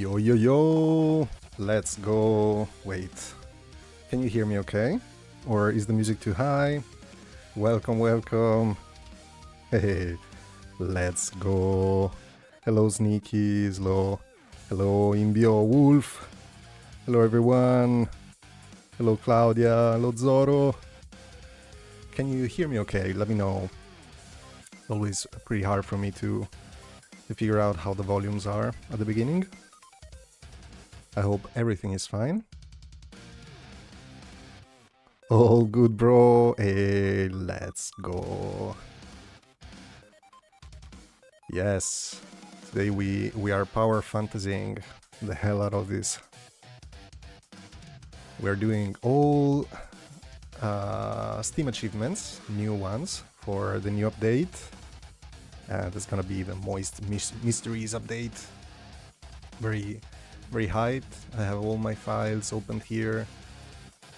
Yo, yo, yo! Let's go. Wait. Can you hear me okay? Or is the music too high? Welcome, welcome. Hey, let's go. Hello, Sneakies. Hello, Imbio Wolf. Hello, everyone. Hello, Claudia. Hello, Zoro. Can you hear me okay? Let me know. Always pretty hard for me to figure out how the volumes are at the beginning. I hope everything is fine. All good, bro. Hey, let's go. Yes, today we are power fantasying the hell out of this. We're doing all Steam achievements, new ones for the new update. There's gonna be the Moist Mysteries update. Very hyped. I have all my files opened here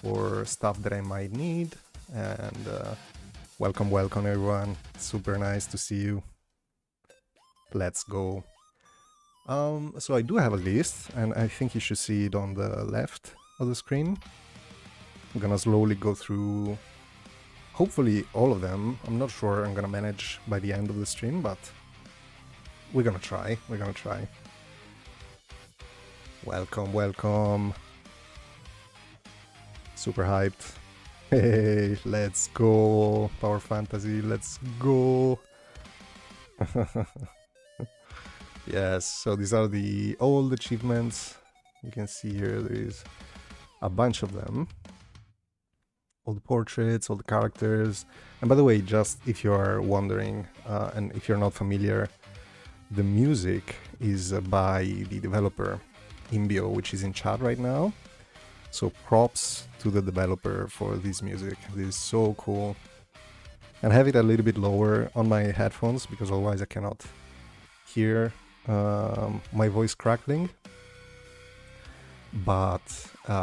for stuff that I might need. And welcome everyone. Super nice to see you. Let's go. So I do have a list, and I think you should see it on the left of the screen. I'm gonna slowly go through, hopefully all of them. I'm not sure I'm gonna manage by the end of the stream, but we're gonna try. Welcome. Super hyped. Hey, let's go. Power Fantasy, let's go. Yes, so these are the old achievements. You can see here there is a bunch of them. All the portraits, all the characters. And by the way, just if you are wondering, and if you're not familiar, the music is by the developer, Imbio, which is in chat right now. So props to the developer for this music. This is so cool. And I have it a little bit lower on my headphones because otherwise I cannot hear my voice crackling. But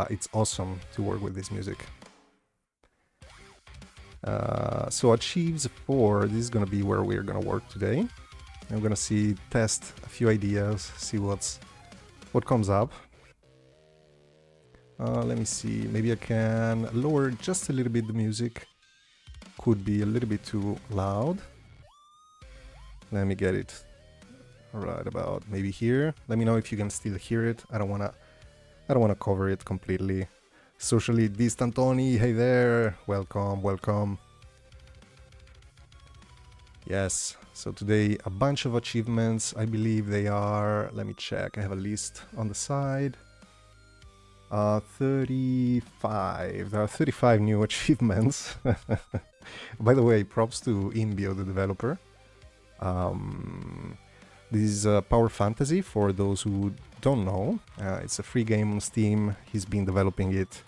it's awesome to work with this music. So Achieves 4, this is gonna be where we're gonna work today. I'm gonna test a few ideas, see what comes up. Let me see, maybe I can lower just a little bit the music. Could be a little bit too loud. Let me get it right about maybe here. Let me know if you can still hear it. I don't wanna cover it completely. Socially distant Tony, hey there, welcome. Yes, so today a bunch of achievements. I believe they are, let me check, I have a list on the side. 35. There are 35 new achievements. By the way, props to Imbio, the developer. This is Power Fantasy, for those who don't know. It's a free game on Steam. He's been developing it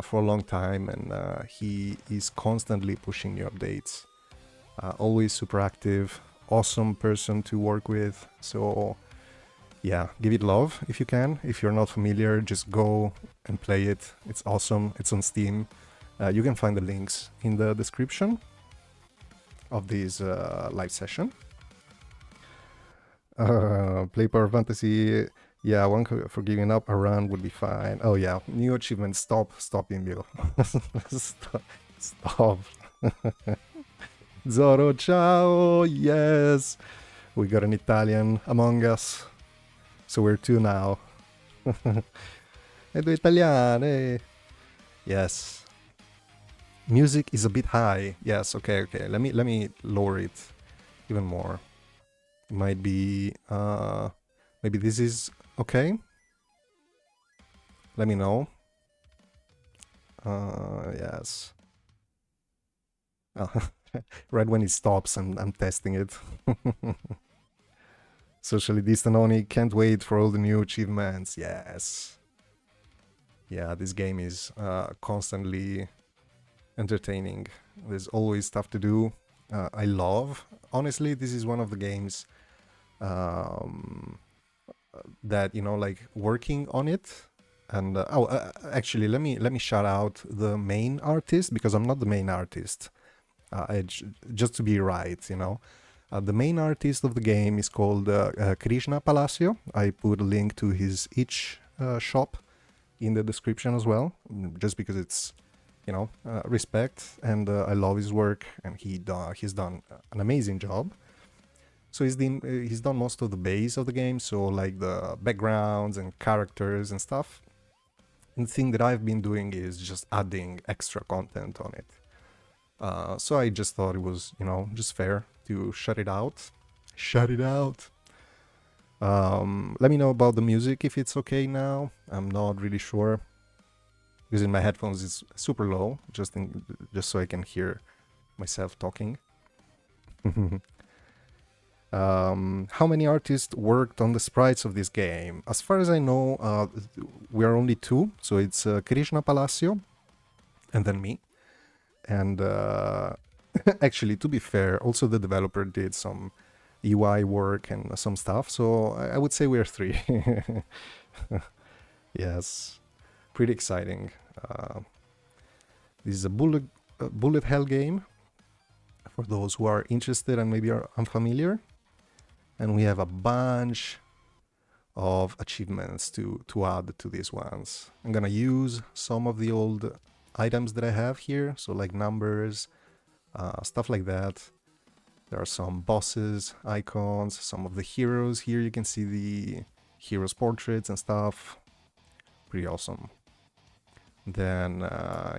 for a long time, and he is constantly pushing new updates. Always super active, awesome person to work with. So yeah, give it love if you can. If you're not familiar, just go and play it. It's awesome. It's on Steam. You can find the links in the description of this live session. Play Power Fantasy. Yeah, one for giving up a run would be fine. Oh yeah, new achievement. Stop, Imbio. Stop. Zoro, ciao. Yes, we got an Italian among us. So we're two now. E due italiane. Yes. Music is a bit high. Yes, okay. Let me lower it even more. It might be maybe this is okay. Let me know. Yes. Right when it stops, I'm testing it. Socially distant only, can't wait for all the new achievements. Yes. Yeah, this game is constantly entertaining. There's always stuff to do. I love, honestly, this is one of the games that, you know, like working on it. And actually, let me shout out the main artist, because I'm not the main artist. Just to be right, you know. The main artist of the game is called Krishna Palacio. I put a link to his itch shop in the description as well, just because it's, you know, respect, and I love his work, and he's done an amazing job. So he's done most of the base of the game, so like the backgrounds and characters and stuff. And the thing that I've been doing is just adding extra content on it. So I just thought it was, you know, just fair to shut it out. Shut it out. Let me know about the music if it's okay now. I'm not really sure, because in my headphones it's super low, just so I can hear myself talking. How many artists worked on the sprites of this game? As far as I know, we are only two, so it's Krishna Palacio and then me. And actually, to be fair, also the developer did some UI work and some stuff, so I would say we're three. Yes, pretty exciting. This is a bullet hell game, for those who are interested and maybe are unfamiliar. And we have a bunch of achievements to add to these ones. I'm gonna use some of the old items that I have here, so like numbers, stuff like that. There are some bosses, icons, some of the heroes here. You can see the heroes' portraits and stuff. Pretty awesome. Then,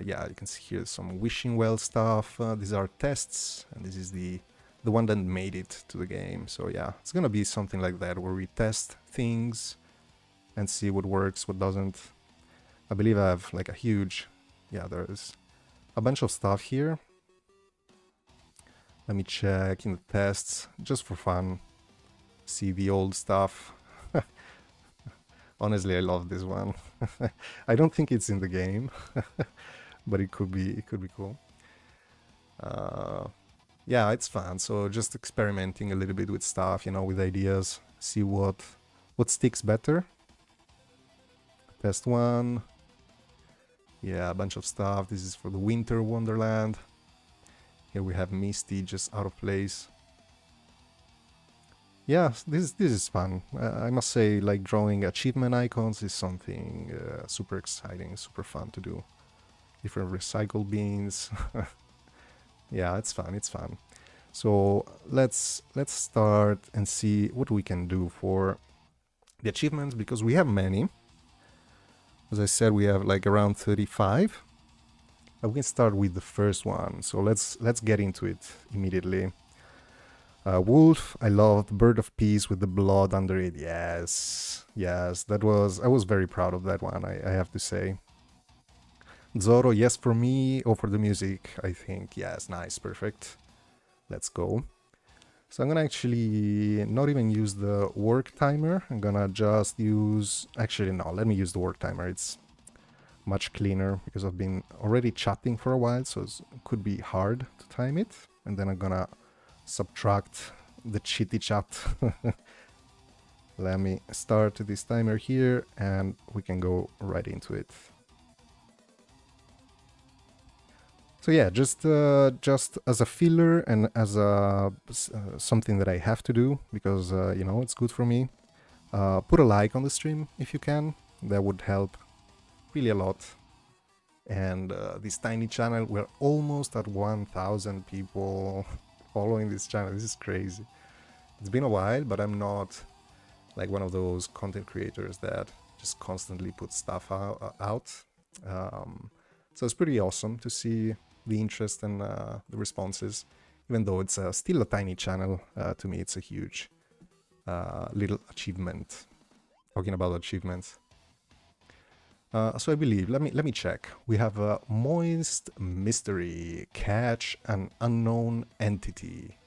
yeah, you can see here some wishing well stuff. These are tests, and this is the one that made it to the game. So yeah, it's gonna be something like that, where we test things and see what works, what doesn't. I believe I have like a huge, yeah, there's a bunch of stuff here. Let me check in the tests, just for fun, see the old stuff. Honestly, I love this one. I don't think it's in the game, but it could be cool. Yeah, it's fun. So just experimenting a little bit with stuff, you know, with ideas, see what sticks better. Test one. Yeah, a bunch of stuff. This is for the Winter Wonderland. Here we have Misty just out of place. Yeah, this is fun. I must say, like, drawing achievement icons is something super exciting, super fun to do. Different recycle bins. Yeah, it's fun, it's fun. So let's start and see what we can do for the achievements, because we have many. As I said, we have like around 35. We can start with the first one. So let's get into it immediately. Wolf, I loved Bird of Peace with the blood under it. Yes, yes, I was very proud of that one, I have to say. Zoro, yes for me, or for the music, I think. Yes, nice, perfect. Let's go. So I'm gonna actually not even use the work timer. I'm gonna just use... Actually, no, let me use the work timer. It's much cleaner, because I've been already chatting for a while, so it could be hard to time it. And then I'm gonna subtract the chitty chat. Let me start this timer here, and we can go right into it. So yeah, just as a filler and as a something that I have to do, because you know, it's good for me. Put a like on the stream if you can. That would help really a lot. And this tiny channel, we're almost at 1,000 people following this channel. This is crazy. It's been a while, but I'm not like one of those content creators that just constantly put stuff out. So it's pretty awesome to see the interest and the responses, even though it's still a tiny channel. To me, it's a huge little achievement. Talking about achievements. So I believe, let me check. We have a Moist Mystery, catch an unknown entity.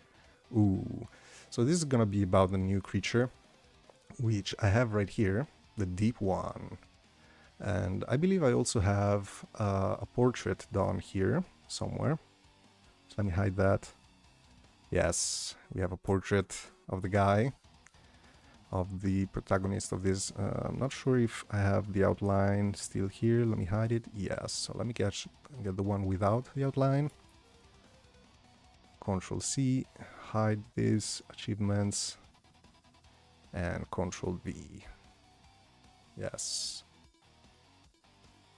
Ooh, so this is gonna be about the new creature, which I have right here, the Deep One. And I believe I also have a portrait done here somewhere. So let me hide that. Yes, we have a portrait of the guy, of the protagonist of this. I'm not sure if I have the outline still here. Let me hide it. Yes, so let me get the one without the outline. Control C, hide these achievements and Control V. Yes.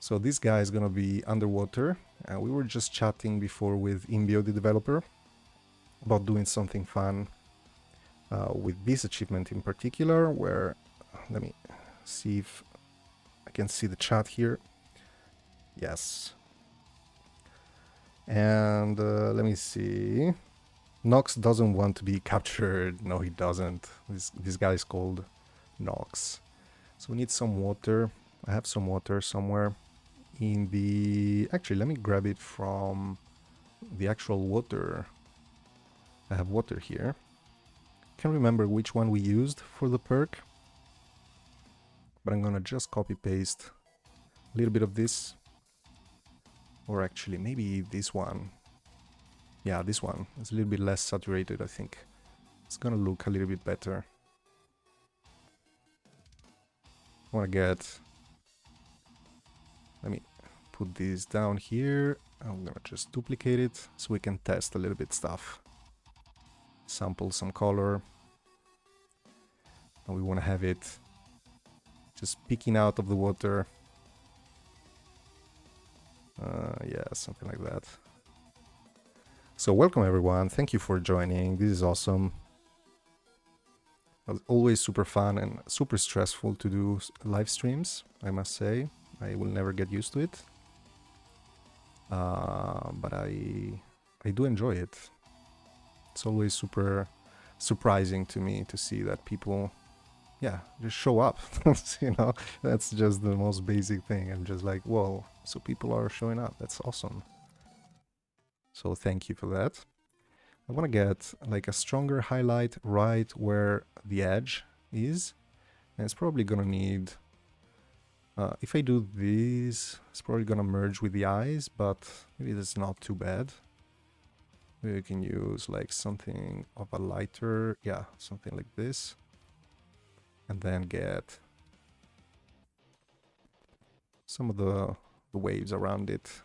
So this guy is gonna be underwater. We were just chatting before with Imbio, the developer, about doing something fun with this achievement in particular, where, let me see if I can see the chat here. Yes. And let me see. Nox doesn't want to be captured. No, he doesn't. This guy is called Nox. So we need some water. I have some water somewhere in the... Actually, let me grab it from the actual water. I have water here. Can't remember which one we used for the perk, but I'm gonna just copy paste a little bit of this, or actually maybe this one. Yeah, this one is a little bit less saturated. I think it's gonna look a little bit better. I wanna get, let me put this down here. I'm gonna just duplicate it so we can test a little bit stuff. Sample some color, and we want to have it just peeking out of the water. Yeah, something like that. So welcome everyone, thank you for joining. This is awesome. It's always super fun and super stressful to do live streams, I must say. I will never get used to it, but I do enjoy it. It's always super surprising to me to see that people, yeah, just show up. You know, that's just the most basic thing. I'm just like, whoa, so people are showing up. That's awesome. So thank you for that. I want to get like a stronger highlight right where the edge is. And it's probably gonna need, if I do this, it's probably gonna merge with the eyes, but maybe that's not too bad. We can use like something of a lighter, yeah, something like this, and then get some of the waves around it.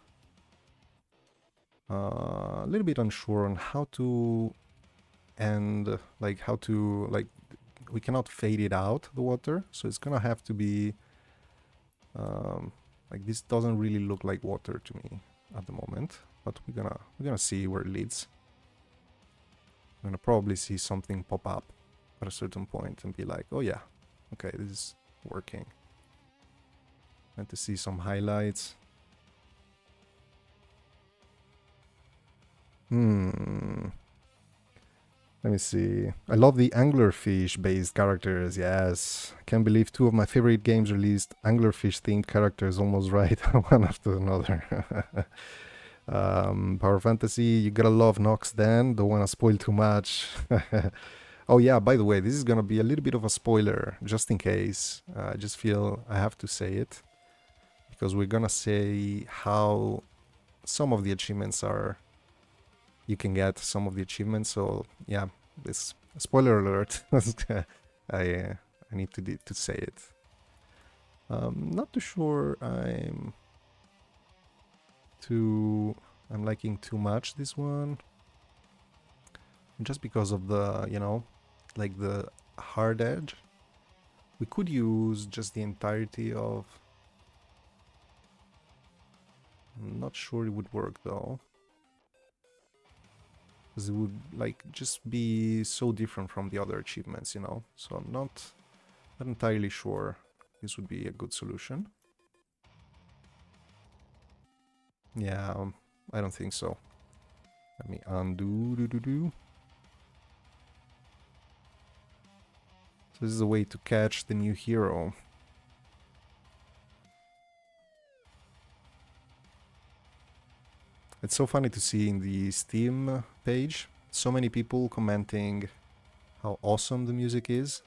A little bit unsure on how to end, like how to, like, we cannot fade it out, the water, so it's gonna have to be like, this doesn't really look like water to me at the moment. But we're gonna see where it leads. I'm gonna probably see something pop up at a certain point and be like, oh yeah, okay, this is working. And to see some highlights. Let me see. I love the anglerfish based characters, yes. I can't believe 2 of my favorite games released anglerfish themed characters almost right, one after another. Power Fantasy, you gotta love Nox then, don't wanna spoil too much. Oh yeah, by the way, this is gonna be a little bit of a spoiler, just in case. I just feel I have to say it, because we're gonna say how some of the achievements are, you can get some of the achievements, so yeah, this spoiler alert. I need to say it. Not too sure I'm liking too much this one, just because of the, you know, like the hard edge. We could use just the entirety of, I'm not sure it would work though, because it would like just be so different from the other achievements, you know, so I'm not entirely sure this would be a good solution. Yeah, I don't think so. Let me undo. So this is a way to catch the new hero. It's so funny to see in the Steam page so many people commenting how awesome the music is,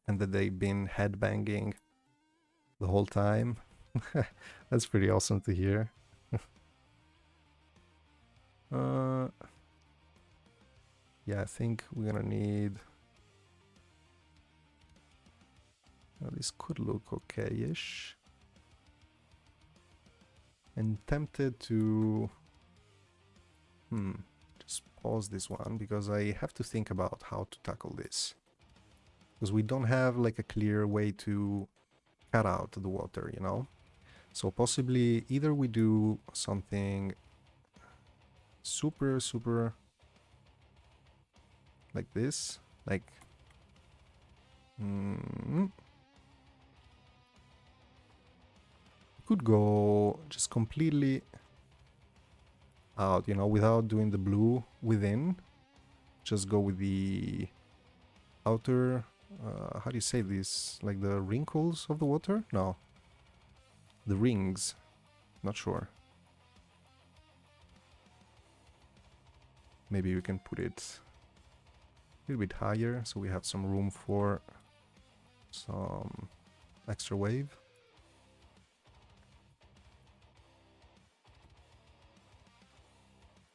and that they've been headbanging the whole time. That's pretty awesome to hear. Yeah, I think we're gonna need... this could look okay-ish. I'm tempted to... just pause this one because I have to think about how to tackle this. Because we don't have like a clear way to cut out the water, you know? So possibly either we do something super like this, like could go just completely out, you know, without doing the blue within. Just go with the outer, how do you say this? Like the wrinkles of the water? No. The rings. Not sure. Maybe we can put it a little bit higher so we have some room for some extra wave.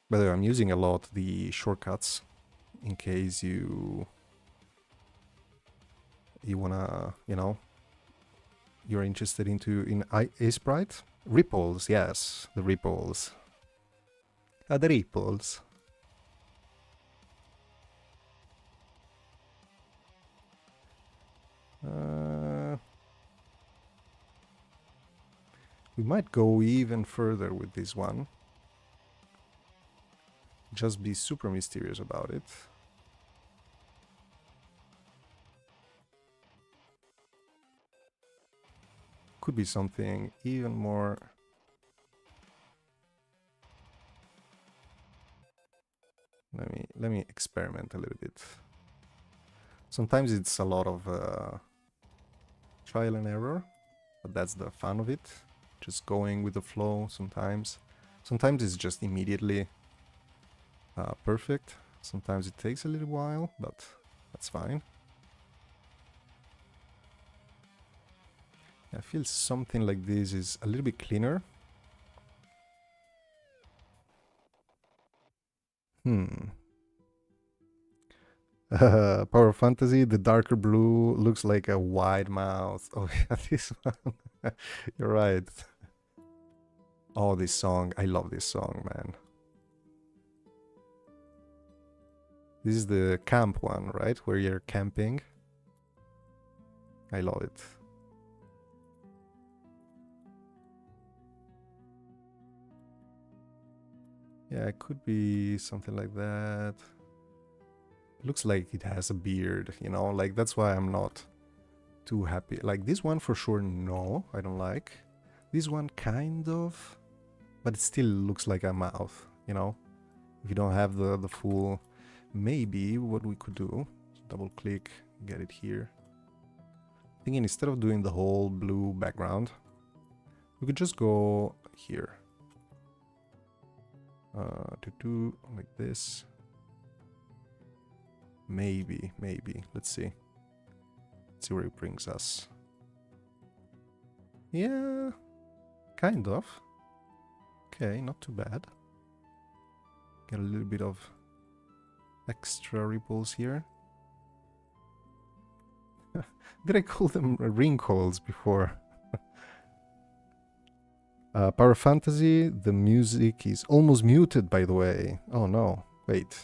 By the way, I'm using a lot the shortcuts in case you wanna, you know, you're interested in Aseprite. Ripples, yes, the ripples. The ripples. We might go even further with this one. Just be super mysterious about it. Could be something even more. Let me experiment a little bit. Sometimes it's a lot of trial and error, but that's the fun of it. Just going with the flow sometimes. Sometimes it's just immediately perfect. Sometimes it takes a little while, but that's fine. I feel something like this is a little bit cleaner. Power Fantasy, the darker blue looks like a wide mouth. Oh yeah, this one. You're right. Oh, this song. I love this song, man. This is the camp one, right? Where you're camping. I love it. Yeah, it could be something like that. It looks like it has a beard, you know? Like, that's why I'm not too happy. Like, this one for sure, no, I don't like. This one kind of, but it still looks like a mouth, you know? If you don't have the full... Maybe what we could do, double click, get it here. Thinking instead of doing the whole blue background, we could just go here. To do like this. Maybe. Let's see. Let's see where it brings us. Yeah, kind of. Okay, not too bad. Get a little bit of extra ripples here. Did I call them wrinkles before? Power Fantasy, the music is almost muted, by the way. Oh no, wait.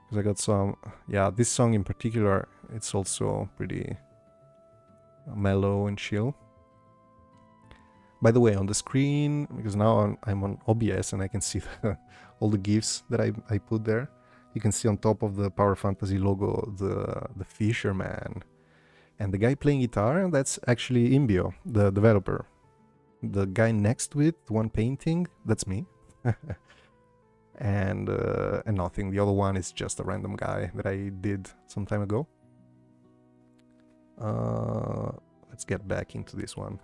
Because I got some... Yeah, this song in particular, it's also pretty mellow and chill. By the way, on the screen, because now I'm on OBS and I can see all the GIFs that I put there. You can see on top of the Power Fantasy logo, the fisherman. And the guy playing guitar, that's actually Imbio, the developer. The guy next to it, the one painting, that's me. and nothing. The other one is just a random guy that I did some time ago. Let's get back into this one.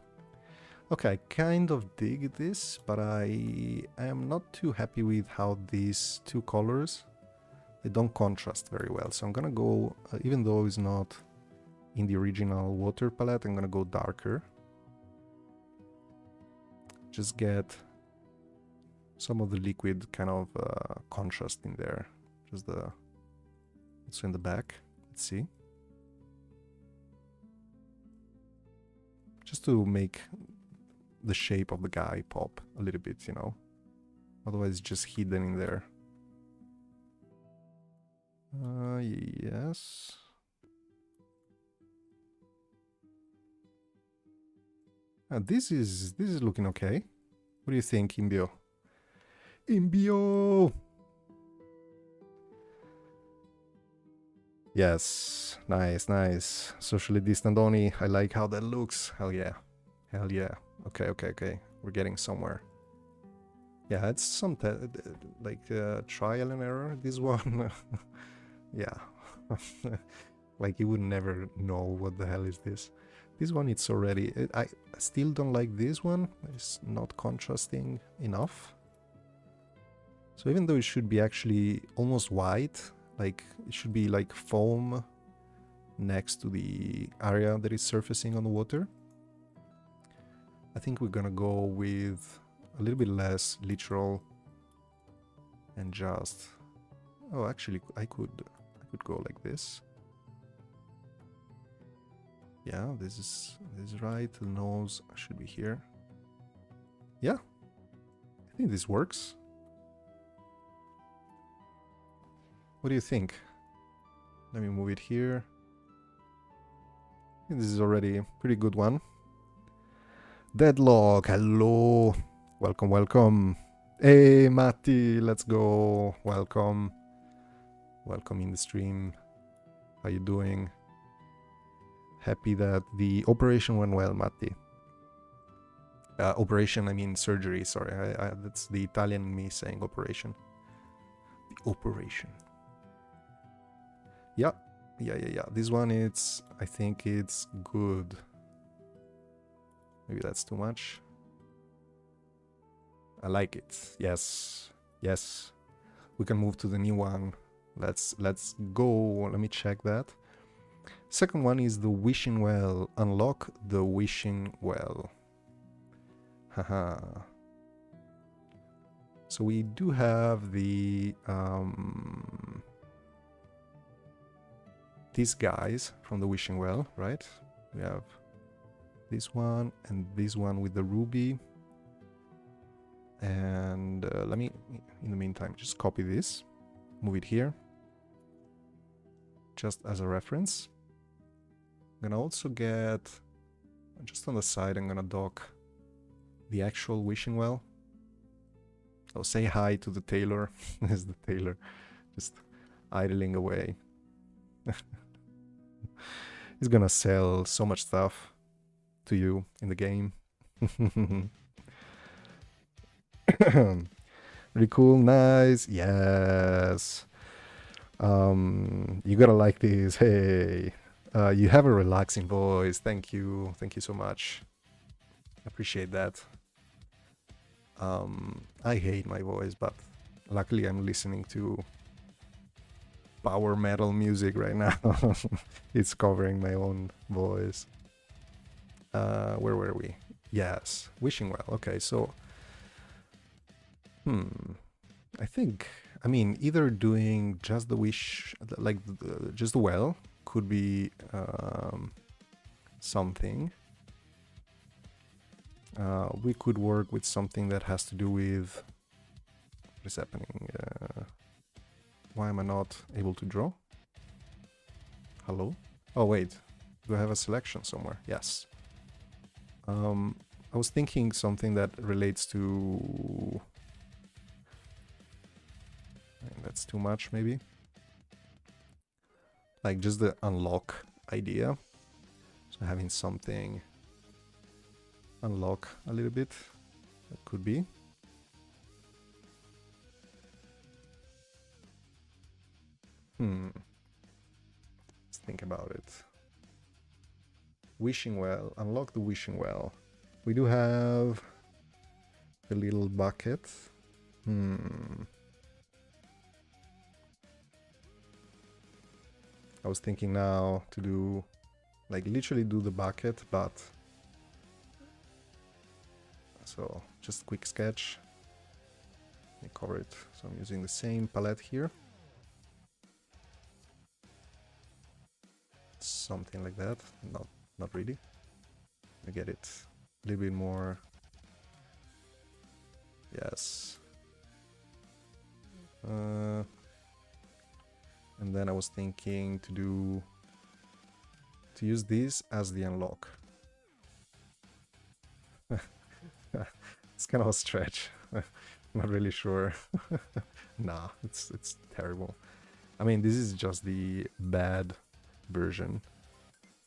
Okay, I kind of dig this, but I am not too happy with how these two colors, they don't contrast very well. So I'm gonna go, even though it's not in the original water palette, I'm gonna go darker. Just get some of the liquid kind of contrast in there. Just the, also in the back, let's see. Just to make the shape of the guy pop a little bit, you know. Otherwise it's just hidden in there. Yes. This is looking okay. What do you think, Imbio? Imbio! Yes, nice, nice. Socially distant Oni. I like how that looks. Hell yeah. Hell yeah. Okay, okay, okay. We're getting somewhere. Yeah, it's some like trial and error, this one. Yeah. Like you would never know what the hell is this. This one, it's already... I still don't like this one. It's not contrasting enough. So even though it should be actually almost white, like it should be like foam next to the area that is surfacing on the water, I think we're gonna go with a little bit less literal and just... Oh, actually, I could go like this. Yeah, this is right. The nose should be here. Yeah, I think this works. What do you think? Let me move it here. I think this is already a pretty good one. Deadlock, hello. Welcome, welcome. Hey, Matti, let's go. Welcome. Welcome in the stream. How you doing? Happy that the operation went well, Matti. Operation, I mean surgery, sorry. That's the Italian in me saying operation. The operation. Yeah. Yeah. This one, I think it's good. Maybe that's too much. I like it. Yes. Yes. We can move to the new one. Let's go. Let me check that. Second one is the wishing well. Unlock the wishing well. Haha. So we do have the these guys from the wishing well, right? We have this one and this one with the ruby. And let me, in the meantime, just copy this, move it here, just as a reference. I'm gonna also get, just on the side, I'm gonna dock the actual wishing well. So say hi to the Tailor. There's the Tailor, just idling away. He's gonna sell so much stuff to you in the game. Really cool, nice, yes. You gotta like this. Hey, you have a relaxing voice. Thank you so much. Appreciate that. I hate my voice, but luckily I'm listening to power metal music right now. It's covering my own voice. Where were we? Yes, wishing well. Okay, so I think, I mean, either doing just the wish, like just the well, could be something. We could work with something that has to do with what is happening. Why am I not able to draw? Hello? Oh wait, do I have a selection somewhere? Yes. I was thinking something that relates to... That's too much, maybe. Like just the unlock idea. So having something unlock a little bit. That could be. Let's think about it. Wishing well. Unlock the wishing well. We do have the little bucket. I was thinking now to do, like, literally do the bucket, but... So, just quick sketch. Let me cover it. So I'm using the same palette here. Something like that. Not really. I get it a little bit more. Yes. And then I was thinking to use this as the unlock. It's kind of a stretch. Not really sure. Nah, it's terrible. I mean, this is just the bad version.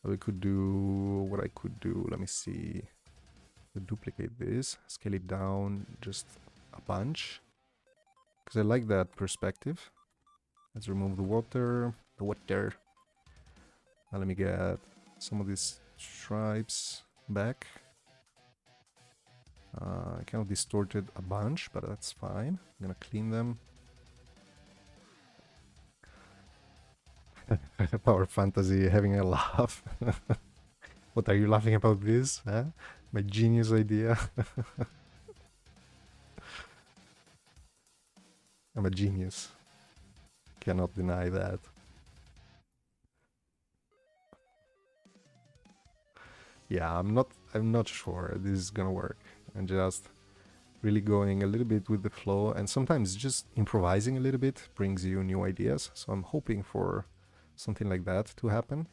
We could do what I could do. Let me see. Duplicate this, scale it down just a bunch, because I like that perspective. Let's remove the water. Now let me get some of these stripes back. I kind of distorted a bunch, but that's fine. I'm gonna clean them. Power Fantasy having a laugh. What are you laughing about this? Huh? My genius idea. I'm a genius. Cannot deny that. Yeah, I'm not sure this is gonna work. I'm just really going a little bit with the flow, and sometimes just improvising a little bit brings you new ideas. So I'm hoping for something like that to happen.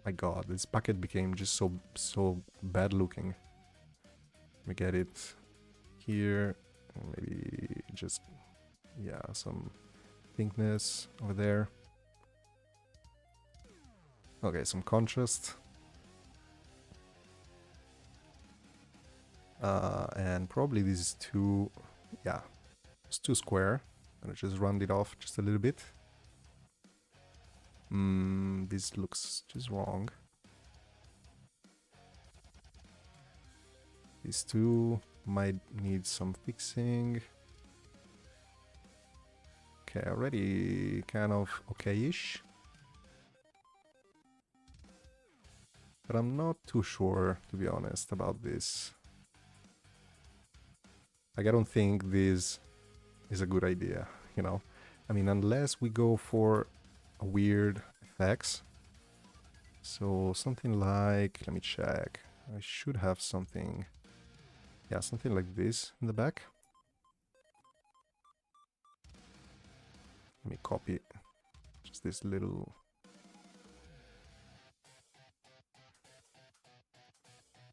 My god, this bucket became just so bad looking. Let me get it here, and maybe just, yeah, some pinkness over there. Okay, some contrast. And probably this is too, yeah, it's too square. I'm gonna just round it off just a little bit. This looks just wrong. These two might need some fixing. Okay, already kind of okay-ish. But I'm not too sure, to be honest, about this. Like, I don't think this is a good idea, you know? I mean, unless we go for a weird effects. So something like, let me check. I should have something, yeah, something like this in the back. Let me copy just this little.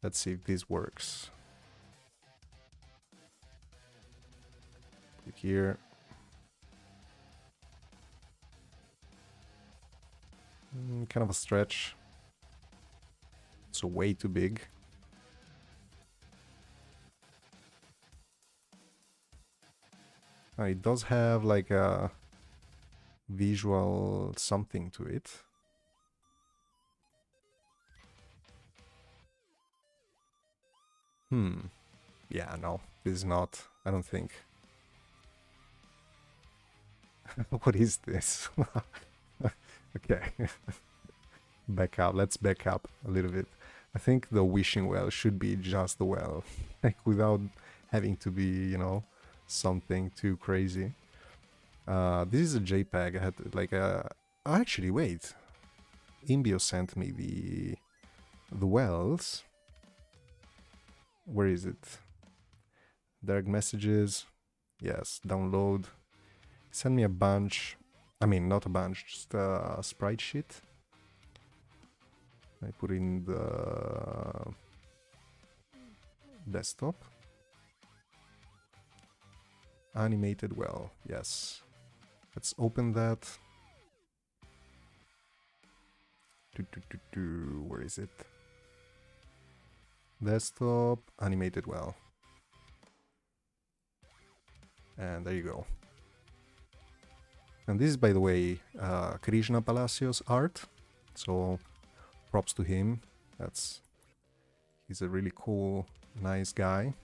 Let's see if this works. Click here. Kind of a stretch. It's way too big. It does have like a visual something to it. Yeah, no, this is not, I don't think. What is this? Okay. Back up, let's back up a little bit. I think the wishing well should be just the well, like without having to be, you know, something too crazy. This is a JPEG. I had like a. Oh, actually, wait. Imbio sent me the wells. Where is it? Direct messages. Yes, download. Send me a bunch. I mean, not a bunch, just a sprite sheet. I put in the desktop. Animated well, yes. Let's open that. Where is it? Desktop, animated well. And there you go. And this is, by the way, Krishna Palacios art. So props to him. He's a really cool, nice guy.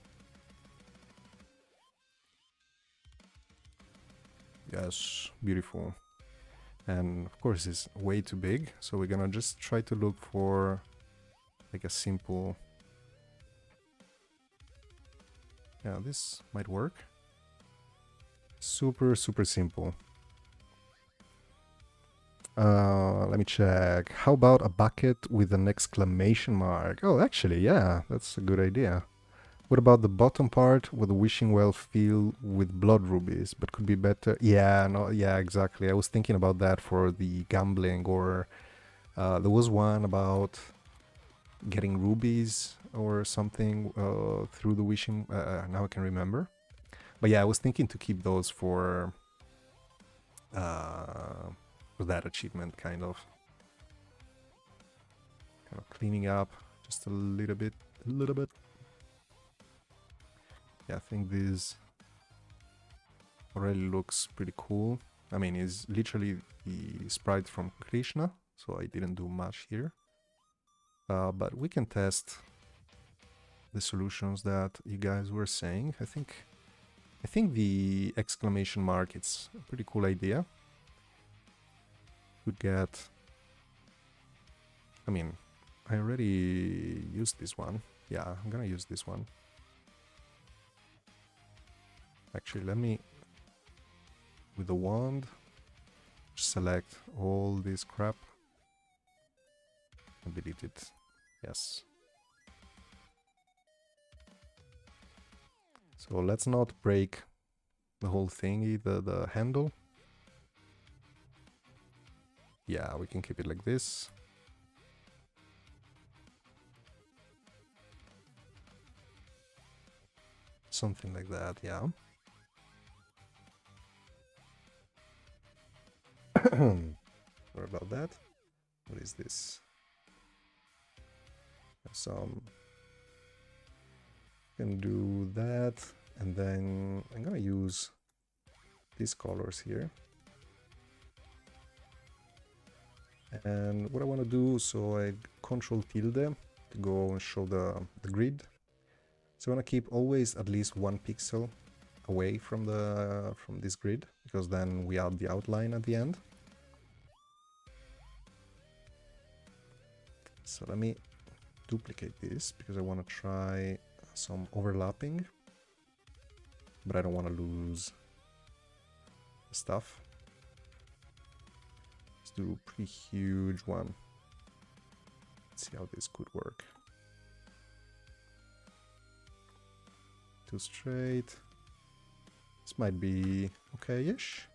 Yes, beautiful. And of course it's way too big, so we're gonna just try to look for like a simple. Yeah, this might work. Super simple. Let me check. How about a bucket with an exclamation mark? Oh, actually, yeah, that's a good idea. What about the bottom part with the wishing well filled with blood rubies, but could be better? Yeah, no, yeah, exactly. I was thinking about that for the gambling, or there was one about getting rubies or something through the wishing. Now I can remember. But yeah, I was thinking to keep those for that achievement, kind of cleaning up just a little bit, Yeah, I think this already looks pretty cool. I mean, it's literally the sprite from Krishna, so I didn't do much here. But we can test the solutions that you guys were saying. I think the exclamation mark, it's a pretty cool idea. Could get... I mean, I already used this one. Yeah, I'm gonna use this one. Actually, let me, with the wand, select all this crap and delete it. Yes. So let's not break the whole thingy, the handle. Yeah, we can keep it like this. Something like that, yeah. Sorry about that. What is this? Some... Can do that, and then I'm gonna use these colors here. And what I want to do, so I control tilde to go and show the grid. So I want to keep always at least 1 pixel away from this grid, because then we add the outline at the end. So let me duplicate this, because I want to try some overlapping, but I don't want to lose the stuff. Let's do a pretty huge one. Let's see how this could work. Too straight. This might be okay-ish.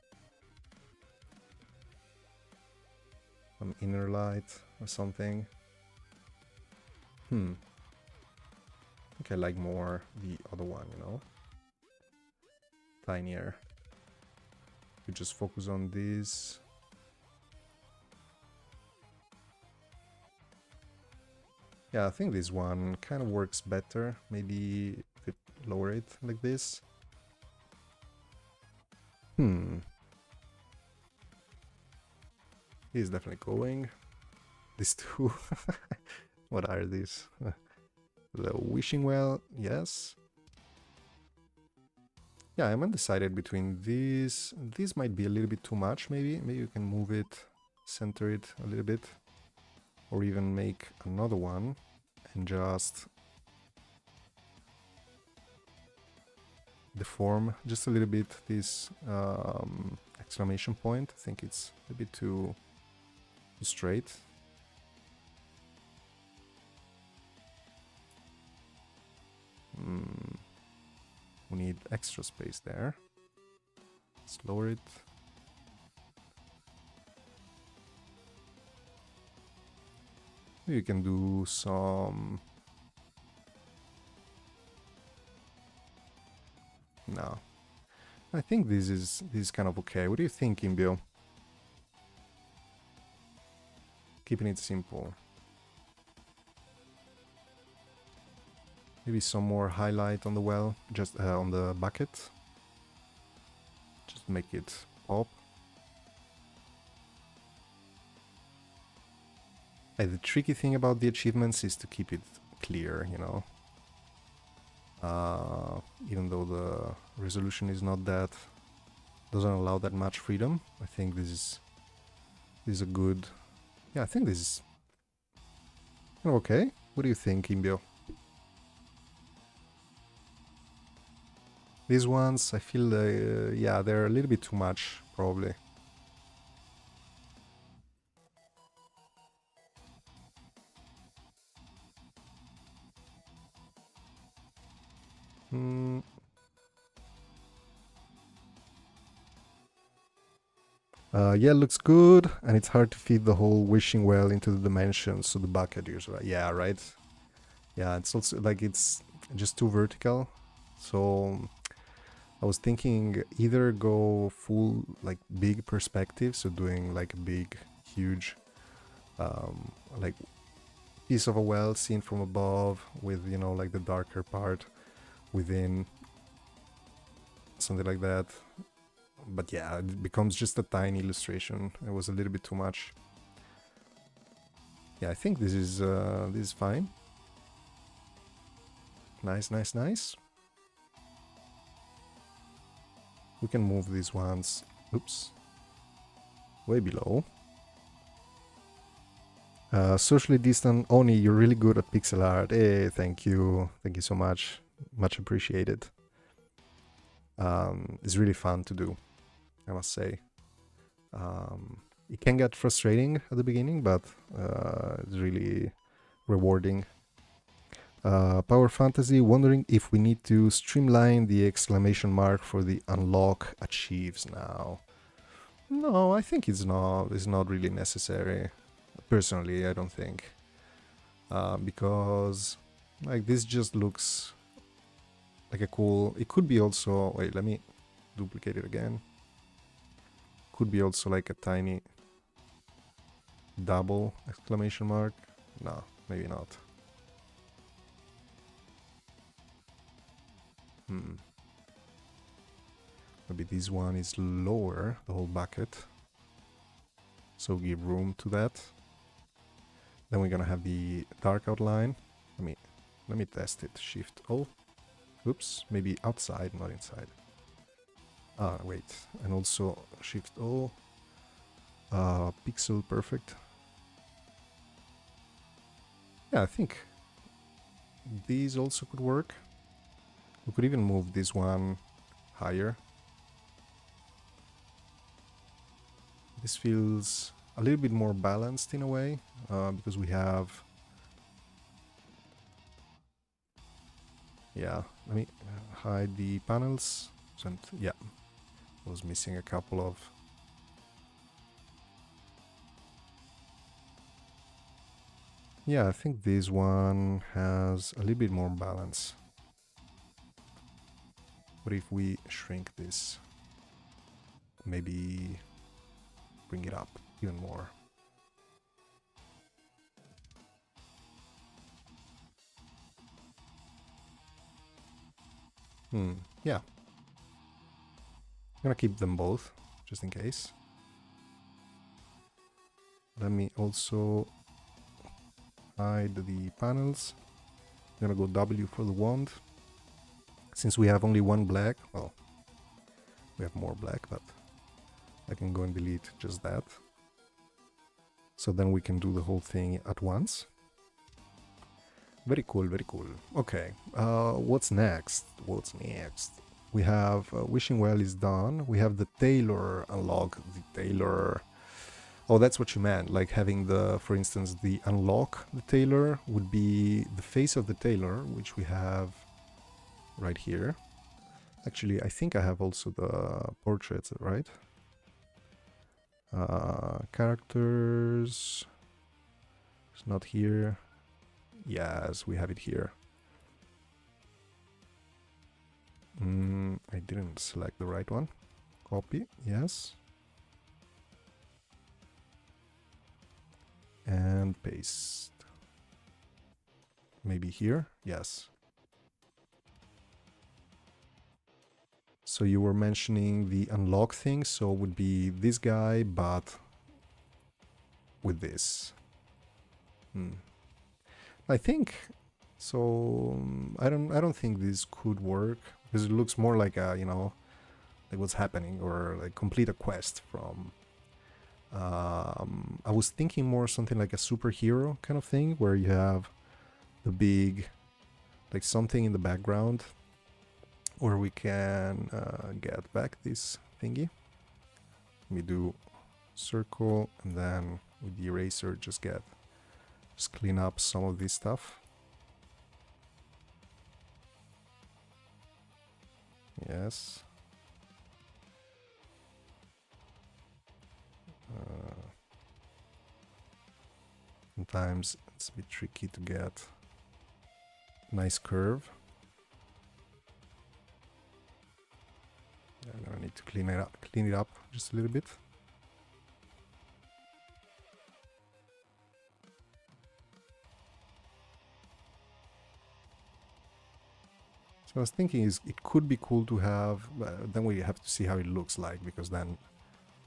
Some inner light or something. I think I like more the other one, you know? Tinier. You just focus on this. Yeah, I think this one kind of works better. Maybe if it lower it like this. He's definitely going. These two. What are these? The wishing well, yes. Yeah, I'm undecided between these. This might be a little bit too much, maybe. Maybe you can move it, center it a little bit. Or even make another one and just deform just a little bit this exclamation point. I think it's a bit too straight. We need extra space there. Let's lower it. You can do some... No. I think this is kind of okay. What do you think, Imbio? Keeping it simple. Maybe some more highlight on the well, just on the bucket. Just make it pop. The tricky thing about the achievements is to keep it clear, you know. Even though the resolution is not that, doesn't allow that much freedom. I think this is a good... Yeah, I think this is kind of okay. What do you think, Imbio? These ones, I feel, yeah, they're a little bit too much, probably. Yeah, looks good, and it's hard to fit the whole wishing well into the dimensions, so the bucket is right. Yeah, right. Yeah, it's also like it's just too vertical. So I was thinking either go full like big perspective, so doing like a big, huge, like piece of a well seen from above with, you know, like the darker part within, something like that. But yeah, it becomes just a tiny illustration. It was a little bit too much. Yeah, I think this is fine. Nice, nice, nice. We can move these ones. Oops. Way below. Socially distant Oni, you're really good at pixel art. Hey, thank you. Thank you so much. Much appreciated. It's really fun to do, I must say. It can get frustrating at the beginning, but it's really rewarding. Power Fantasy, wondering if we need to streamline the exclamation mark for the unlock achieves now. No, I think it's not really necessary. Personally, I don't think. Because like this just looks like a cool... It could be also... Wait, let me duplicate it again. Could be also like a tiny double exclamation mark. No, maybe not. Maybe this one is lower, the whole bucket. So give room to that. Then we're gonna have the dark outline. Let me test it. Shift O. Oops, maybe outside, not inside. Ah, wait. And also Shift O. Pixel perfect. Yeah, I think these also could work. We could even move this one higher. This feels a little bit more balanced in a way, because we have... Yeah, let me hide the panels. Yeah, I was missing a couple of... Yeah, I think this one has a little bit more balance. What if we shrink this? Maybe bring it up even more. Yeah. I'm gonna keep them both, just in case. Let me also hide the panels. I'm gonna go W for the wand. Since we have only one black, well, we have more black, but I can go and delete just that. So then we can do the whole thing at once. Very cool, very cool. Okay, what's next? What's next? We have Wishing Well is done. We have the Tailor unlock. The Tailor... Oh, that's what you meant. Like having the, for instance, the unlock the Tailor would be the face of the Tailor, which we have right here. Actually, I think I have also the portraits, right? Characters. It's not here. Yes, we have it here. I didn't select the right one. Copy, yes. And paste. Maybe here? Yes. So you were mentioning the unlock thing, so it would be this guy, but with this. I think so. I don't think this could work because it looks more like a, you know, like what's happening, or like complete a quest from. I was thinking more something like a superhero kind of thing, where you have the big, like something in the background, or we can get back this thingy. We do circle, and then with the eraser just clean up some of this stuff. Yes. Sometimes it's a bit tricky to get nice curve. I'm gonna need to clean it up just a little bit. So I was thinking it could be cool to have, then we have to see how it looks like, because then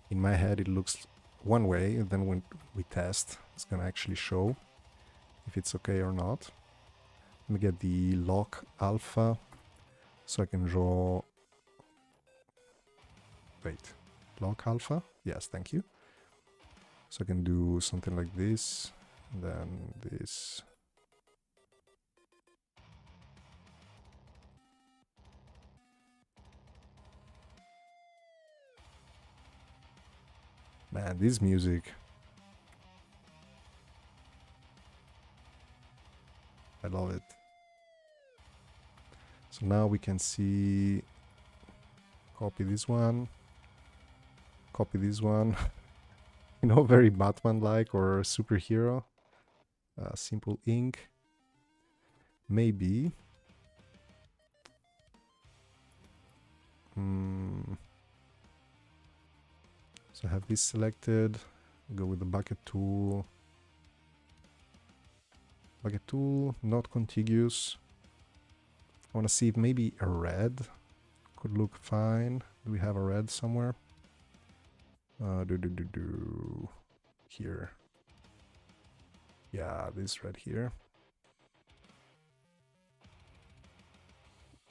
in my head it looks one way, and then when we test, it's gonna actually show if it's okay or not. Let me get the lock alpha so I can draw. Wait, lock alpha? Yes, thank you. So I can do something like this, and then this. Man, this music. I love it. So now we can see, copy this one, copy this one. You know, very Batman-like or superhero. Simple ink. Maybe. So have this selected. Go with the bucket tool. Bucket tool, not contiguous. I want to see if maybe a red could look fine. Do we have a red somewhere? Here. Yeah, this red here.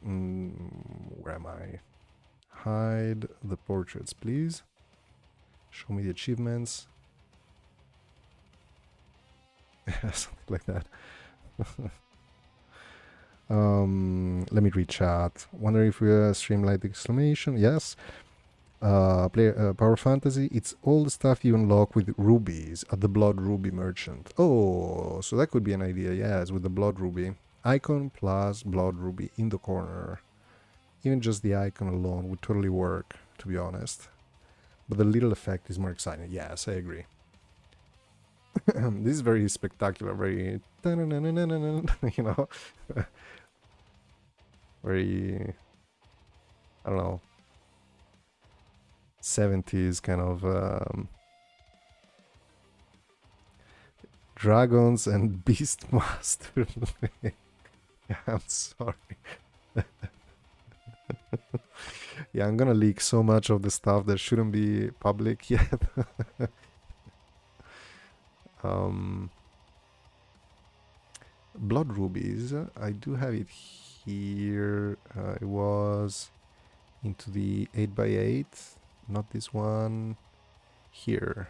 Where am I? Hide the portraits, please. Show me the achievements. Something like that. Let me read chat. Wonder if we stream light exclamation. Yes. Power Fantasy. It's all the stuff you unlock with rubies at the Blood Ruby merchant. Oh, so that could be an idea. Yes, with the Blood Ruby. Icon plus Blood Ruby in the corner. Even just the icon alone would totally work, to be honest. But the little effect is more exciting. Yes, I agree. This is very spectacular, very, you know, very, I don't know, 70s kind of dragons and beastmaster. Yeah, I'm sorry. Yeah, I'm gonna leak so much of the stuff that shouldn't be public yet. Blood rubies, I do have it here. It was into the 8x8, not this one, here.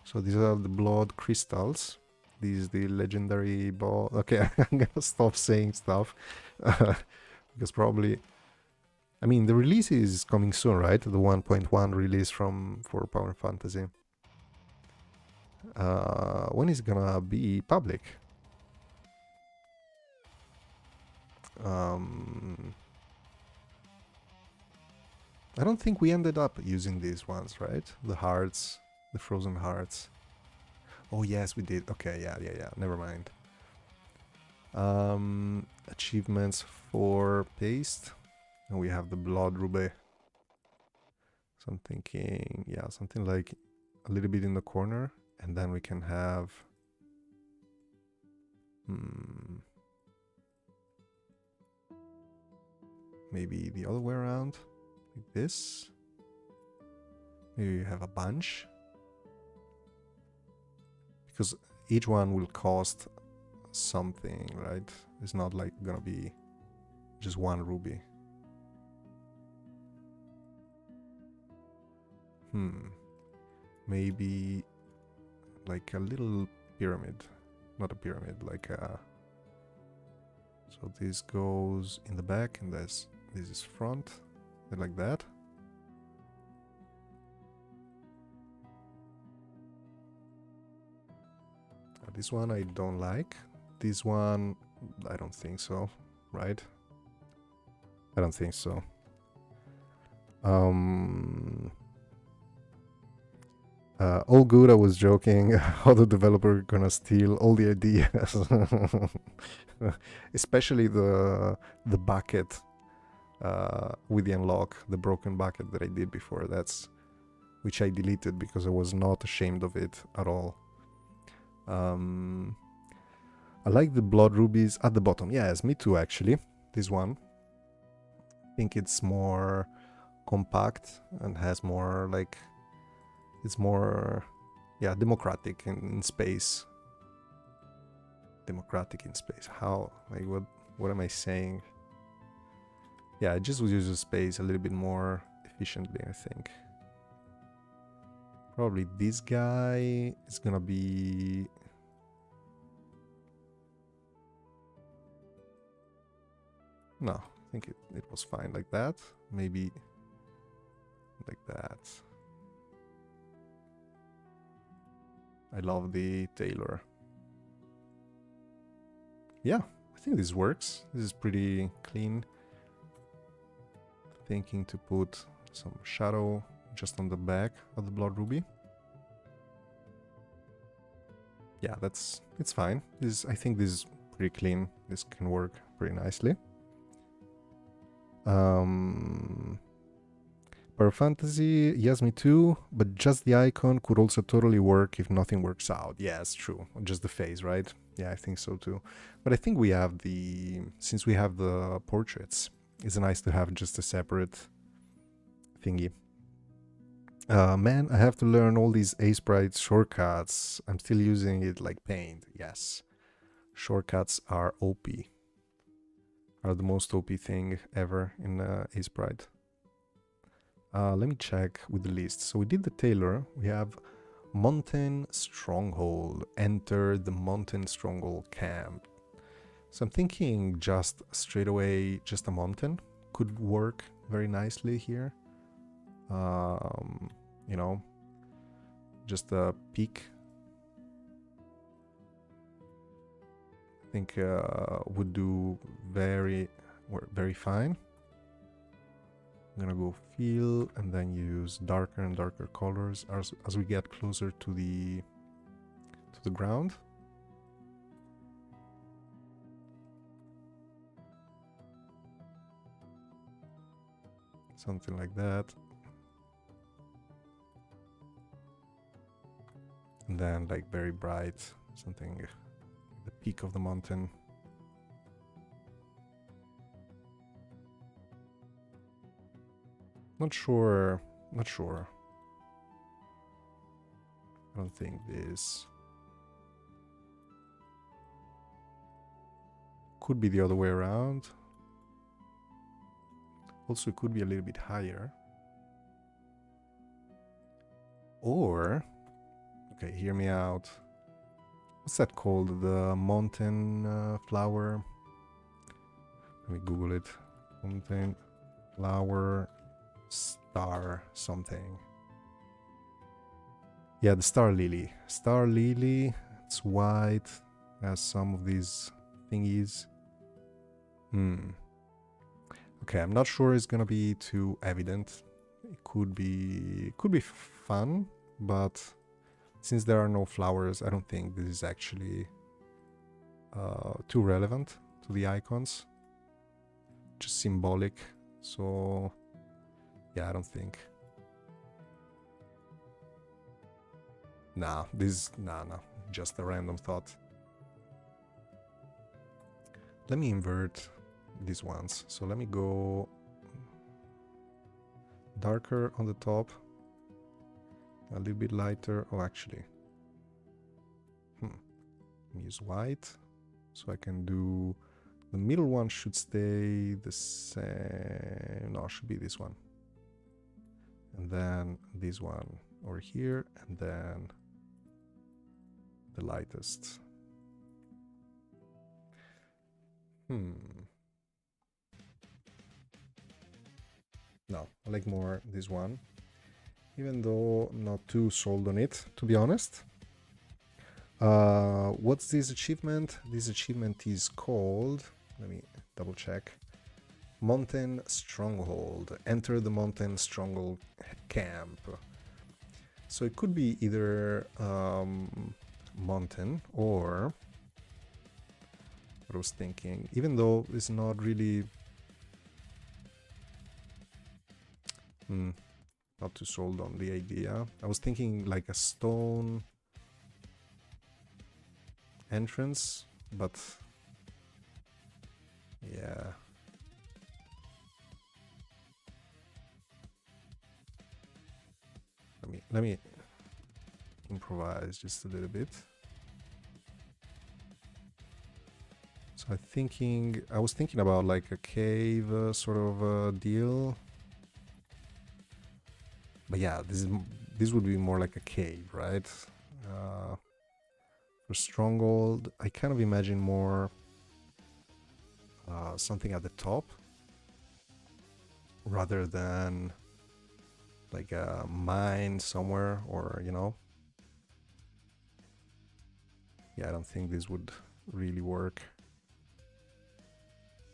So these are the blood crystals. This is the legendary ball. Okay, I'm gonna stop saying stuff because probably, I mean, the release is coming soon, right? The 1.1 release for Power Fantasy. When is it gonna be public? I don't think we ended up using these ones, right? The hearts, the frozen hearts. Oh yes, we did. Okay, yeah. Never mind. Achievements for paste, and we have the blood ruby. So I'm thinking, yeah, something like a little bit in the corner, and then we can have. Maybe the other way around, like this. Maybe you have a bunch, because each one will cost something, right? It's not like gonna be just one ruby. Maybe like a little pyramid, not a pyramid, like a. So this goes in the back, and this is front, like that. This one I don't like. This one, I don't think so, right? I don't think so. All good, I was joking. How the developer gonna steal all the ideas? Especially the bucket with the unlock, the broken bucket that I did before. That's which I deleted because I was not ashamed of it at all. I like the blood rubies at the bottom. Yes, me too, actually. This one. I think it's more compact and has more, like, it's more, yeah, democratic in space. Democratic in space. How, like, what am I saying? Yeah, I just would use the space a little bit more efficiently, I think. Probably this guy is gonna be... No, I think it was fine like that. Maybe like that. I love the Tailor. Yeah, I think this works. This is pretty clean. Thinking to put some shadow just on the back of the blood ruby. Yeah, it's fine. I think this is pretty clean. This can work pretty nicely. Power Fantasy, yes, me too, but just the icon could also totally work if nothing works out. Yeah, it's true. Just the face, right? Yeah, I think so too. But I think we have since we have the portraits, it's nice to have just a separate thingy. Man, I have to learn all these Aseprite shortcuts. I'm still using it like paint. Yes. Shortcuts are OP. Are the most OP thing ever in Aseprite. Let me check with the list. So we did the Tailor. We have Mountain Stronghold. Enter the Mountain Stronghold camp. So I'm thinking just straight away, just a mountain could work very nicely here. You know, just a peak. I think would do very fine. I'm gonna go feel and then use darker and darker colors as we get closer to the ground. Something like that. And then like very bright, something the peak of the mountain. Not sure. I don't think this could be the other way around. Also, it could be a little bit higher. Or, okay, hear me out. What's that called? The mountain flower. Let me Google it. Mountain flower star something. Yeah, the star lily. Star lily. It's white. Has some of these thingies. Okay, I'm not sure it's gonna be too evident. It could be fun, but since there are no flowers, I don't think this is actually too relevant to the icons. Just symbolic. So yeah, I don't think. Nah, just a random thought. Let me invert these ones. So let me go darker on the top, a little bit lighter. Oh, actually, let me use white, so I can do the middle one should stay the same. No, it should be this one, and then this one over here, and then the lightest. No, I like more this one, even though not too sold on it, to be honest. What's this achievement? This achievement is called, let me double check. Mountain Stronghold. Enter the Mountain Stronghold camp. So it could be either mountain or what I was thinking, even though it's not really not too sold on the idea. I was thinking like a stone entrance, but yeah. Let me improvise just a little bit. So I was thinking about like a cave sort of deal. But yeah, this would be more like a cave, right? For Stronghold, I kind of imagine more something at the top rather than like a mine somewhere, or you know. Yeah, I don't think this would really work.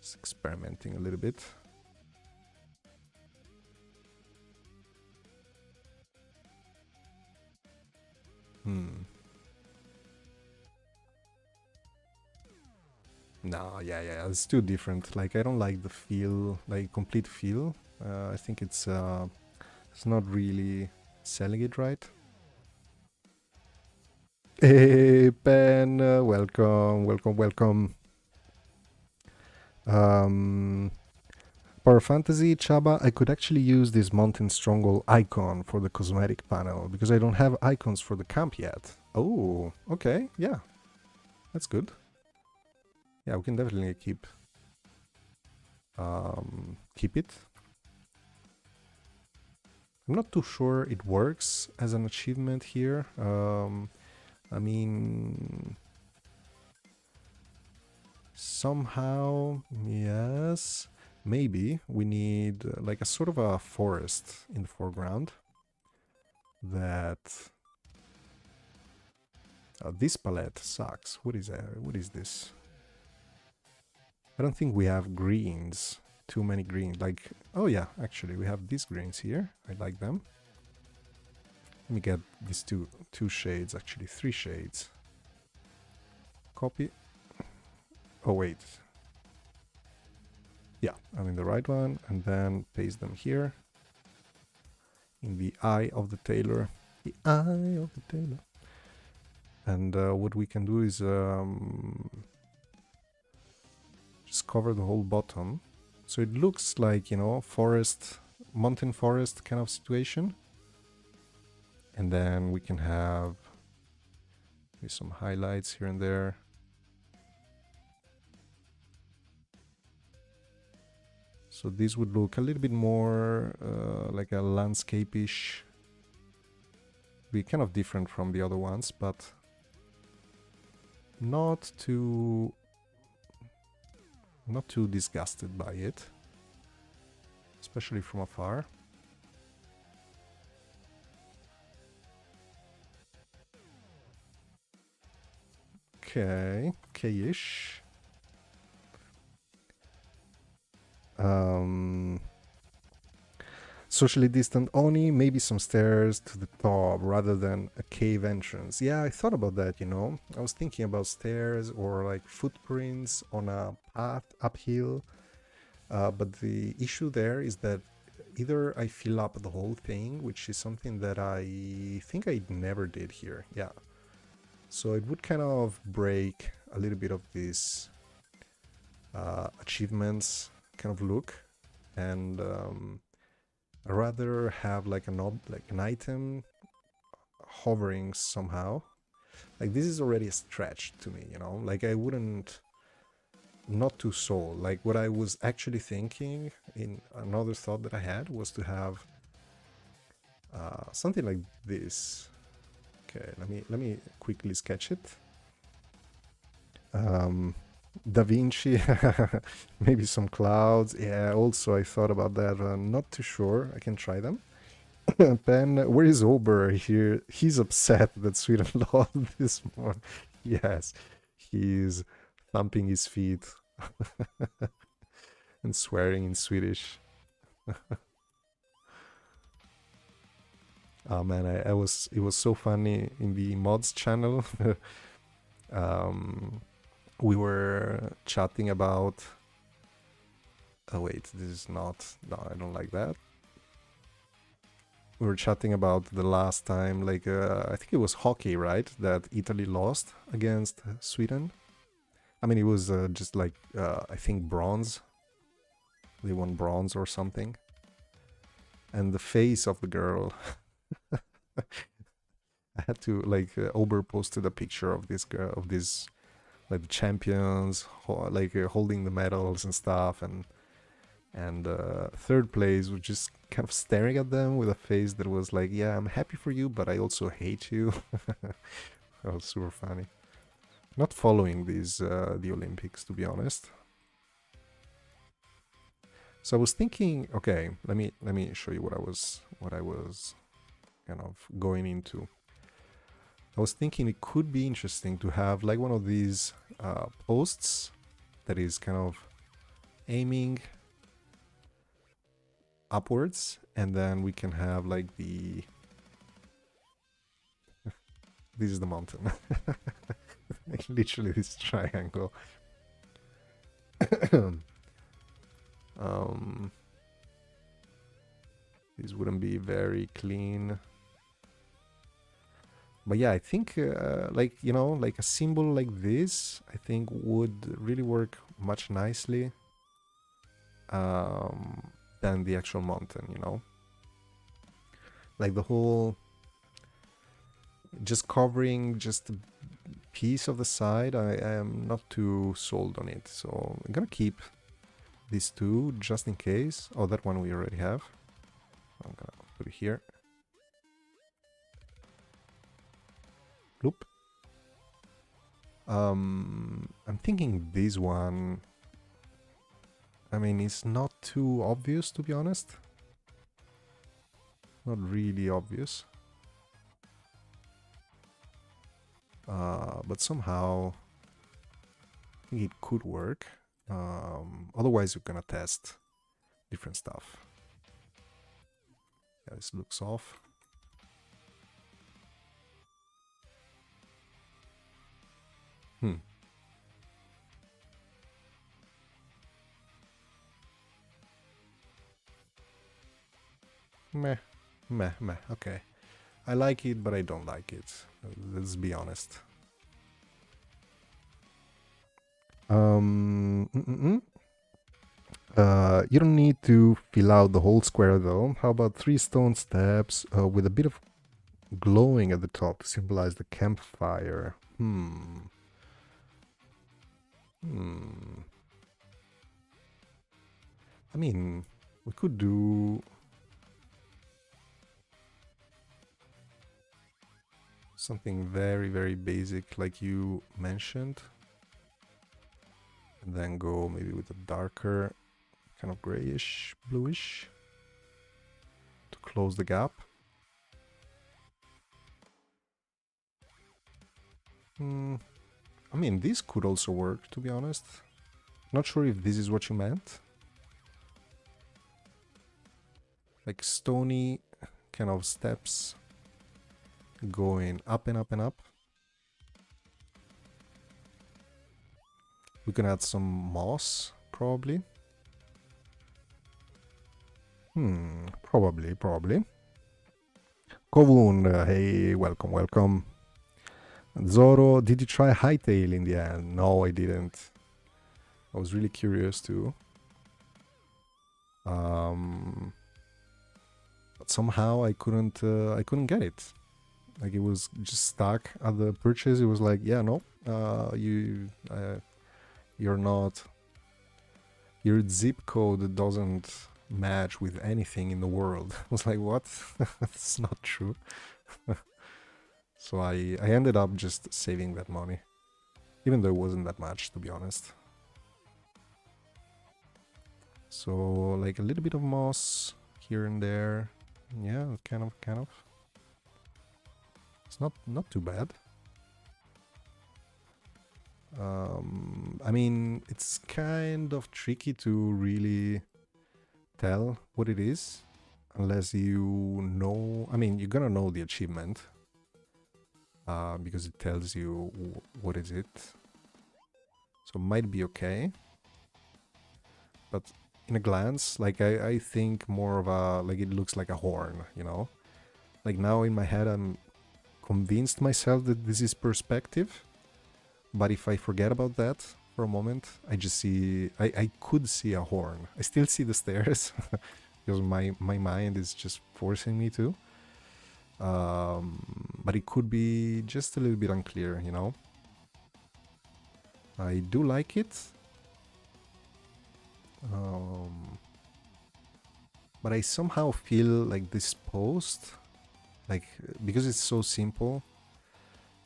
Just experimenting a little bit. No, yeah, it's too different. Like, I don't like the feel, like complete feel. I think it's not really selling it right. Hey, Ben, welcome. Power Fantasy, Chaba, I could actually use this Mountain Stronghold icon for the cosmetic panel because I don't have icons for the camp yet. Oh, okay, yeah, that's good. Yeah, we can definitely keep it. I'm not too sure it works as an achievement here. I mean, somehow, yes, maybe we need like a sort of a forest in the foreground that this palette sucks. What is that? What is this? I don't think we have greens, too many greens. Like, oh yeah, actually we have these greens here. I like them. Let me get these two shades, actually 3 shades. Copy. Oh wait. Yeah, I'm in the right one, and then paste them here in the eye of the Tailor. The eye of the Tailor. And what we can do is just cover the whole bottom. So it looks like, you know, forest, mountain forest kind of situation. And then we can have maybe some highlights here and there. So this would look a little bit more like a landscape-ish. Be kind of different from the other ones, but not too disgusted by it, especially from afar. Okay, okay-ish. Socially distant Oni, maybe some stairs to the top rather than a cave entrance. Yeah, I thought about that, you know. I was thinking about stairs or like footprints on a path uphill. But the issue there is that either I fill up the whole thing, which is something that I think I never did here. Yeah. So it would kind of break a little bit of this achievements kind of look, and I'd rather have like an item hovering somehow. Like, this is already a stretch to me, you know. Like, I wouldn't, not too sold. Like, what I was actually thinking, in another thought that I had, was to have something like this. Okay, let me quickly sketch it. Da Vinci, maybe some clouds. Yeah, also I thought about that. Not too sure. I can try them. Ben, where is Ober here? He's upset that Sweden lost this morning. Yes, he's thumping his feet. and swearing in Swedish. Oh man, it was so funny in the mods channel. We were chatting about. Oh wait, this is not. No, I don't like that. We were chatting about the last time, like I think it was hockey, right? That Italy lost against Sweden. I mean, it was just like I think bronze. They won bronze or something. And the face of the girl. I had to like Ober posted a picture of this girl, of this like the champions, like holding the medals and stuff, and third place was just kind of staring at them with a face that was like, yeah, I'm happy for you, but I also hate you. That was super funny. Not following these the Olympics, to be honest. So I was thinking, okay, let me show you what I was kind of going into. I was thinking it could be interesting to have like one of these posts that is kind of aiming upwards, and then we can have like the this is the mountain. Like literally this triangle. This wouldn't be very clean, but yeah, I think like, you know, like a symbol like this I think would really work much nicely than the actual mountain, you know, like the whole just covering just a piece of the side. I am not too sold on it, so I'm gonna keep these two just in case. Oh, that one we already have. I'm gonna put it here. Loop. I'm thinking this one, I mean, it's not too obvious, to be honest. Not really obvious. But somehow I think it could work. Otherwise we're gonna test different stuff. Yeah, this looks off. Meh, meh, okay. I like it, but I don't like it. Let's be honest. You don't need to fill out the whole square though. How about 3 stone steps with a bit of glowing at the top to symbolize the campfire? I mean, we could do something very, very basic like you mentioned. And then go maybe with a darker, kind of grayish, bluish to close the gap. I mean, this could also work, to be honest. Not sure if this is what you meant. Like stony kind of steps going up and up and up. We can add some moss, probably. Probably. Kovun, hey, welcome. Zoro, did you try Hightail in the end? No, I didn't. I was really curious too. But somehow I couldn't get it. Like it was just stuck at the purchase. It was like, yeah, no, you're not. Your zip code doesn't match with anything in the world. I was like, what? That's not true. So I ended up just saving that money, even though it wasn't that much, to be honest. So like a little bit of moss here and there. Yeah, kind of. It's not too bad. I mean, it's kind of tricky to really tell what it is unless you know. I mean, you're gonna know the achievement because it tells you what is it. So it might be okay, but in a glance, like I think more of a, like it looks like a horn, you know? Like now in my head I'm convinced myself that this is perspective, but if I forget about that for a moment, I just see, I could see a horn. I still see the stairs because my mind is just forcing me to. But it could be just a little bit unclear, you know? I do like it. But I somehow feel like this post, like, because it's so simple,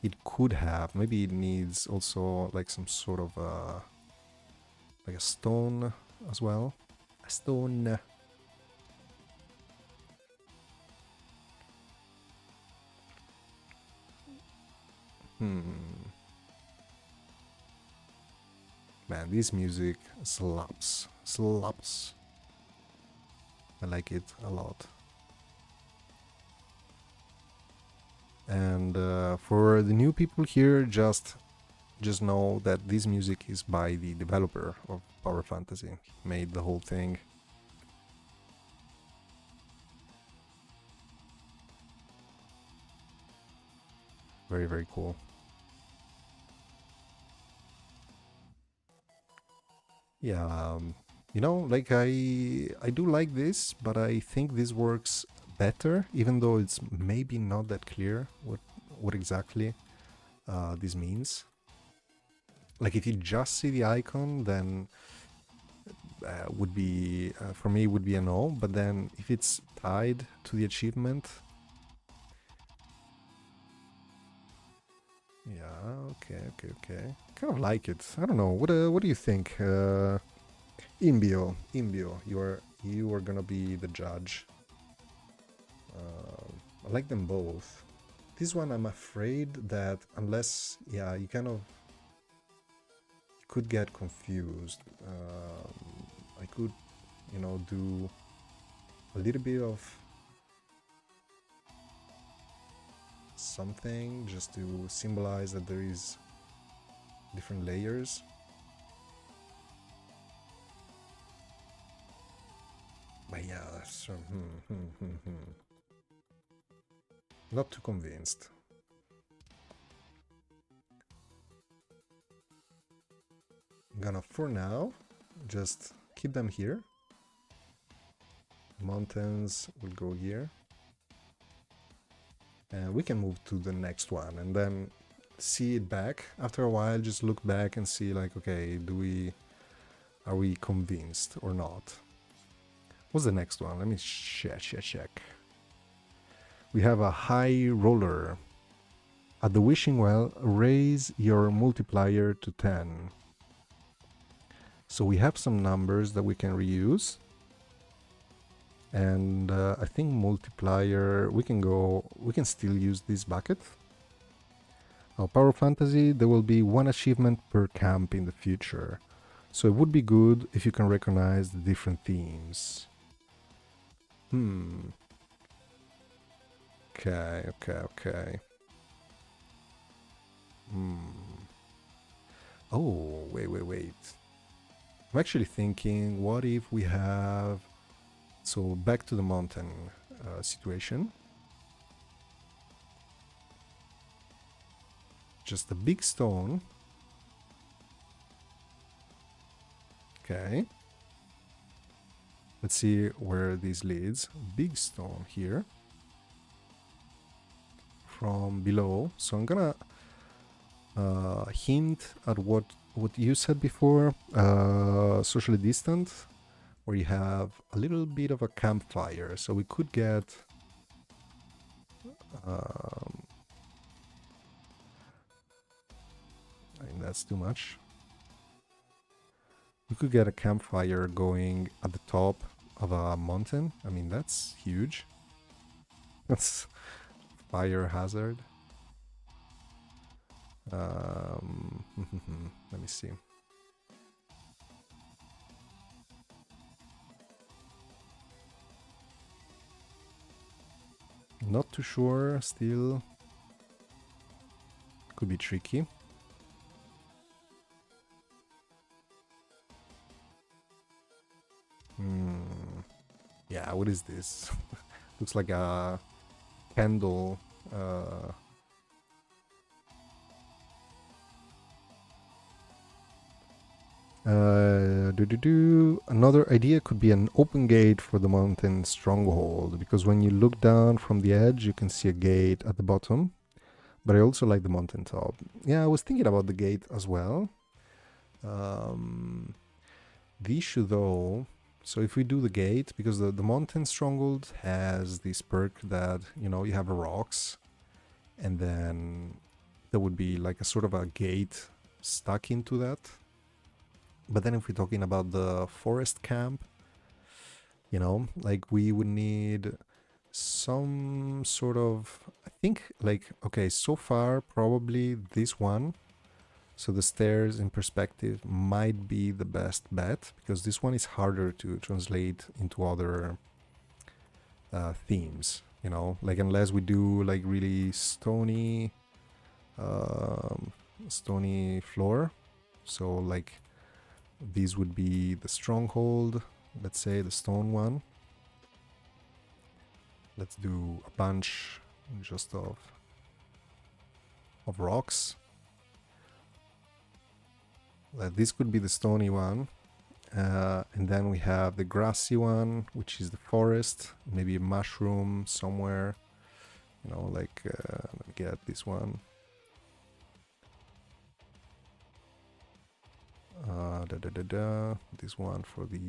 it could have, maybe it needs also like some sort of like a stone as well. A stone. Man, this music slaps. Slaps. I like it a lot. And for the new people here, just know that this music is by the developer of Power Fantasy. He made the whole thing. Very, very cool. Yeah, you know, like I do like this, but I think this works better, even though it's maybe not that clear what exactly this means. Like if you just see the icon, then would be for me would be a no. But then if it's tied to the achievement, yeah, okay. Kind of like it. I don't know. What do you think? Imbio, you are gonna be the judge. I like them both. This one, I'm afraid that unless, yeah, you kind of could get confused. I could, you know, do a little bit of something just to symbolize that there is different layers. But yeah, that's, not too convinced. I'm gonna, for now, just keep them here. Mountains will go here. And we can move to the next one and then see it back after a while. Just look back and see, like, okay, are we convinced or not? What's the next one? Let me check. We have a high roller. At the wishing well, raise your multiplier to 10. So we have some numbers that we can reuse. And I think multiplier, we can still use this bucket. Now, Power Fantasy, there will be 1 achievement per camp in the future. So it would be good if you can recognize the different themes. Okay. Oh, wait. I'm actually thinking, what if we have... So back to the mountain situation. Just a big stone. Okay. Let's see where this leads. Big stone here. From below. So I'm gonna hint at what you said before. Socially distant. Where you have a little bit of a campfire. So we could get... I mean, that's too much. We could get a campfire going at the top of a mountain. I mean, that's huge. That's fire hazard. me see. Not too sure still. Could be tricky. Yeah, what is this? Looks like a candle. Another idea could be an open gate for the mountain stronghold, because when you look down from the edge, you can see a gate at the bottom. But I also like the mountain top. Yeah, I was thinking about the gate as well. The issue though, so if we do the gate, because the mountain stronghold has this perk that, you know, you have rocks, and then there would be like a sort of a gate stuck into that. But then if we're talking about the forest camp, you know, like we would need some sort of, I think, like, okay, so far probably this one, so the stairs in perspective might be the best bet, because this one is harder to translate into other themes, you know, like unless we do like really stony floor. So like these would be the stronghold, let's say the stone one. Let's do a bunch just of rocks. This could be the stony one. And then we have the grassy one, which is the forest. Maybe a mushroom somewhere. You know, like, let me get this one. This one for the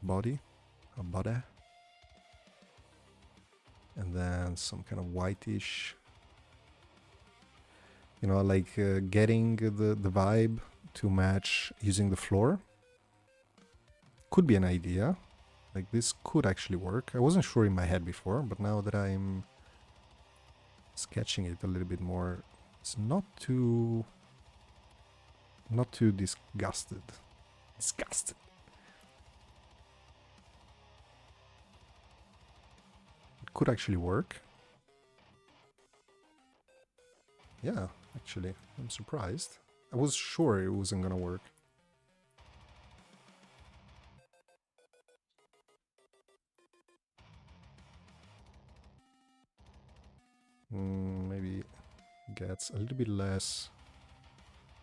body. A body. And then some kind of whitish, you know, like getting the vibe to match using the floor. Could be an idea. Like this could actually work. I wasn't sure in my head before, but now that I'm sketching it a little bit more, it's not too disgusted. Could actually work. Yeah, actually, I'm surprised. I was sure it wasn't gonna work. Maybe gets a little bit less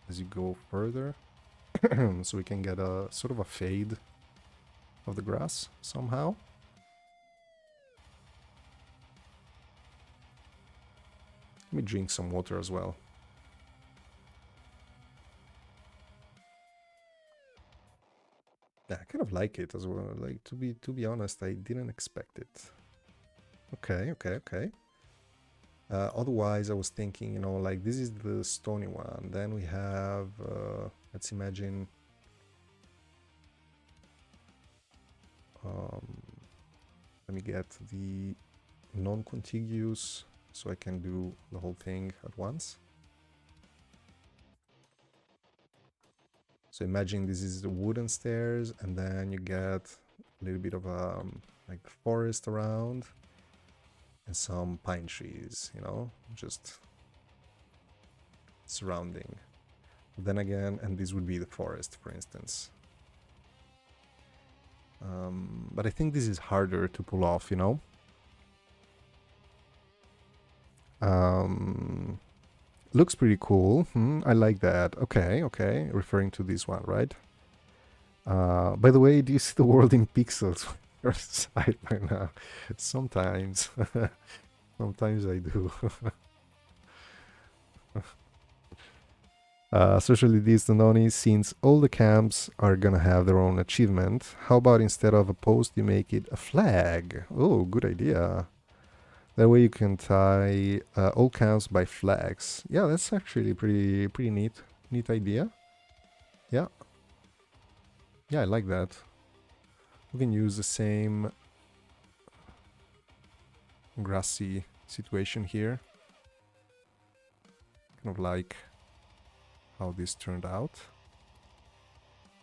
as you go further. So we can get a sort of a fade of the grass somehow. Let me drink some water as well. Yeah, I kind of like it as well. Like to be honest, I didn't expect it. Okay. Otherwise, I was thinking, you know, like this is the stony one. Then we have, let's imagine, let me get the non-contiguous so I can do the whole thing at once. So imagine this is the wooden stairs, and then you get a little bit of like forest around and some pine trees, you know, just surrounding. Then again, and this would be the forest, for instance. But I think this is harder to pull off, you know. Looks pretty cool. I like that. Okay. Referring to this one, right? By the way, do you see the world in pixels on your side right now? Sometimes. Sometimes I do. Socially distant only, since all the camps are gonna have their own achievement, how about instead of a post you make it a flag? Oh, good idea. That way you can tie all camps by flags. Yeah, that's actually pretty neat idea. Yeah, I like that. We can use the same grassy situation here. Kind of like how this turned out.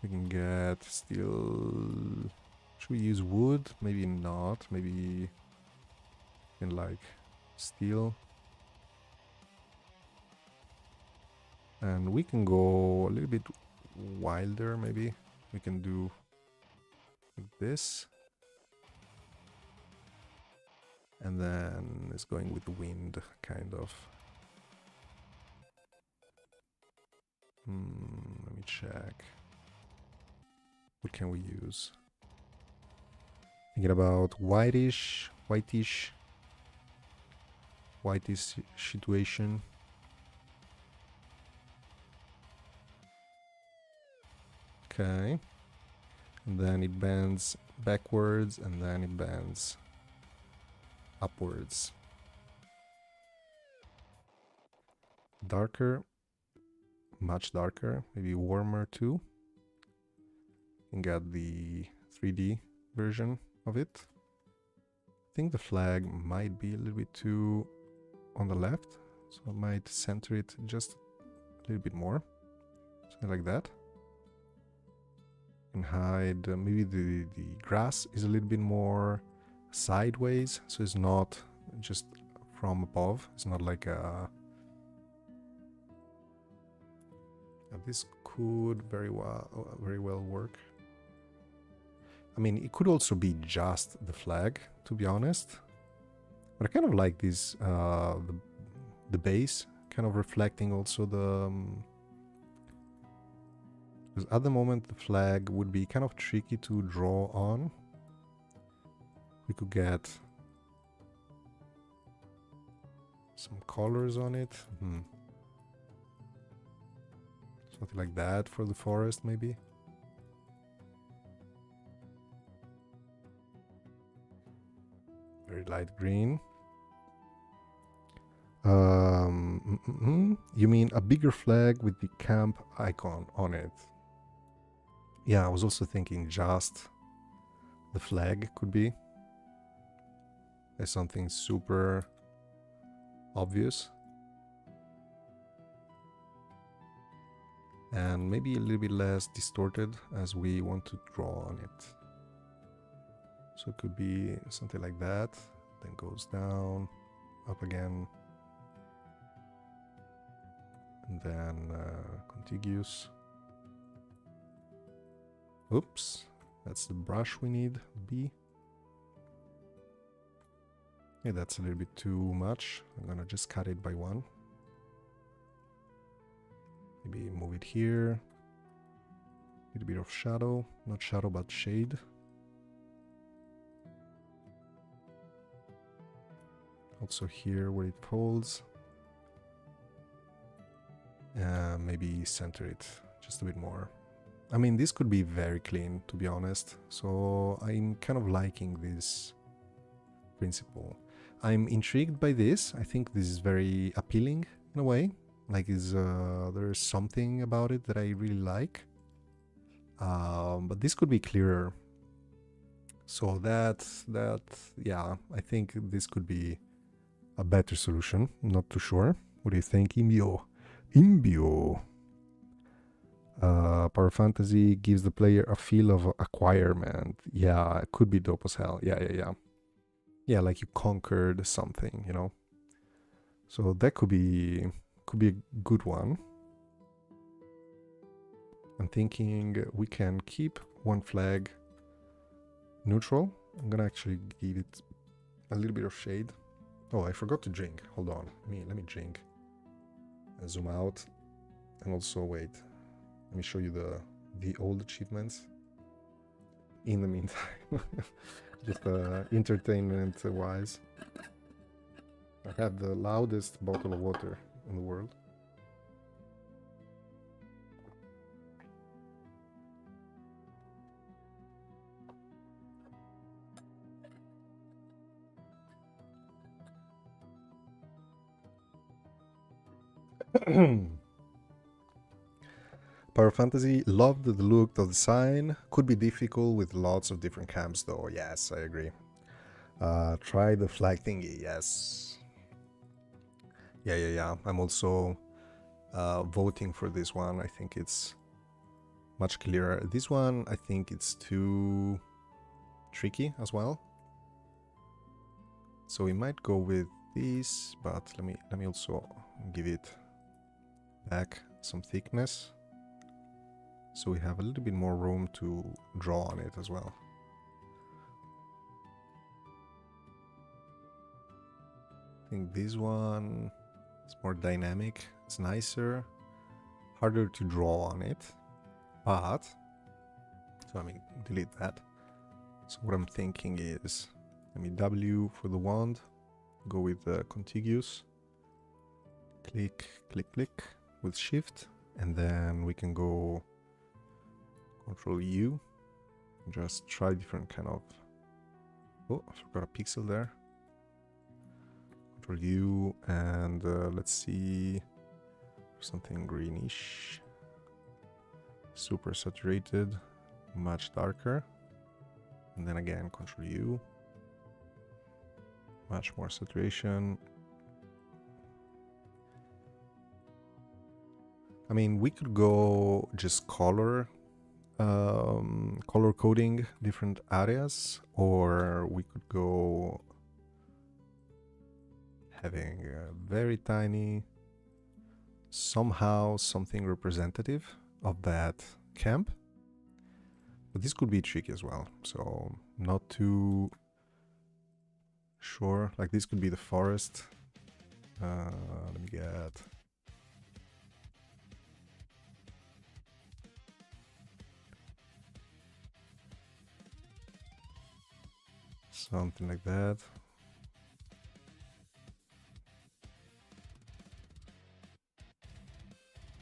We can get steel. Should we use wood? Maybe not. Maybe in like steel. And we can go a little bit wilder, maybe. We can do like this. And then it's going with the wind, kind of. Let me check. What can we use? Thinking about whitish situation. Okay. And then it bends backwards and then it bends upwards. Darker, much darker, maybe warmer too. You can get the 3D version of it. I think the flag might be a little bit too on the left, so I might center it just a little bit more, something like that. And hide maybe the grass is a little bit more sideways, so it's not just from above. It's not like a... This could very well work. I mean, it could also be just the flag, to be honest. But I kind of like this, the base, kind of reflecting also the... because at the moment the flag would be kind of tricky to draw on. We could get some colors on it. Something like that for the forest, maybe. Very light green. You mean a bigger flag with the camp icon on it? Yeah, I was also thinking just the flag could be. There's something super obvious. And maybe a little bit less distorted as we want to draw on it. So it could be something like that, then goes down, up again, and then contiguous. Oops, that's the brush we need, B. Yeah, that's a little bit too much. I'm gonna just cut it by one. Maybe move it here. A little bit of shadow, not shadow but shade. Also here where it folds. Maybe center it just a bit more. I mean, this could be very clean, to be honest. So I'm kind of liking this principle. I'm intrigued by this. I think this is very appealing in a way. Like, there's something about it that I really like. But this could be clearer. So yeah, I think this could be a better solution. Not too sure. What do you think, Imbio? Imbio. Power Fantasy gives the player a feel of acquirement. Yeah, it could be dope as hell. Yeah. Yeah, like you conquered something, you know? So that could be a good one. I'm thinking we can keep one flag neutral. I'm gonna actually give it a little bit of shade. Oh, I forgot to drink. Hold on. Let me drink. And zoom out. And also, wait. Let me show you the old achievements. In the meantime. Just entertainment-wise. I have the loudest bottle of water in the world. Power Fantasy loved the look of the sign. Could be difficult with lots of different camps though. Yes, I agree. Try the flag thingy. Yes. Yeah. I'm also voting for this one. I think it's much clearer. This one, I think it's too tricky as well. So we might go with this, but let me also give it back some thickness, so we have a little bit more room to draw on it as well. I think this one is more dynamic, it's nicer, harder to draw on it, but, so let me delete that. So what I'm thinking is, let me W for the wand, go with the contiguous, click, click, click with shift, and then we can go Control U, just try different kind of, oh, I forgot a pixel there. Control U, and let's see, something greenish, super saturated, much darker, and then again Control U, much more saturation. I mean, we could go just color coding different areas, or we could go having a very tiny, somehow something representative of that camp. But this could be tricky as well, so not too sure. Like this could be the forest. Let me get something like that.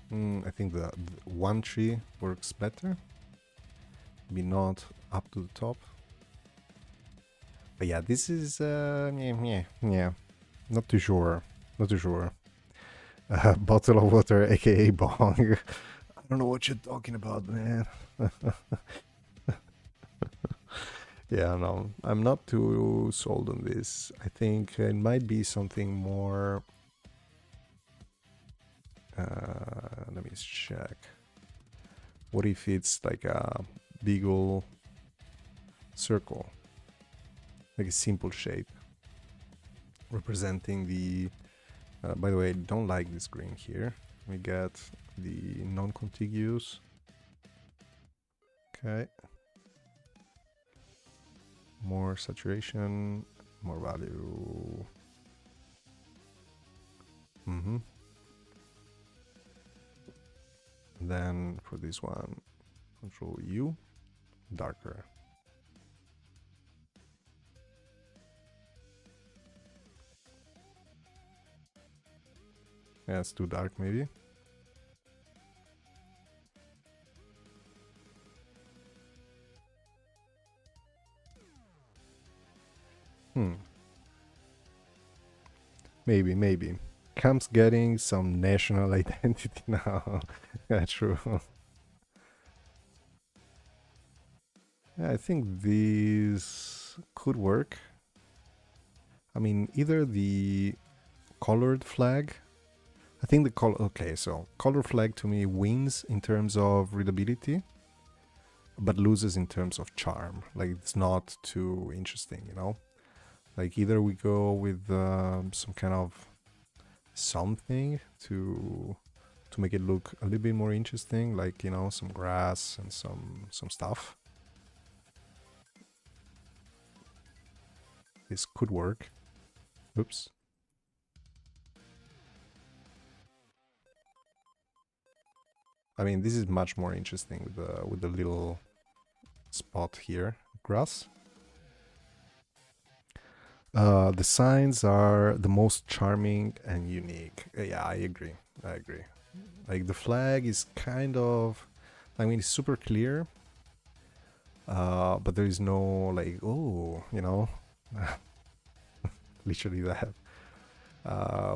I think the one tree works better. Maybe not up to the top. But yeah, this is yeah, not too sure. Not too sure. Bottle of water, aka bong. I don't know what you're talking about, man. Yeah, no, I'm not too sold on this. I think it might be something more. Let me check. What if it's like a big ol' circle, like a simple shape, representing the. By the way, I don't like this green here. We get the non-contiguous. Okay. More saturation, more value. Then for this one, Control U, darker. Yeah, it's too dark maybe. Maybe. Camp's getting some national identity now. Yeah, true. Yeah, I think these could work. I mean, either the colored flag. I think the color. Okay, so color flag to me wins in terms of readability, but loses in terms of charm. Like it's not too interesting, you know. Like either we go with some kind of something to make it look a little bit more interesting, like, you know, some grass and some stuff. This could work. Oops. I mean, this is much more interesting with the little spot here, grass. The signs are the most charming and unique. Yeah, I agree. Like the flag is kind of, I mean, it's super clear, but there is no like, oh, you know, literally that.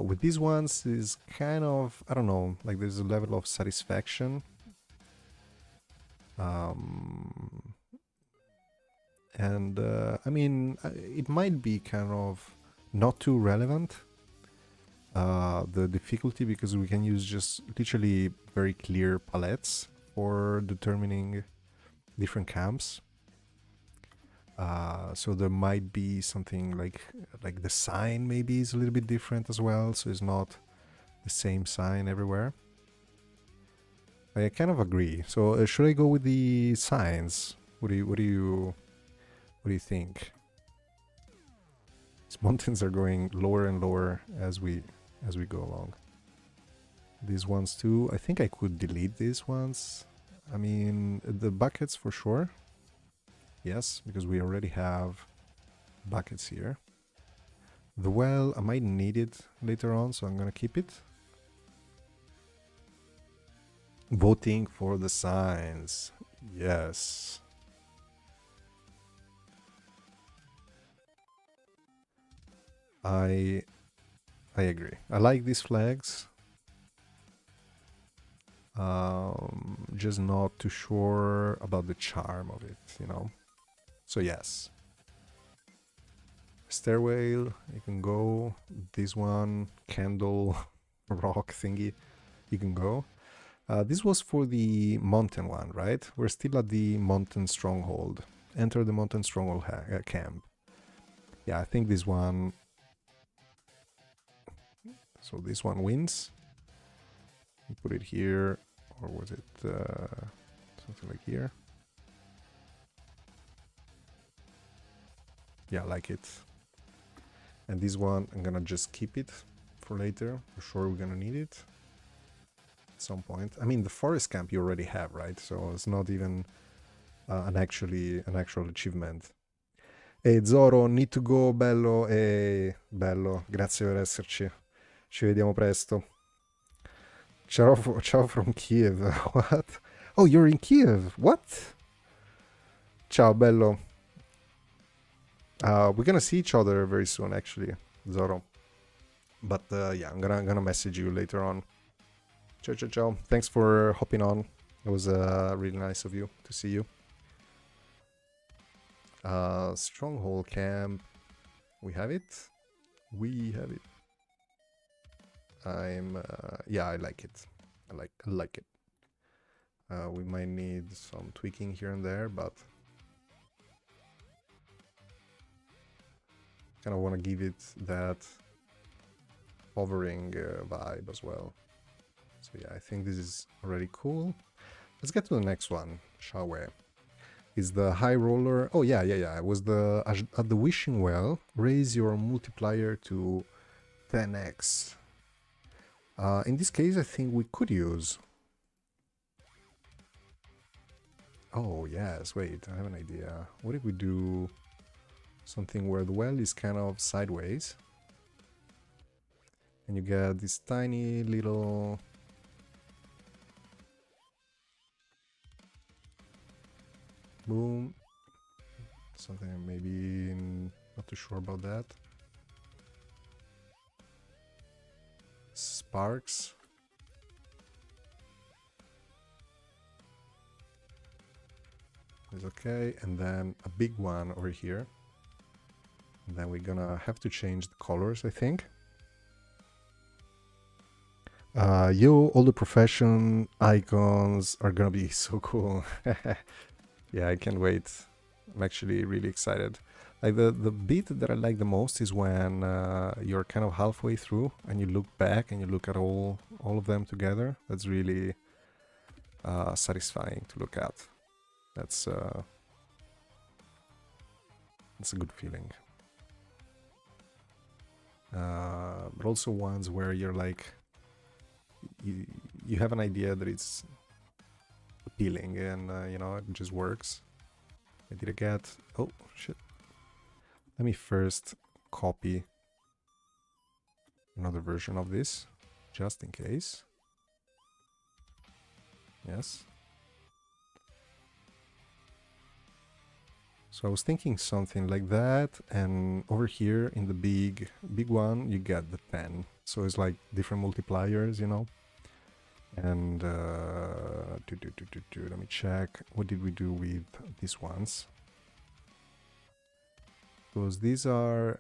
With these ones is kind of, I don't know, like there's a level of satisfaction. And I mean, it might be kind of not too relevant, the difficulty, because we can use just literally very clear palettes. for determining different camps. So there might be something like the sign maybe is a little bit different as well, so it's not the same sign everywhere. I kind of agree. So should I go with the signs? What do you think? These mountains are going lower and lower as we go along. These ones too. I think I could delete these ones. I mean, the buckets for sure. Yes, because we already have buckets here. The well, I might need it later on, so I'm gonna keep it. Voting for the signs. Yes. I agree. I like these flags. Just not too sure about the charm of it, you know. So yes. Stairway, you can go. This one, candle, rock thingy, you can go. This was for the mountain one, right? We're still at the mountain stronghold. Enter the mountain stronghold camp. Yeah, I think this one... So this one wins. Put it here, or was it something like here? Yeah, I like it. And this one, I'm gonna just keep it for later. For sure we're gonna need it at some point. I mean, the forest camp you already have, right? So it's not even an actual achievement. Ehi Zoro, need to go, bello. E bello, grazie per esserci. Ci vediamo presto. Ciao, ciao from Kiev. What? Oh, you're in Kiev. What? Ciao, bello. We're gonna see each other very soon, actually, Zoro. But yeah, I'm gonna message you later on. Ciao, ciao, ciao. Thanks for hopping on. It was really nice of you to see you. Stronghold camp. We have it. We have it. Yeah, I like it. I like it. We might need some tweaking here and there, but kind of want to give it that hovering vibe as well. So yeah, I think this is already cool. Let's get to the next one, shall we? Is the high roller... Oh yeah. It was the at the wishing well. Raise your multiplier to 10x. In this case, I think we could use... Oh yes, wait, I have an idea. What if we do something where the well is kind of sideways? And you get this tiny little... boom. Something maybe not too sure about that. Sparks. Is okay, and then a big one over here. And then we're gonna have to change the colors, I think. All the profession icons are gonna be so cool. Yeah, I can't wait. I'm actually really excited. Like the bit that I like the most is when you're kind of halfway through and you look back and you look at all of them together. That's really satisfying to look at. That's a good feeling. But also ones where you're like, you have an idea that it's appealing and you know, it just works. I did I get... Oh shit. Let me first copy another version of this, just in case. Yes. So I was thinking something like that, and over here in the big one, you get the 10. So it's like different multipliers, you know. And let me check. What did we do with these ones? Because these are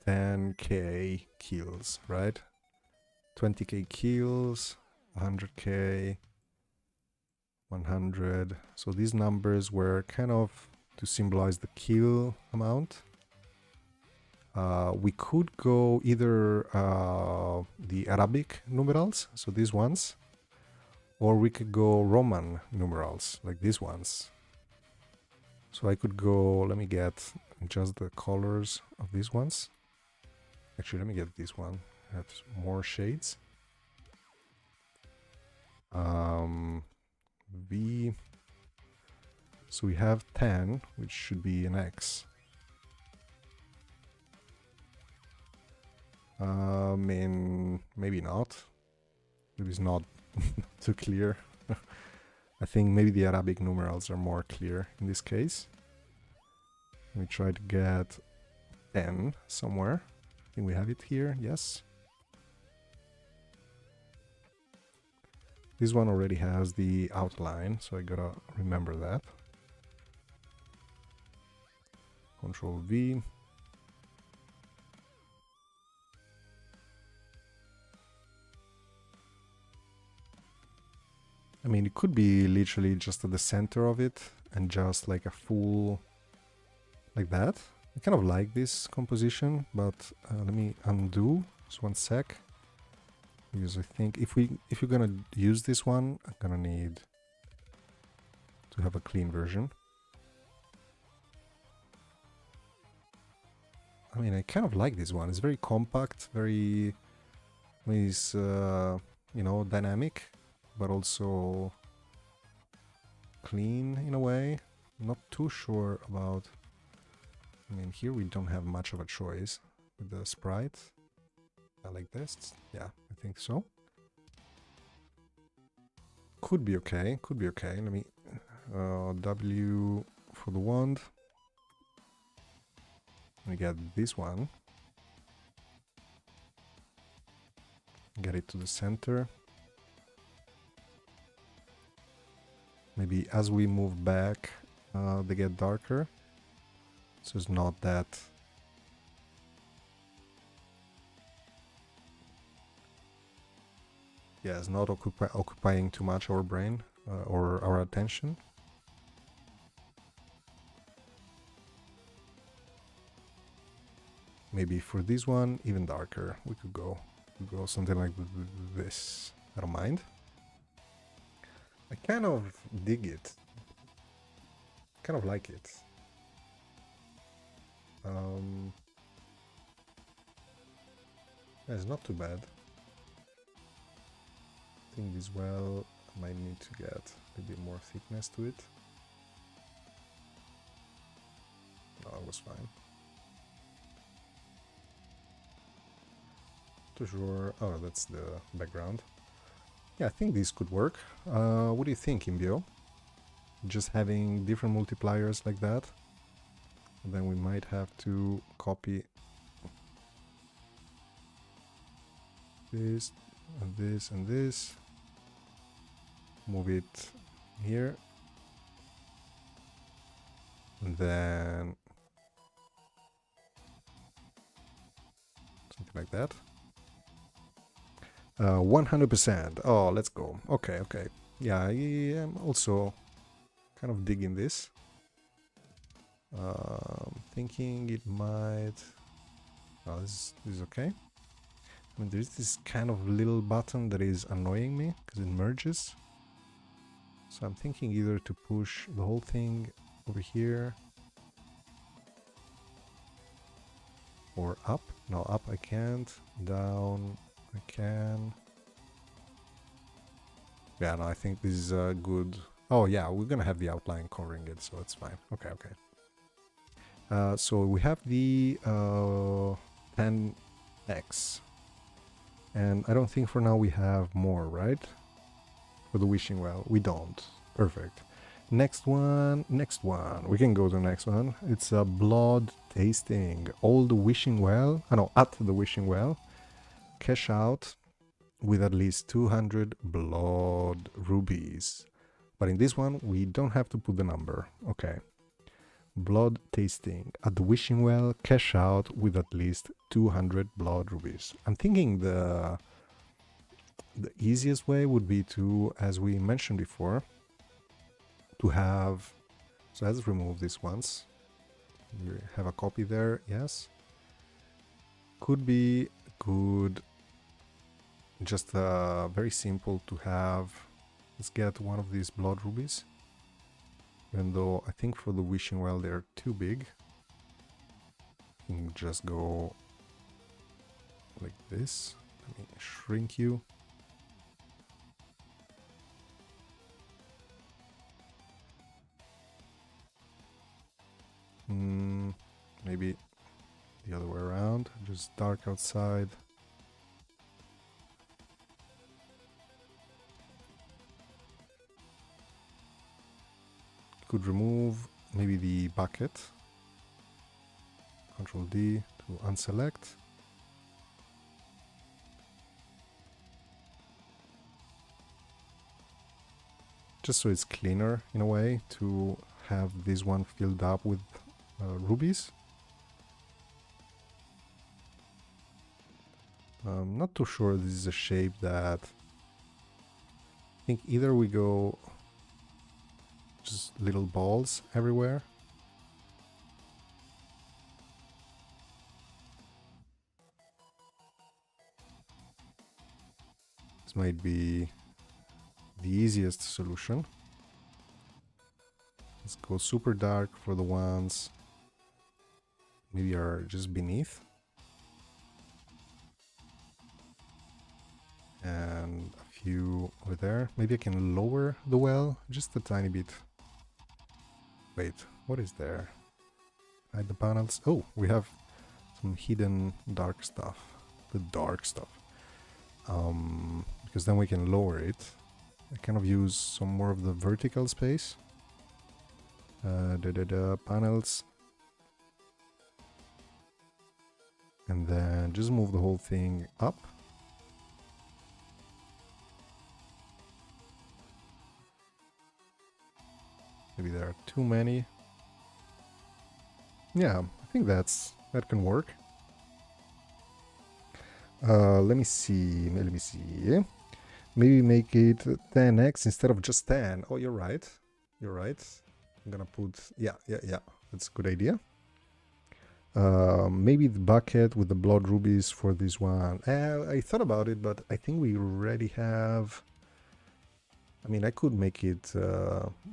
10k kills, right? 20k kills, 100k. 100. So these numbers were kind of to symbolize the kill amount. We could go either the Arabic numerals, so these ones, or we could go Roman numerals, like these ones. So I could go, let me get just the colors of these ones. Actually, let me get this one, have more shades. V, so we have 10, which should be an X. I mean, maybe not. Maybe it's not too clear. I think maybe the Arabic numerals are more clear in this case. Let me try to get 10 somewhere. I think we have it here, yes. This one already has the outline, so I gotta remember that. Control V. I mean, it could be literally just at the center of it and just like a full, like that. I kind of like this composition, but let me undo just one sec. Because I think if you're gonna use this one, I'm gonna need to have a clean version. I mean, I kind of like this one. It's very compact, very, I mean, it's you know, dynamic, but also clean in a way. I'm not too sure about. I mean, here we don't have much of a choice with the sprite. I like this. Yeah, I think so. Could be okay. Could be okay. Let me W for the wand. Let me get this one. Get it to the center. Maybe as we move back, they get darker. So it's not that. Yeah, it's not occupying too much our brain or our attention. Maybe for this one, even darker. We could go something like this. I don't mind. I kind of dig it. Kind of like it. Yeah, it's not too bad. I think this well I might need to get a bit more thickness to it. No, it was fine. Too sure. Oh, that's the background. Yeah, I think this could work. What do you think, Imbio? Just having different multipliers like that? And then we might have to copy this and this and this. Move it here. And then something like that. 100%. Oh, let's go. Okay, okay. Yeah, I am also kind of digging this. Thinking it might. Oh, this is okay. I mean, there's this kind of little button that is annoying me because it merges. So I'm thinking either to push the whole thing over here or up. No, up I can't. Down I can. Yeah, no, I think this is a good. Oh yeah, we're gonna have the outline covering it, so it's fine. Okay, okay. So we have the 10x, and I don't think for now we have more, right? For the wishing well, we don't. Perfect. Next one. We can go to the next one. It's a blood tasting. All the wishing well. No, at the wishing well. Cash out with at least 200 blood rubies. But in this one, we don't have to put the number. Okay. Blood tasting. At the wishing well, cash out with at least 200 blood rubies. I'm thinking the easiest way would be to, as we mentioned before, to have. So let's remove this once. We have a copy there, yes. Could be good. Just very simple to have. Let's get one of these blood rubies. Even though I think for the wishing well they're too big. You can just go like this. Let me shrink you. Maybe the other way around. Just dark outside. Could remove maybe the bucket. Control D to unselect. Just so it's cleaner in a way to have this one filled up with rubies. I'm not too sure this is a shape that I think either we go just little balls everywhere. This might be the easiest solution. Let's go super dark for the ones maybe are just beneath. And a few over there. Maybe I can lower the well just a tiny bit. Wait, what is there? Hide the panels. Oh, we have some hidden dark stuff. The dark stuff. Because then we can lower it. I kind of use some more of the vertical space. Panels. And then just move the whole thing up. Maybe there are too many. Yeah, I think that can work. Let me see. Maybe make it 10x instead of just 10. Oh, you're right. You're right. I'm gonna put... Yeah. That's a good idea. Maybe the bucket with the blood rubies for this one. I thought about it, but I think we already have... I mean, I could make it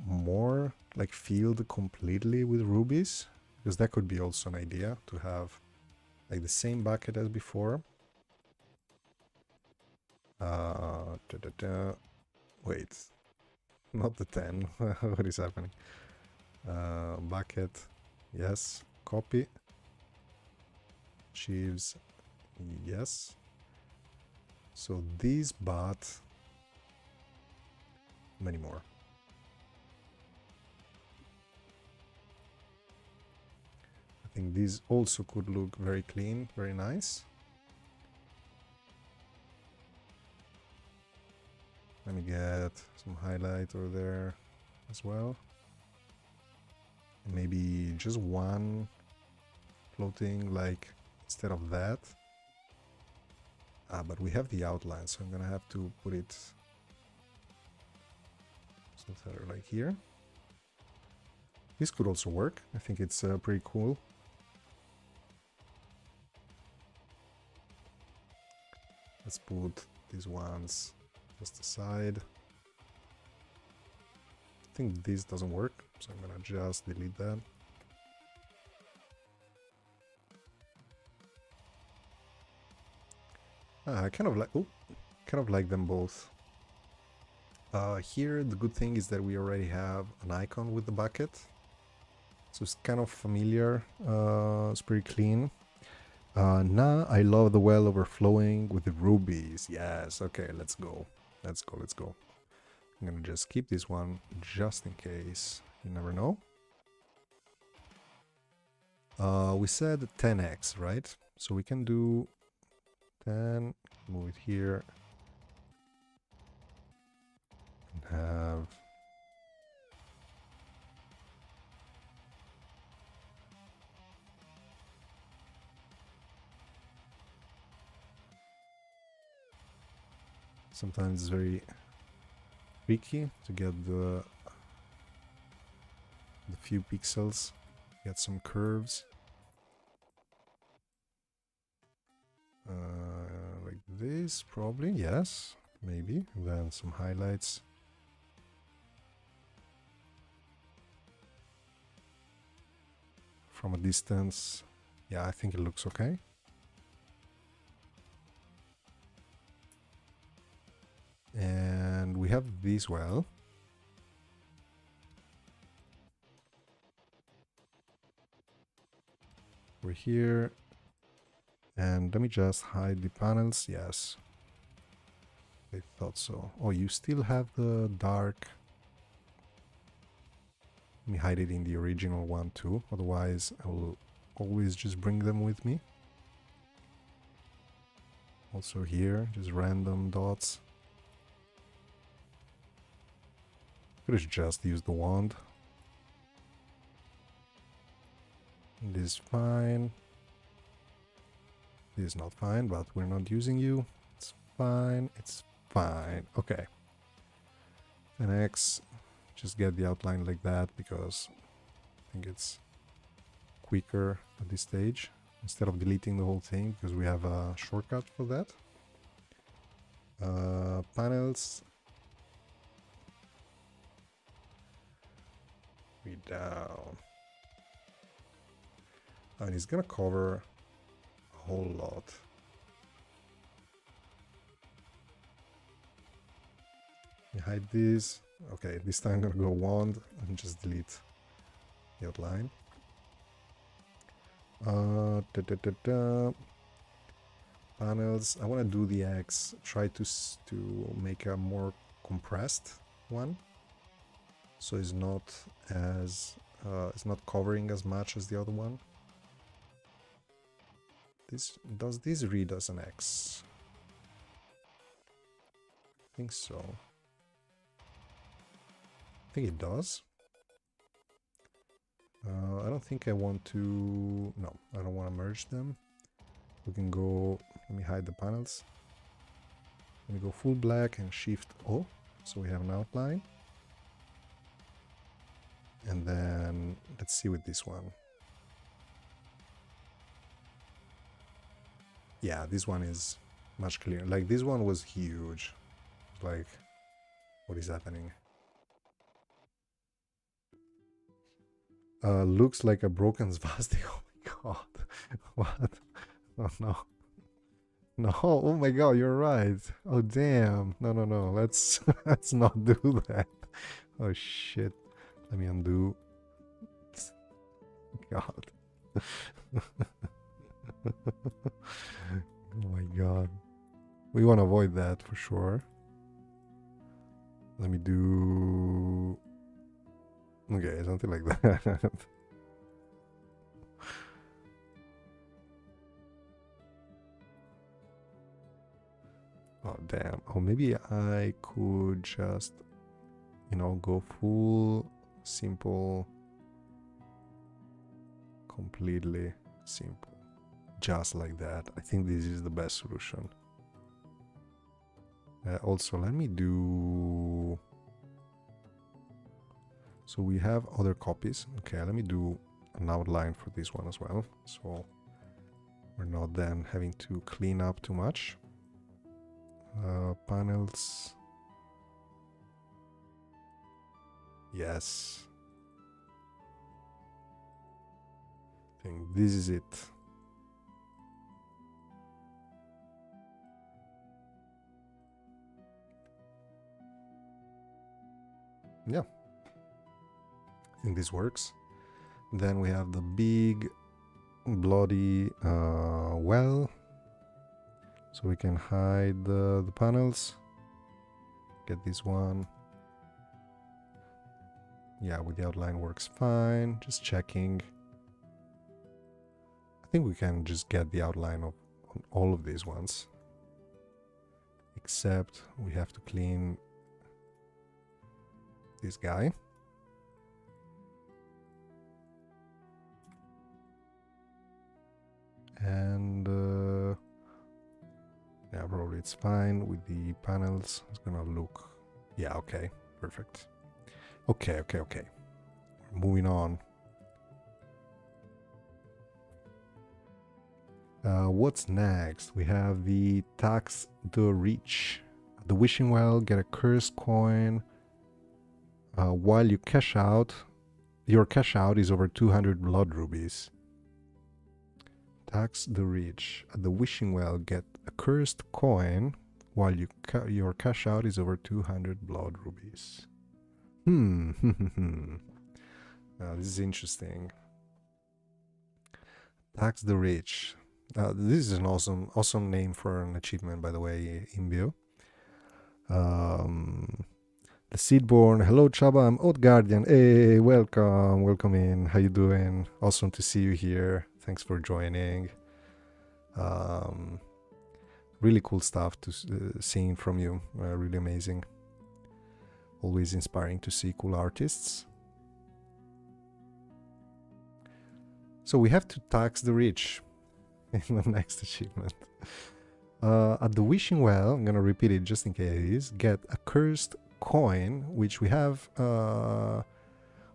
more like filled completely with rubies, because that could be also an idea to have like the same bucket as before. Wait, not the 10. What is happening? Bucket, yes. Copy. Sheaves, yes. So these, but many more. I think these also could look very clean, very nice. Let me get some highlight over there as well. And maybe just one floating like instead of that. But we have the outline, so I'm gonna have to put it something like here. This could also work. I think it's pretty cool. Let's put these ones just aside. I think this doesn't work, so I'm gonna just delete that. I kind of like them both. Here the good thing is that we already have an icon with the bucket, so it's kind of familiar. It's pretty clean. Now I love the well overflowing with the rubies. Yes, okay, let's go. Let's go. I'm gonna just keep this one just in case. You never know. We said 10x, right? So we can do 10, move it here, and have sometimes it's very tricky to get the the few pixels, get some curves. Like this, probably, yes, maybe. And then some highlights. From a distance, yeah, I think it looks okay. And we have this well. We're here. And let me just hide the panels. Yes. I thought so. Oh, you still have the dark. Let me hide it in the original one too. Otherwise, I will always just bring them with me. Also here, just random dots. Could have just used the wand. This is fine. This is not fine, but we're not using you. It's fine. It's fine. Okay. The next, just get the outline like that because I think it's quicker at this stage instead of deleting the whole thing because we have a shortcut for that. Panels. Way down. And it's gonna cover a whole lot. You hide this. Okay, this time I'm gonna go wand and just delete the outline. Panels. I want to do the X. Try to make a more compressed one, so it's not covering as much as the other one. Does this read as an X? I think so. I think it does. I don't think I want to... No, I don't want to merge them. We can go... Let me hide the panels. Let me go full black and shift O, so we have an outline. And then let's see with this one. Yeah, this one is much clearer. Like, this one was huge. Like, what is happening? Looks like a broken svastika. Oh my god. What? Oh no. No, oh my god, you're right. Oh damn. No, no, no. Let's not do that. Oh shit. Let me undo. God. Oh my god. We want to avoid that for sure. Let me do... Okay, something like that. Oh, damn. Oh, maybe I could just, you know, go full, simple, completely simple. Just like that. I think this is the best solution. Also, let me do... So we have other copies. Okay, let me do an outline for this one as well. So we're not then having to clean up too much. Panels. Yes. I think this is it. Yeah. I think this works. Then we have the big bloody well. So we can hide the panels. Get this one. Yeah, with the outline works fine. Just checking. I think we can just get the outline of on all of these ones. Except we have to clean this guy. And yeah, probably it's fine with the panels. It's gonna look... Yeah, okay, perfect. Okay. moving on. What's next? We have the Tax the Reach. At the Wishing Well, get a cursed coin. While you cash out, your cash out is over 200 blood rubies. Tax the Reach. At the Wishing Well, get a cursed coin. While your cash out is over 200 blood rubies. This is interesting. Tax the Rich. This is an awesome name for an achievement, by the way, Imbio. The Seedborn. Hello, Chaba. I'm Old Guardian. Hey, welcome in. How you doing? Awesome to see you here. Thanks for joining. Really cool stuff to seeing from you. Really amazing. Always inspiring to see cool artists. So we have to tax the rich in the next achievement. At the Wishing Well, I'm gonna repeat it just in case. Get a cursed coin, which we have.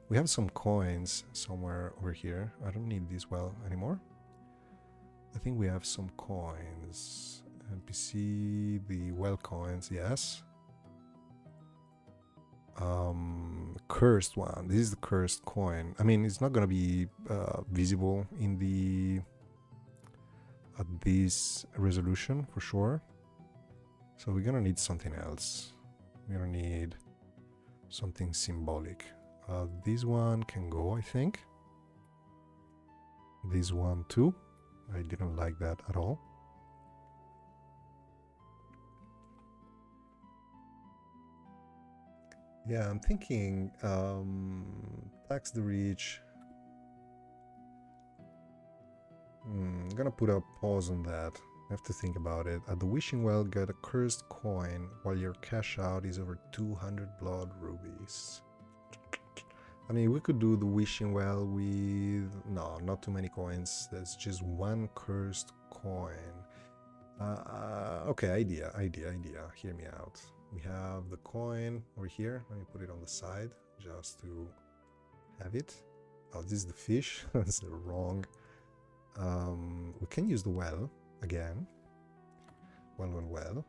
We have some coins somewhere over here. I don't need this well anymore. I think we have some coins. NPC, the well coins, yes. Cursed one. This is the cursed coin. I mean, it's not gonna be visible in the at this resolution for sure. So we're gonna need something else. We're gonna need something symbolic. This one can go, I think. This one too. I didn't like that at all. Yeah, I'm thinking tax the reach. I'm gonna put a pause on that. I have to think about it. At the Wishing Well, get a cursed coin while your cash out is over 200 blood rubies. I mean, we could do the Wishing Well with... No, not too many coins. There's just one cursed coin. Okay, idea. Hear me out. We have the coin over here. Let me put it on the side just to have it. Oh, this is the fish. That's the wrong. We can use the well again. Well.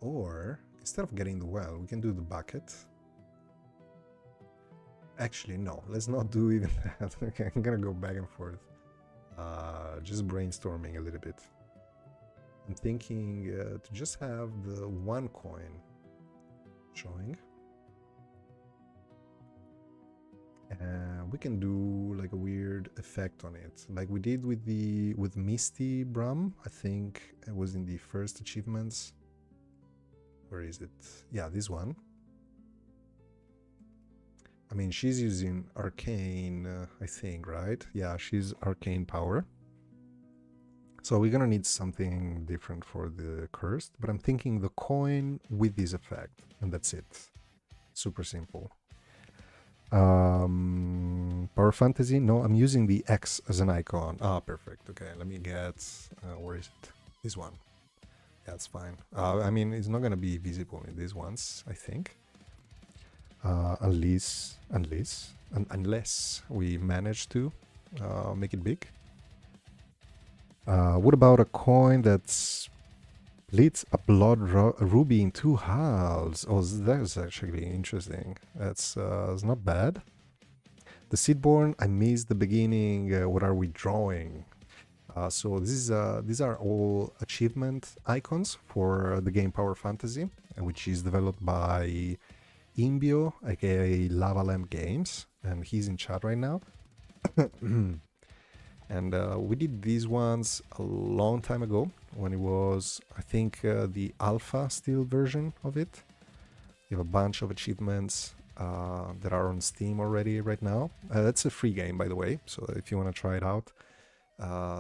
Or instead of getting the well, we can do the bucket. Actually, no. Let's not do even that. Okay, I'm gonna go back and forth. Just brainstorming a little bit. I'm thinking to just have the one coin showing. And we can do like a weird effect on it, like we did with Misty Brum. I think it was in the first achievements. Where is it? Yeah, this one. I mean, she's using arcane, I think, right? Yeah, she's arcane power. So we're gonna need something different for the cursed, but I'm thinking the coin with this effect, and that's it. Super simple. Power Fantasy? No, I'm using the X as an icon. Ah, perfect. Okay, let me get... where is it? This one. Yeah, it's fine. I mean, it's not gonna be visible in these ones, I think. Unless we manage to make it big. What about a coin that splits a blood ruby in two halves? Oh, that's actually interesting. That's not bad. The Seedborn, I missed the beginning. What are we drawing? So these are all achievement icons for the game Power Fantasy, which is developed by Imbio, aka Lava Lamp Games, and he's in chat right now. And we did these ones a long time ago when it was, I think, the alpha still version of it. You have a bunch of achievements that are on Steam already right now. That's a free game, by the way, so if you want to try it out.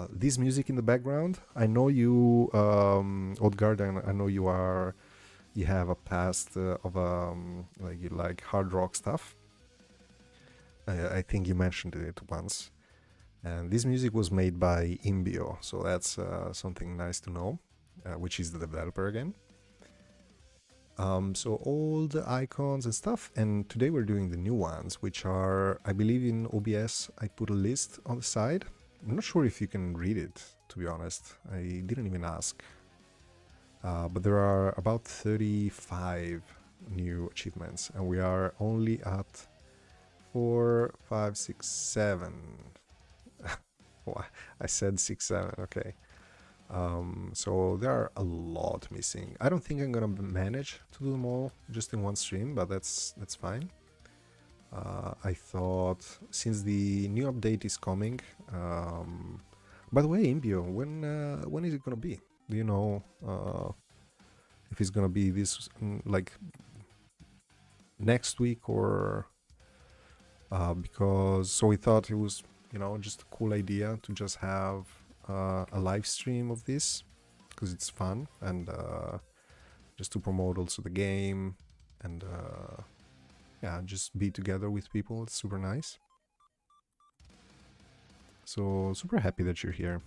This music in the background, I know you, Old Guardian, I know you have a past of like you like hard rock stuff. I think you mentioned it once. And this music was made by Imbio, so that's something nice to know, which is the developer again. So all the icons and stuff, and today we're doing the new ones, which are, I believe in OBS, I put a list on the side. I'm not sure if you can read it, to be honest. I didn't even ask. But there are about 35 new achievements, and we are only at 4, 5, 6, 7. Oh, I said 6, 7, okay. So there are a lot missing. I don't think I'm gonna manage to do them all just in one stream, but that's fine. I thought since the new update is coming, by the way, Imbio, when is it gonna be? Do you know if it's gonna be this like next week or because so we thought it was, you know, just a cool idea to just have a live stream of this because it's fun and just to promote also the game and yeah, just be together with people. It's super nice. So super happy that you're here.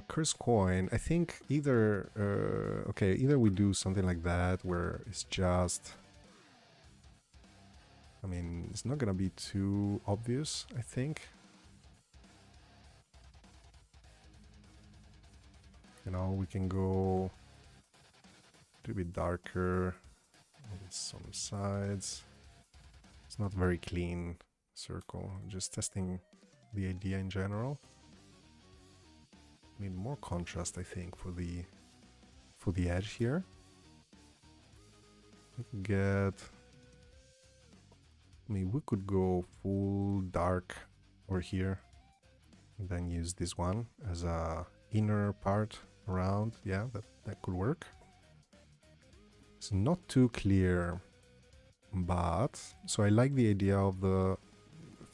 Curse coin, I think either okay, either we do something like that where it's just, I mean, it's not gonna be too obvious, I think. You know, we can go a little bit darker on some sides. It's not very clean circle, just testing the idea in general. Need more contrast, I think, for the edge here. We can get, I mean, we could go full dark over here and then use this one as a inner part around. Yeah, that could work. It's not too clear, but so I like the idea of the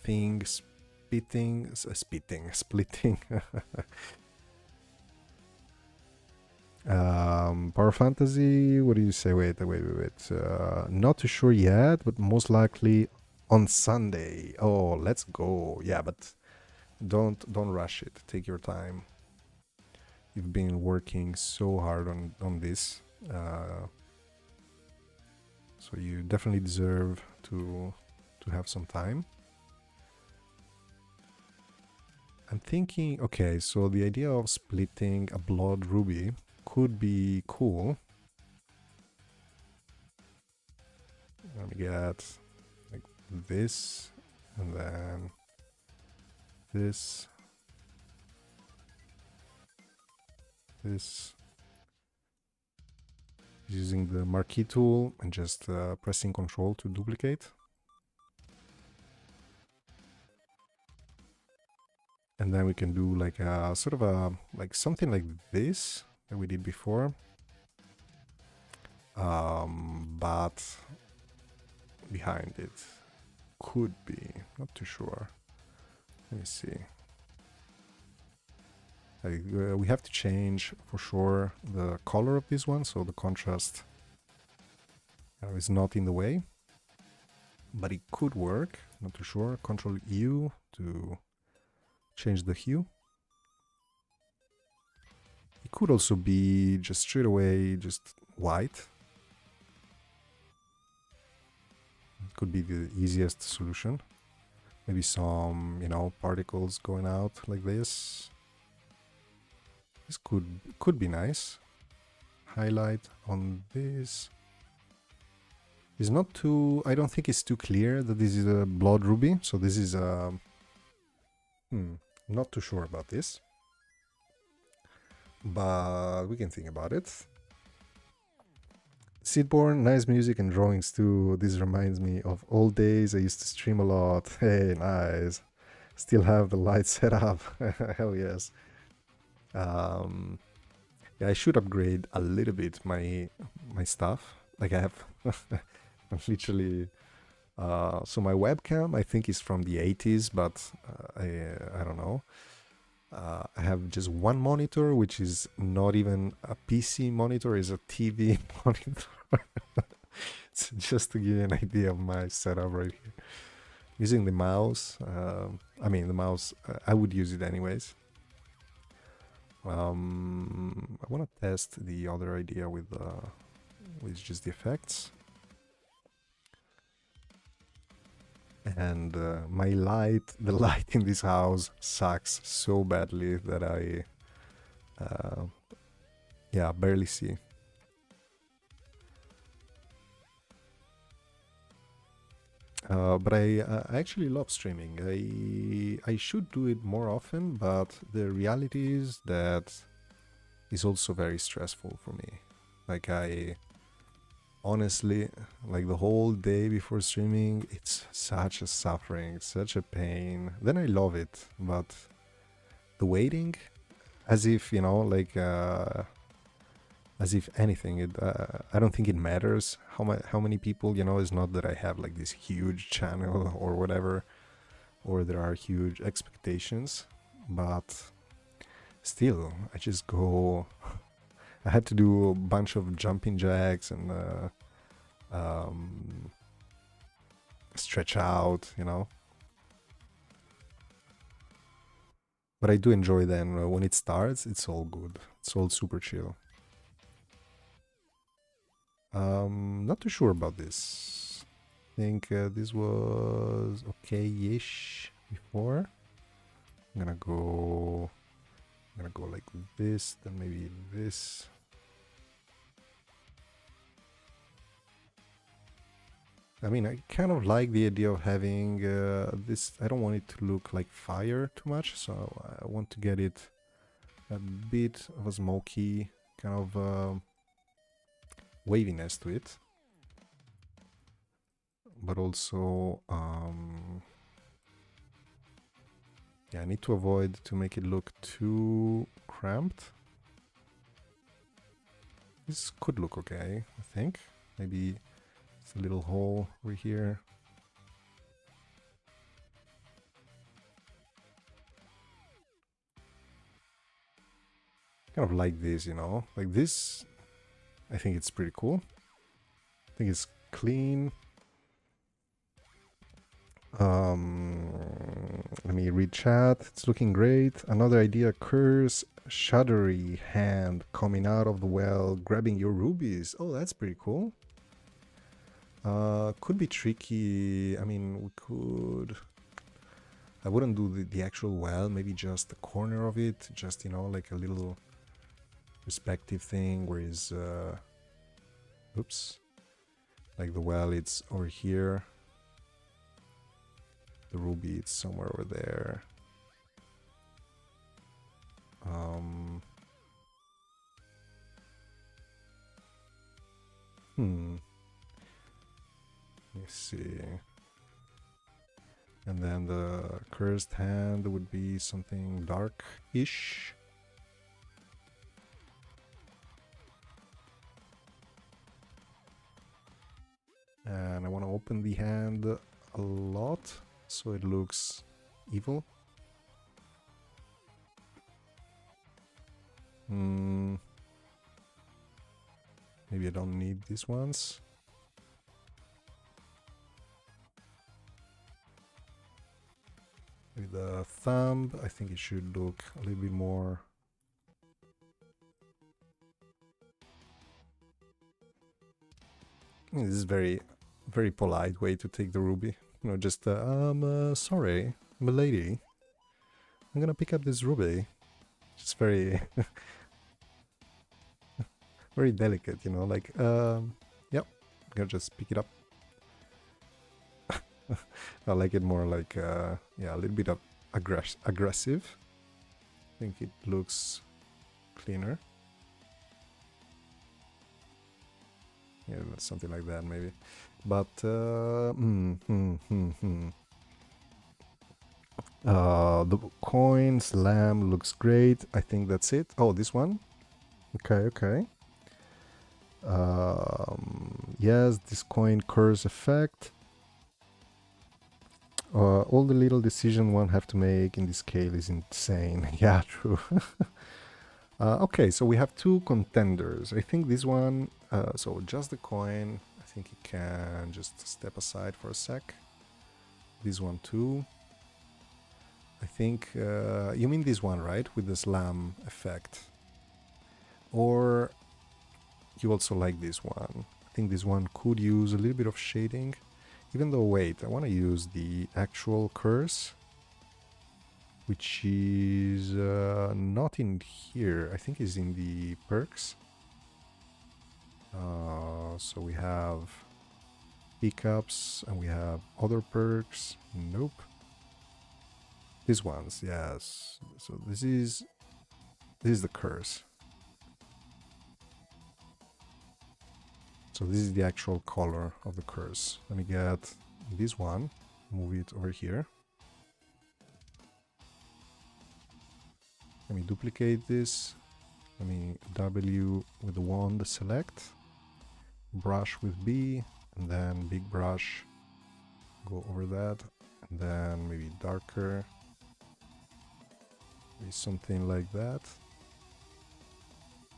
thing splitting. Power Fantasy, what do you say? Wait. Not too sure yet, but most likely on Sunday. Oh, let's go. Yeah, but don't rush it. Take your time. You've been working so hard on this. So you definitely deserve to have some time. I'm thinking, okay, so the idea of splitting a blood ruby could be cool. Let me get like this, and then this, using the marquee tool and just pressing Control to duplicate. And then we can do like a sort of a, like something like this that we did before. But behind it could be, not too sure. Let me see. We have to change for sure the color of this one, so the contrast is not in the way. But it could work, not too sure. Control U to change the hue. It could also be just straight away just white. It could be the easiest solution. Maybe some, you know, particles going out like this. This could be nice. Highlight on this. It's not too, I don't think it's too clear that this is a blood ruby. So this is a, not too sure about this. But we can think about it. Seedborn, nice music and drawings too. This reminds me of old days. I used to stream a lot. Hey, nice. Still have the light set up. Hell yes. Yeah, I should upgrade a little bit my stuff. Like I have literally. So my webcam, I think, is from the 80s, but I don't know. I have just one monitor, which is not even a PC monitor, is a TV monitor. So just to give you an idea of my setup right here. Using the mouse, I mean the mouse, I would use it anyways. I want to test the other idea with just the effects. And my light, the light in this house sucks so badly that I, yeah, barely see. But I actually love streaming. I should do it more often, but the reality is that it's also very stressful for me. Like honestly, like the whole day before streaming, it's such a suffering, such a pain. Then I love it, but the waiting, as if, you know, like as if anything, I don't think it matters how many people, you know. It's not that I have like this huge channel or whatever, or there are huge expectations, but still, I just go. I had to do a bunch of jumping jacks and stretch out, you know. But I do enjoy then when it starts. It's all good. It's all super chill. Not too sure about this. I think this was okay-ish before. I'm gonna go like this, then maybe this. I mean, I kind of like the idea of having this. I don't want it to look like fire too much, so I want to get it a bit of a smoky kind of waviness to it, but also yeah, I need to avoid to make it look too cramped. This could look okay, I think. Maybe it's a little hole over here. Kind of like this, you know, like this. I think it's pretty cool. I think it's clean. Let me read chat. It's looking great. Another idea occurs. Shuddery hand coming out of the well, grabbing your rubies. Oh, that's pretty cool. Could be tricky. I mean, we could. I wouldn't do the actual well. Maybe just the corner of it. Just, you know, like a little perspective thing. Where is oops. Like the well, it's over here. The ruby, it's somewhere over there. Let me see. And then the cursed hand would be something dark-ish. And I want to open the hand a lot, so it looks evil. Maybe I don't need these ones. With the thumb, I think it should look a little bit more. This is very polite way to take the ruby. You know, just I'm sorry, milady. I'm gonna pick up this ruby. Just very very delicate, you know, like yep, I'm gonna just pick it up. I like it more like yeah, a little bit of aggressive. I think it looks cleaner. Yeah, something like that maybe. But the coin slam looks great. I think that's it. Oh, this one. Okay. Yes, this coin curse effect. All the little decision one have to make in this scale is insane. Yeah, true. Okay, so we have two contenders. I think this one, so just the coin, I think it can just step aside for a sec. This one too. I think you mean this one, right? With the slam effect. Or you also like this one. I think this one could use a little bit of shading. Even though, wait, I want to use the actual curse, which is not in here. I think is in the perks. So we have pickups and we have other perks. Nope. These ones, yes. So this is the curse. So this is the actual color of the curse. Let me get this one, move it over here. Let me duplicate this. Let me W with the wand select, brush with B, and then big brush, go over that, and then maybe darker, maybe something like that.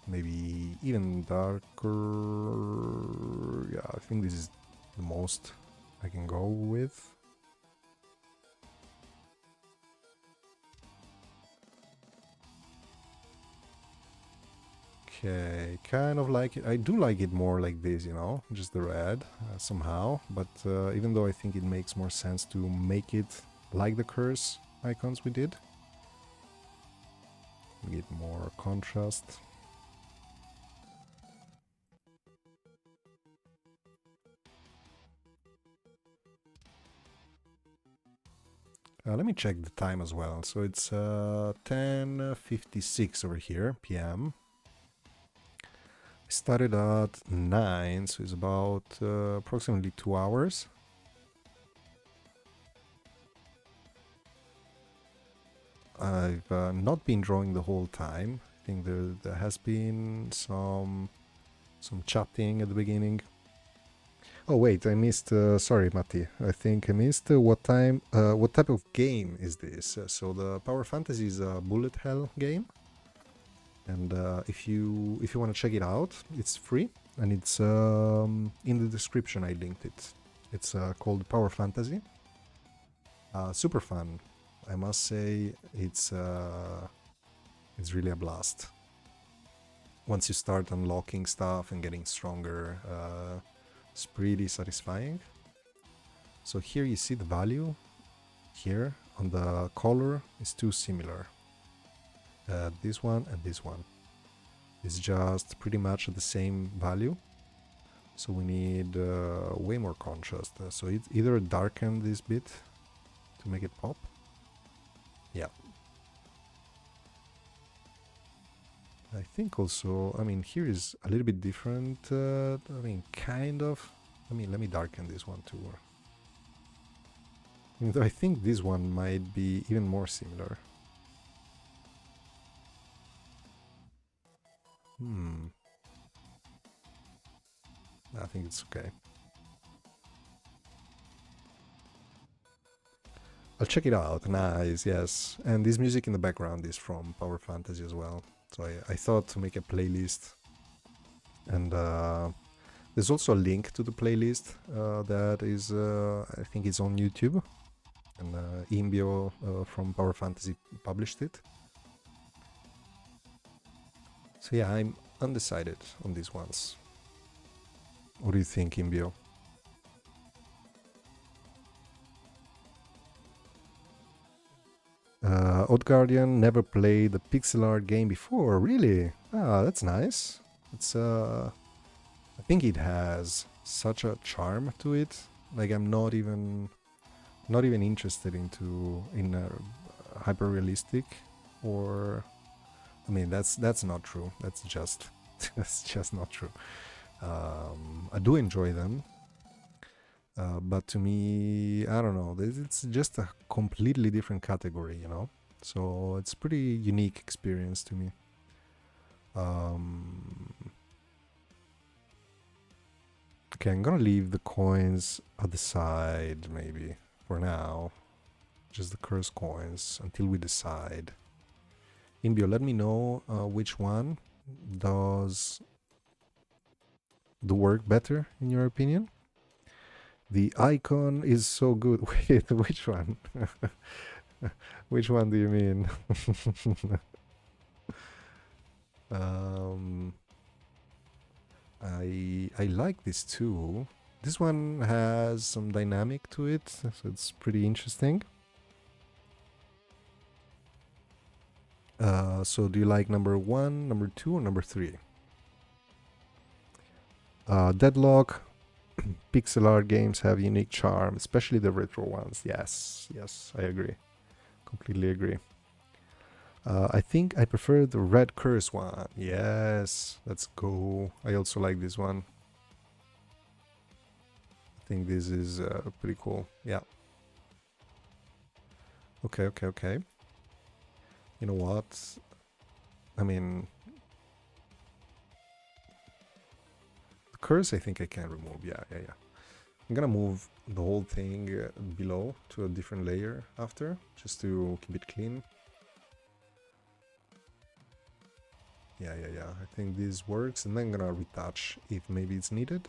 Maybe even darker. Yeah, I think this is the most I can go with. Okay, kind of like it. I do like it more like this, you know, just the red somehow. But even though I think it makes more sense to make it like the curse icons we did. Get more contrast. Let me check the time as well. So it's 10:56 over here, PM. I started at 9, so it's about approximately 2 hours. I've not been drawing the whole time. I think there has been some chatting at the beginning. Oh wait, I missed. Sorry, Matti. I think I missed what type of game is this? So the Power Fantasy is a bullet hell game, and if you want to check it out, it's free and it's in the description. I linked it. It's called Power Fantasy. Super fun, I must say. It's really a blast. Once you start unlocking stuff and getting stronger. It's pretty satisfying. So here you see the value. Here on the color is too similar. This one and this one. It's just pretty much the same value. So we need way more contrast. So it either darken this bit to make it pop. Yeah. I think also, I mean, here is a little bit different, I mean, kind of. Let me darken this one too. I think this one might be even more similar. I think it's okay. I'll check it out. Nice, yes. And this music in the background is from Power Fantasy as well. So I thought to make a playlist, and there's also a link to the playlist that is, I think it's on YouTube, and Imbio from Power Fantasy published it. So yeah, I'm undecided on these ones. What do you think, Imbio? Odd Guardian never played the pixel art game before. Really? Ah, that's nice. It's I think it has such a charm to it. Like I'm not even interested in hyper realistic, or I mean that's not true. That's just that's just not true. I do enjoy them. But to me, I don't know, it's just a completely different category, you know? So it's pretty unique experience to me. Okay, I'm gonna leave the coins at the side, maybe, for now. Just the curse coins, until we decide. Inbio, let me know which one does the work better, in your opinion. The icon is so good. Wait, which one? Which one do you mean? um, I like this too. This one has some dynamic to it, so it's pretty interesting. So do you like number 1, number 2, or number 3? Deadlock. Pixel art games have unique charm, especially the retro ones. Yes, yes, I agree. Completely agree. I think I prefer the red curse one. Yes, let's go. I also like this one. I think this is pretty cool. Yeah. Okay, okay, okay. You know what? I mean, the curse I think I can remove. Yeah, yeah, yeah. I'm gonna move the whole thing below to a different layer after, just to keep it clean. Yeah, yeah, yeah. I think this works, and then I'm gonna retouch if maybe it's needed.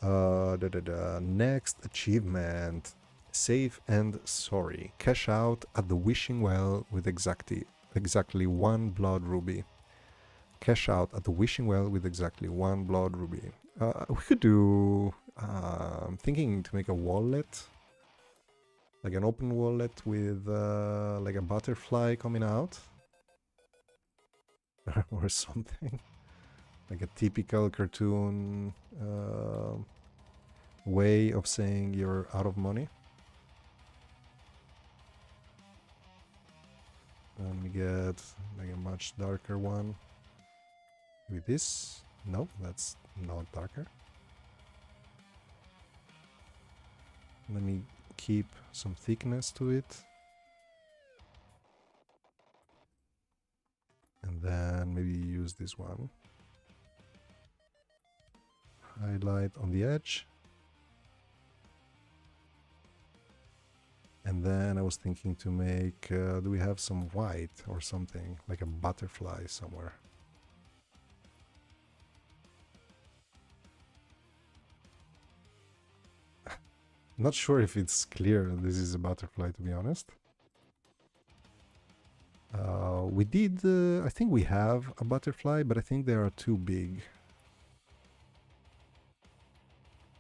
Next achievement. Safe and sorry. Cash out at the wishing well with exactly 1 blood ruby. Cash out at the wishing well with exactly 1 blood ruby. We could do... I'm thinking to make a wallet. Like an open wallet with like a butterfly coming out. Or something. Like a typical cartoon way of saying you're out of money. Let me get like a much darker one. With this. No, that's not darker. Let me keep some thickness to it. And then maybe use this one. Highlight on the edge. And then I was thinking to make, do we have some white or something, like a butterfly somewhere? Not sure if it's clear this is a butterfly, to be honest. We did, I think we have a butterfly, but I think they are too big.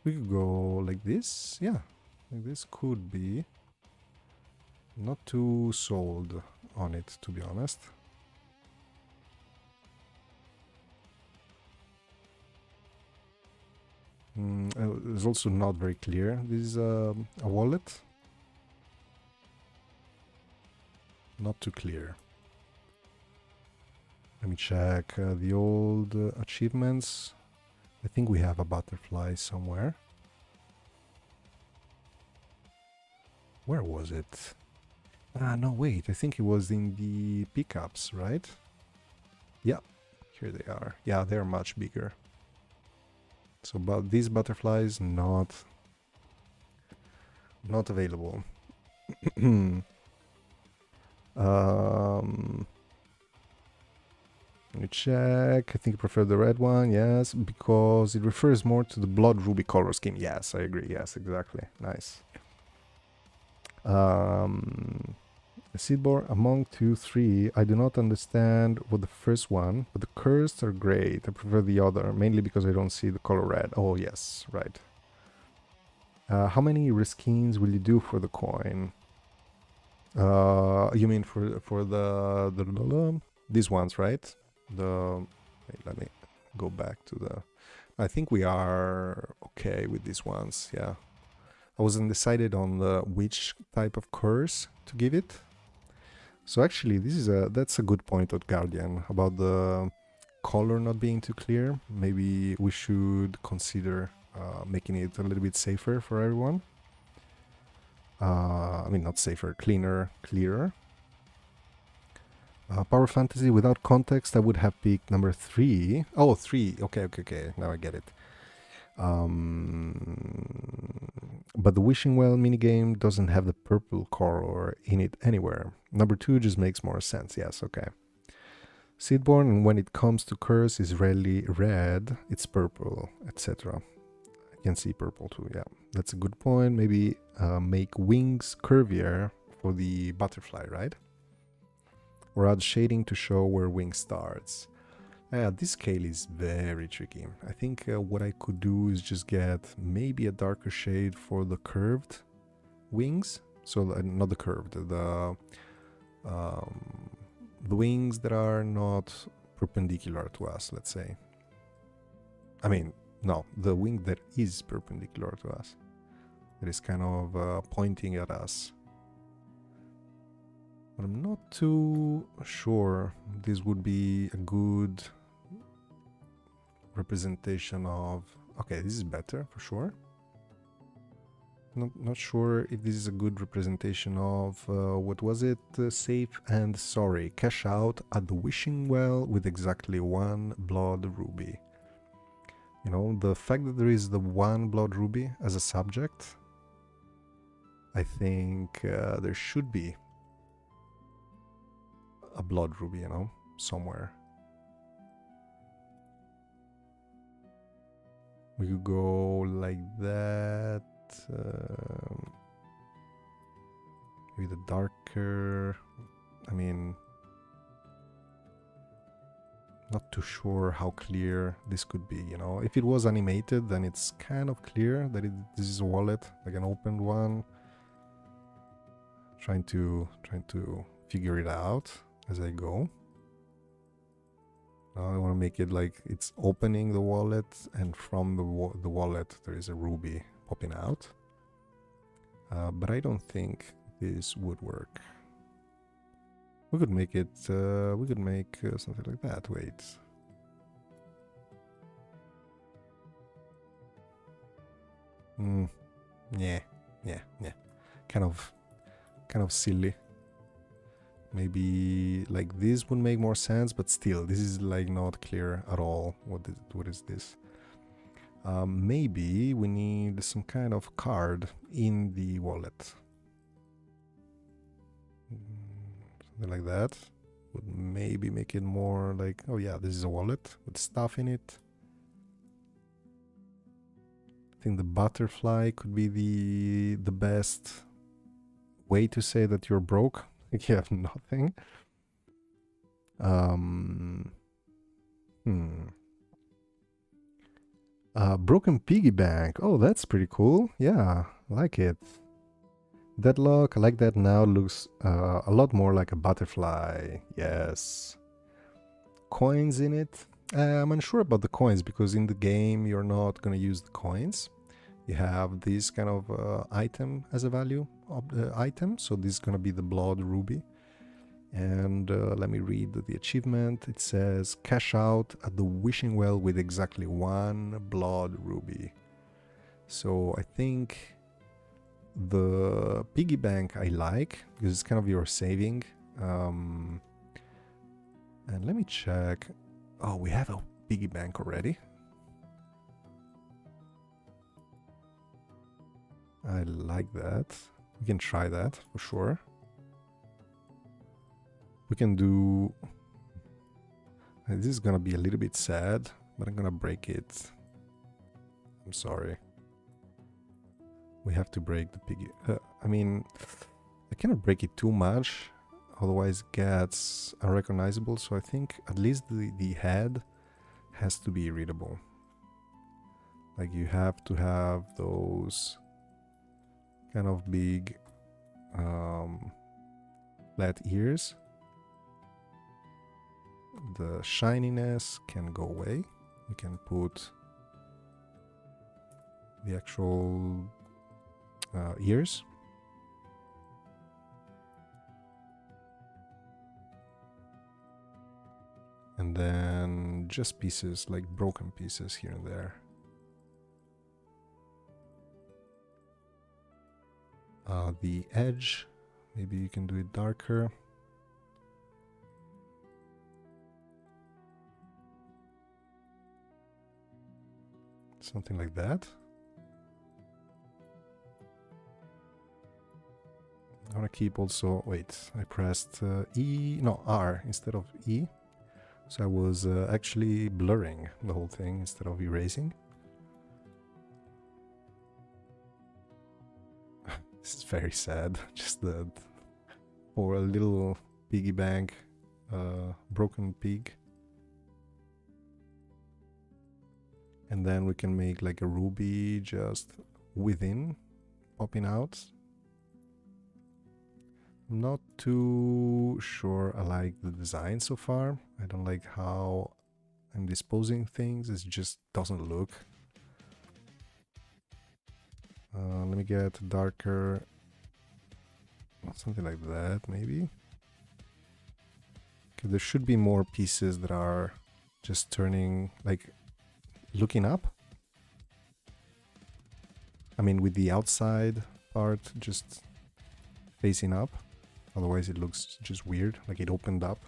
We could go like this, yeah. Like this could be. Not too sold on it, to be honest. It's also not very clear. This is a wallet. Not too clear. Let me check the old achievements. I think we have a butterfly somewhere. Where was it? Ah, no, wait. I think it was in the pickups, right? Yeah, here they are. Yeah, they're much bigger. So, but these butterflies not available. Let me check. I think I prefer the red one, yes, because it refers more to the blood ruby color scheme. Yes, I agree. Yes, exactly. Nice. Seedborn among 2, 3. I do not understand what the first one, but the cursed are great. I prefer the other, mainly because I don't see the color red. Oh, yes, right. How many reskins will you do for the coin? You mean for the these ones, right? Wait, let me go back to the... I think we are okay with these ones, yeah. I wasn't decided on which type of curse to give it. So actually, that's a good point at Guardian about the color not being too clear. Maybe we should consider making it a little bit safer for everyone. I mean, not safer, cleaner, clearer. Power Fantasy without context, I would have picked number 3. Oh, 3. Okay. Now I get it. But the Wishing Well minigame doesn't have the purple color in it anywhere. Number 2 just makes more sense. Yes, okay. Seedborn, when it comes to curse, is rarely red, it's purple, etc. I can see purple too, yeah. That's a good point. Maybe make wings curvier for the butterfly, right? Or add shading to show where wing starts. Yeah, this scale is very tricky. I think what I could do is just get maybe a darker shade for the curved wings. So not the curved, the wings that are not perpendicular to us, let's say. I mean, no, the wing that is perpendicular to us. That is kind of pointing at us. But I'm not too sure this would be a good representation of... Okay, this is better for sure. Not sure if this is a good representation of, what was it? Safe and sorry. Cash out at the wishing well with exactly one blood ruby. You know, the fact that there is the one blood ruby as a subject, I think there should be a blood ruby, you know, somewhere. We could go like that. Maybe the darker. I mean, not too sure how clear this could be, you know. If it was animated, then it's kind of clear that this is a wallet, like an opened one. Trying to figure it out as I go. Now I want to make it like it's opening the wallet, and from the wallet there is a ruby popping out. But I don't think this would work. We could make it, something like that. Wait. Yeah. Kind of silly. Maybe like this would make more sense, but still, this is like not clear at all. What is this? Maybe we need some kind of card in the wallet. Something like that would maybe make it more like, oh yeah, this is a wallet with stuff in it. I think the butterfly could be the best way to say that you're broke. Like you have nothing. Broken piggy bank. Oh, that's pretty cool. Yeah, I like it. Deadlock, I like that now. Looks a lot more like a butterfly. Yes. Coins in it. I'm unsure about the coins because in the game you're not gonna use the coins. You have this kind of item as a value of the item. So this is gonna be the blood ruby. And let me read the achievement. It says cash out at the wishing well with exactly one blood ruby. So I think the piggy bank I like because it's kind of your saving. And let me check. Oh, we have a piggy bank already. I like that. We can try that for sure. We can do... This is gonna be a little bit sad, but I'm gonna break it. I'm sorry. We have to break the piggy... I mean, I cannot break it too much, otherwise it gets unrecognizable, so I think at least the head has to be readable. Like you have to have those kind of big flat ears. The shininess can go away. We can put the actual ears. And then just pieces, like broken pieces here and there. The edge, maybe you can do it darker. Something like that. I want to keep also, wait, I pressed R instead of E. So I was actually blurring the whole thing instead of erasing. This is very sad. Just the poor little piggy bank, broken pig. And then we can make like a ruby just within, popping out. I'm not too sure I like the design so far. I don't like how I'm disposing things. It just doesn't look. Let me get darker, something like that maybe. Okay, there should be more pieces that are just turning, like looking up. I mean, with the outside part just facing up. Otherwise it looks just weird, like it opened up.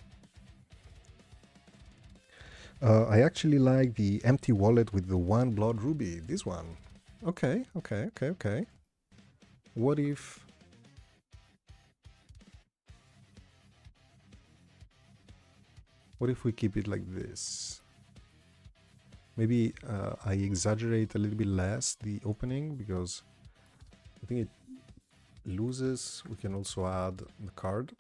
I actually like the empty wallet with the one blood ruby. This one. Okay. What if... What if we keep it like this? Maybe I exaggerate a little bit less the opening, because I think it loses. We can also add the card.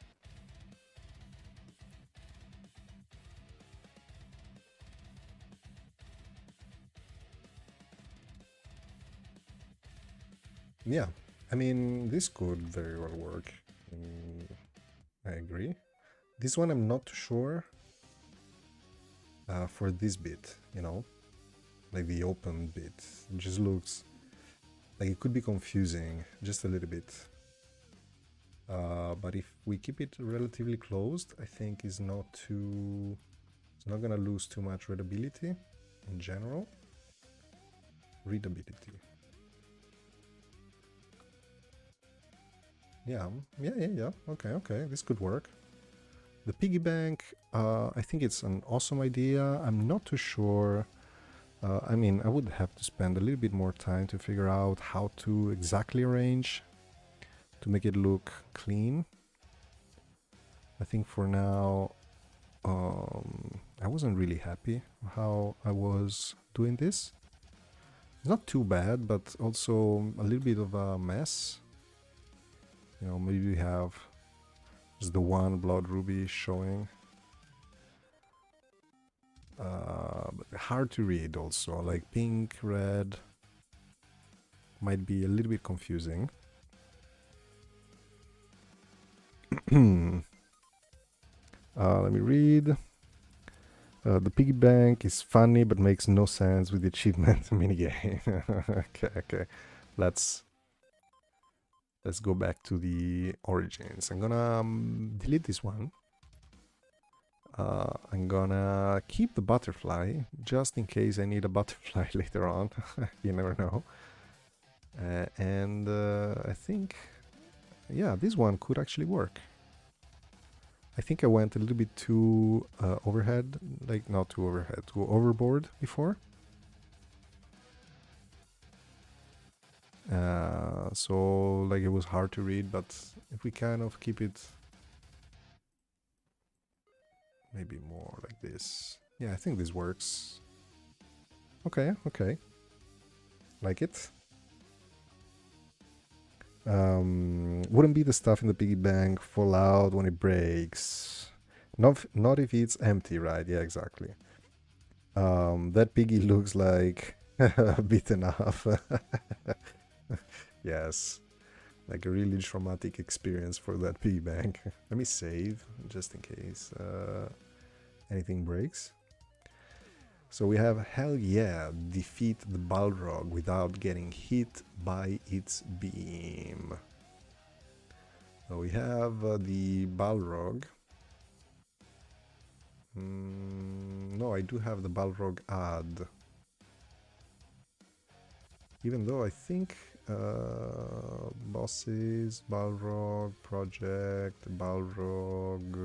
Yeah, I mean, this could very well work. I agree. This one I'm not too sure for this bit, you know, like the open bit. It just looks like it could be confusing just a little bit. But if we keep it relatively closed, I think it's not gonna lose too much readability in general. Readability. Yeah. Okay, this could work. The piggy bank, I think it's an awesome idea. I'm not too sure. I mean, I would have to spend a little bit more time to figure out how to exactly arrange to make it look clean. I think for now, I wasn't really happy how I was doing this. It's not too bad, but also a little bit of a mess. You know, maybe we have just the one blood ruby showing. But hard to read also, like pink, red, might be a little bit confusing. Let me read. The piggy bank is funny but makes no sense with the achievement minigame. Okay. Let's go back to the origins. I'm gonna delete this one. I'm gonna keep the butterfly just in case I need a butterfly later on. You never know. And I think, yeah, this one could actually work. I think I went a little bit too overhead, like not too overhead, too overboard before. So like it was hard to read, but if we kind of keep it maybe more like this. Yeah, I think this works. Okay. Like it. Wouldn't be the stuff in the piggy bank fall out when it breaks. Not if it's empty, right? Yeah, exactly. That piggy looks like beaten up. Yes, like a really traumatic experience for that piggy bank. Let me save just in case anything breaks. So we have, hell yeah, defeat the Balrog without getting hit by its beam. So we have the Balrog. No, I do have the Balrog ad. Even though I think bosses, Balrog, project, Balrog,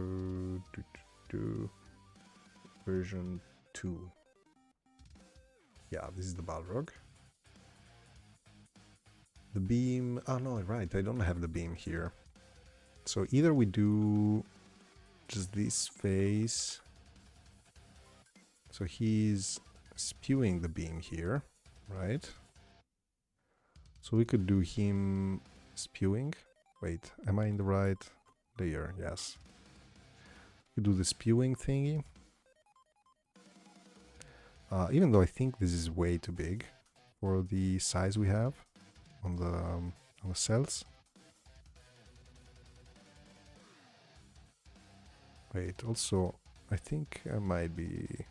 version 2. Yeah, this is the Balrog. The beam, oh no, right, I don't have the beam here. So either we do just this face. So he's spewing the beam here, right? So we could do him spewing. Wait, am I in the right layer? Yes. You do the spewing thingy. Even though I think this is way too big for the size we have on the cells. Wait, also, I think I might be...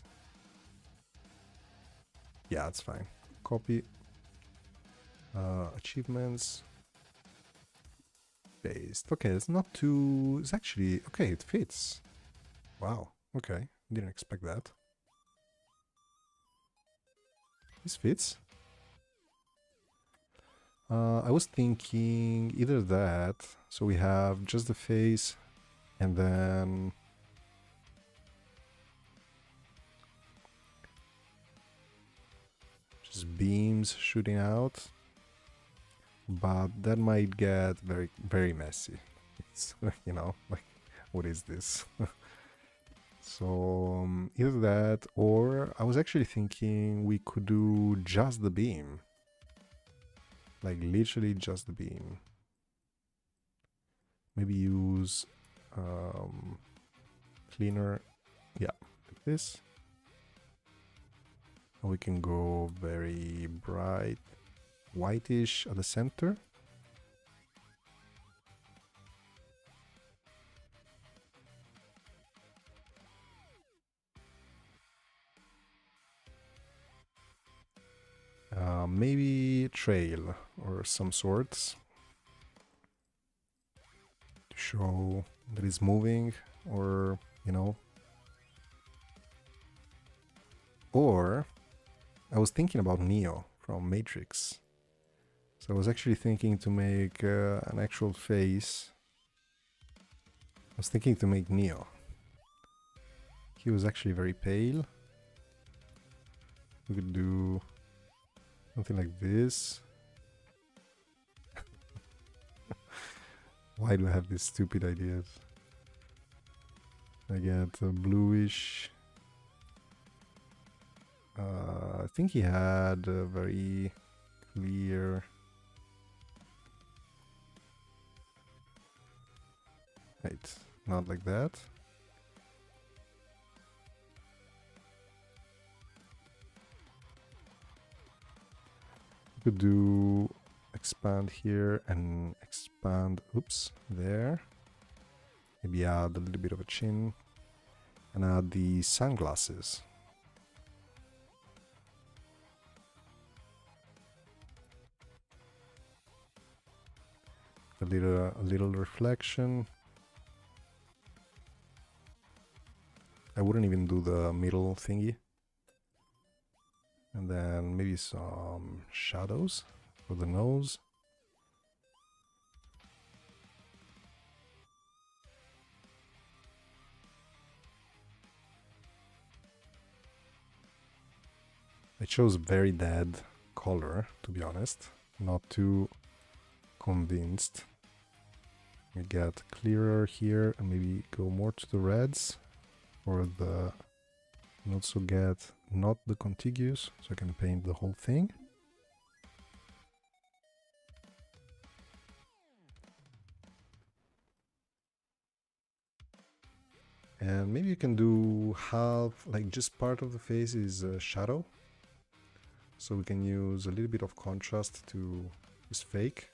Yeah, it's fine. Copy. Achievements. Paste. Okay, it's not too... It's actually... Okay, it fits. Wow, okay. Didn't expect that. This fits. I was thinking either that, so we have just the face, and then just beams shooting out, but that might get very, very messy. It's, you know, like, what is this? So either that, or I was actually thinking we could do just the beam. Like literally just the beam. Maybe use cleaner, yeah, like this. And we can go very bright, whitish at the center. Maybe trail or some sorts to show that it's moving, or you know. Or I was thinking about Neo from Matrix, so I was actually thinking to make an actual face. I was thinking to make Neo. He was actually very pale. We could do something like this. Why do I have these stupid ideas? I get a bluish. I think he had a very clear. Right, not like that. Could do expand here and expand, oops, there. Maybe add a little bit of a chin and add the sunglasses. A little reflection. I wouldn't even do the middle thingy. And then maybe some shadows for the nose. I chose very dead color, to be honest. Not too convinced. We get clearer here and maybe go more to the reds or the... And also get not the contiguous, so I can paint the whole thing. And maybe you can do half, like just part of the face is a shadow. So we can use a little bit of contrast to this fake.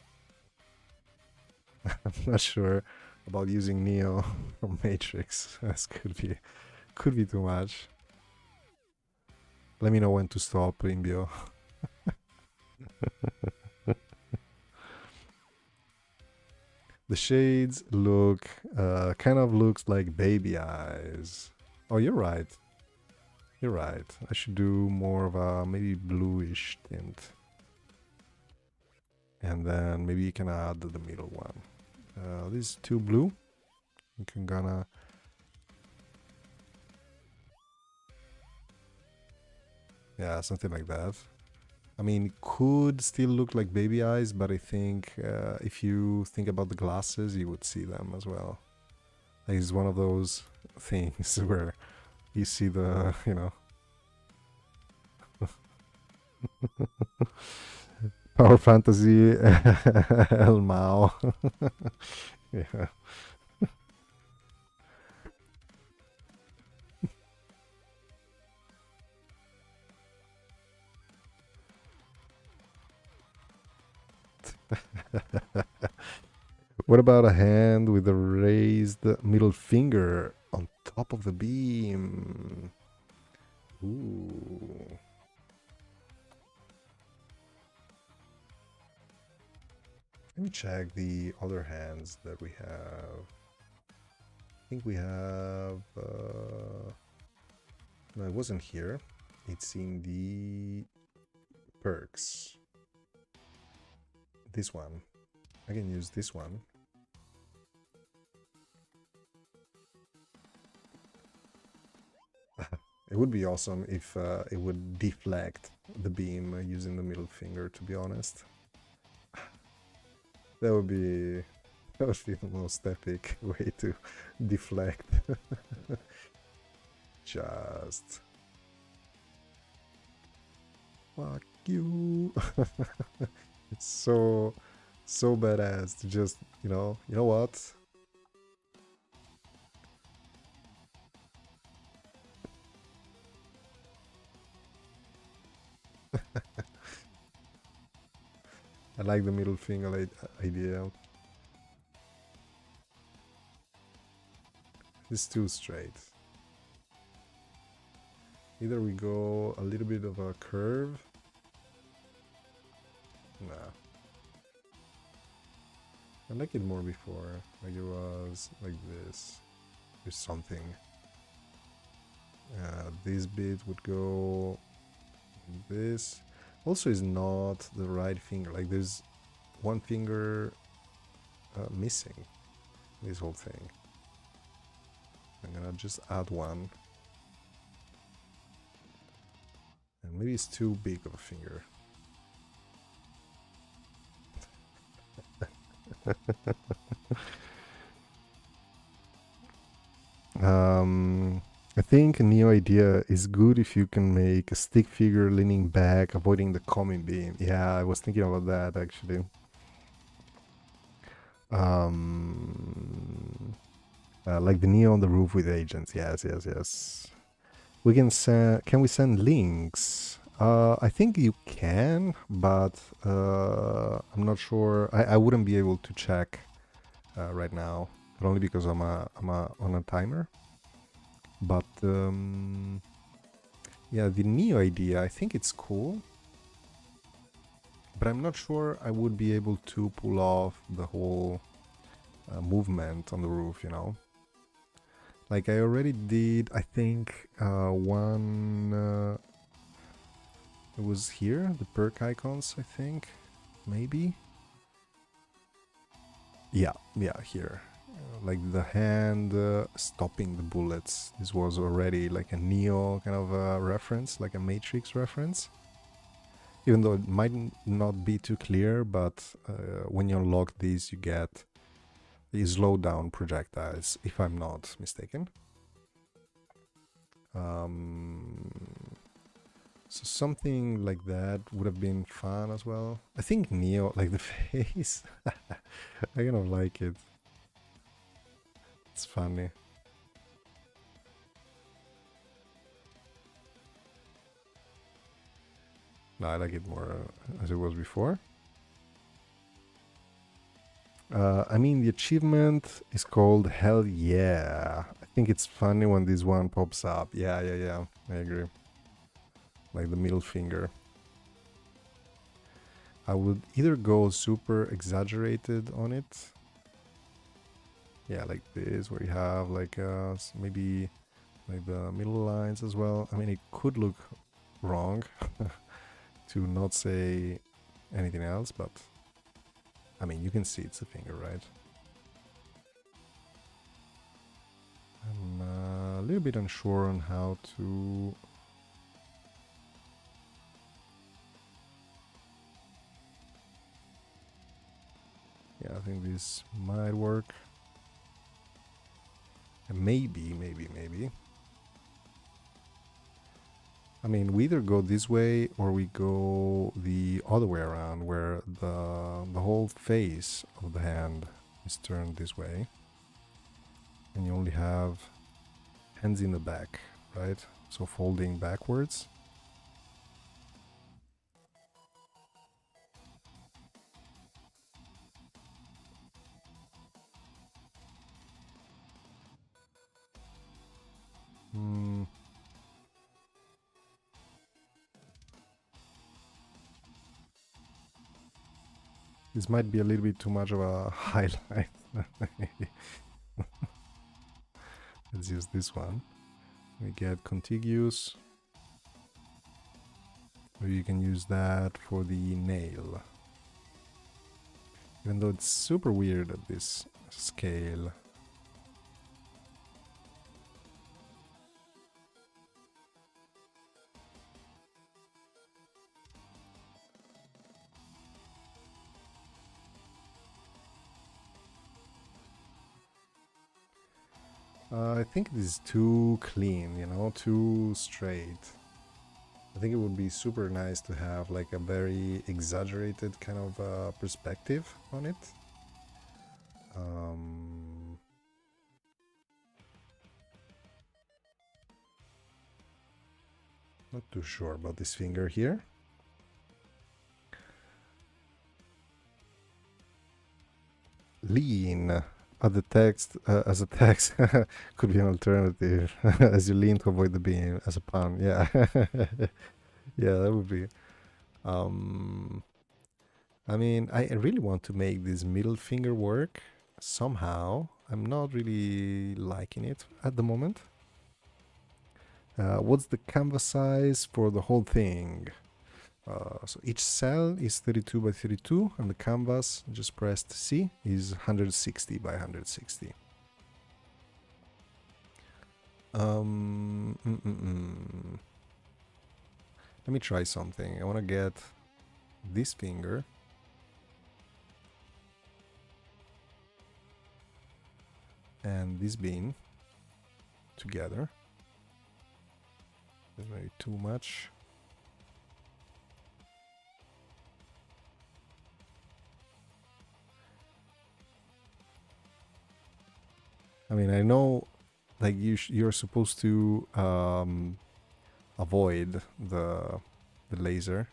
I'm not sure about using Neo from Matrix. This could be too much. Let me know when to stop, Rimbio. The shades look, kind of looks like baby eyes. Oh, you're right. You're right. I should do more of a maybe bluish tint. And then maybe you can add the middle one. This is too blue. You can gonna... Yeah, something like that. I mean, it could still look like baby eyes, but I think if you think about the glasses, you would see them as well. Like it's one of those things where you see the, you know. Power Fantasy El Mao. Yeah. What about a hand with a raised middle finger on top of the beam? Ooh. Let me check the other hands that we have. I think we have... no, it wasn't here. It's in the perks. This one. I can use this one. It would be awesome if it would deflect the beam using the middle finger, to be honest. That would be the most epic way to deflect. Just... fuck you. It's so badass to just, you know what? I like the middle finger idea. It's too straight. Either we go a little bit of a curve. Nah. I like it more before. Like it was like this. There's something. This bit would go this. Also is not the right finger. Like there's one finger missing. This whole thing. I'm gonna just add one. And maybe it's too big of a finger. I think a new idea is good if you can make a stick figure leaning back, avoiding the coming beam. Yeah, I was thinking about that actually. Like the Neo on the roof with agents. Yes. We can send. Can we send links? I think you can, but I'm not sure. I wouldn't be able to check right now, but only because I'm on a timer. But yeah, the Neo idea, I think it's cool, but I'm not sure I would be able to pull off the whole movement on the roof, you know. Like I already did, I think one. It was here, the perk icons, I think, maybe. Yeah, here. Like the hand stopping the bullets. This was already like a Neo kind of reference, like a Matrix reference. Even though it might not be too clear, but when you unlock these, you get the slow down projectiles, if I'm not mistaken. So something like that would have been fun as well. I think Neo, like the face, I kind of like it. It's funny. No, I like it more as it was before. I mean, the achievement is called Hell Yeah. I think it's funny when this one pops up. Yeah, I agree. Like the middle finger. I would either go super exaggerated on it. Yeah, like this, where you have like maybe like the middle lines as well. I mean, it could look wrong to not say anything else, but I mean, you can see it's a finger, right? I'm a little bit unsure on how to... Yeah, I think this might work. And maybe. I mean, we either go this way or we go the other way around, where the whole face of the hand is turned this way, and you only have hands in the back, right? So folding backwards. This might be a little bit too much of a highlight. Let's use this one. We get contiguous. Or you can use that for the nail. Even though it's super weird at this scale. I think this is too clean, you know, too straight. I think it would be super nice to have like a very exaggerated kind of perspective on it. Not too sure about this finger here. Lean. The text as a text could be an alternative as you lean to avoid the beam as a pun. Yeah. Yeah, that would be. I mean, I really want to make this middle finger work somehow. I'm not really liking it at the moment. What's the canvas size for the whole thing? So each cell is 32 by 32, and the canvas, just pressed C, is 160 by 160. Let me try something. I want to get this finger and this bean together. There's maybe too much. I mean, I know, like you're supposed to avoid the laser.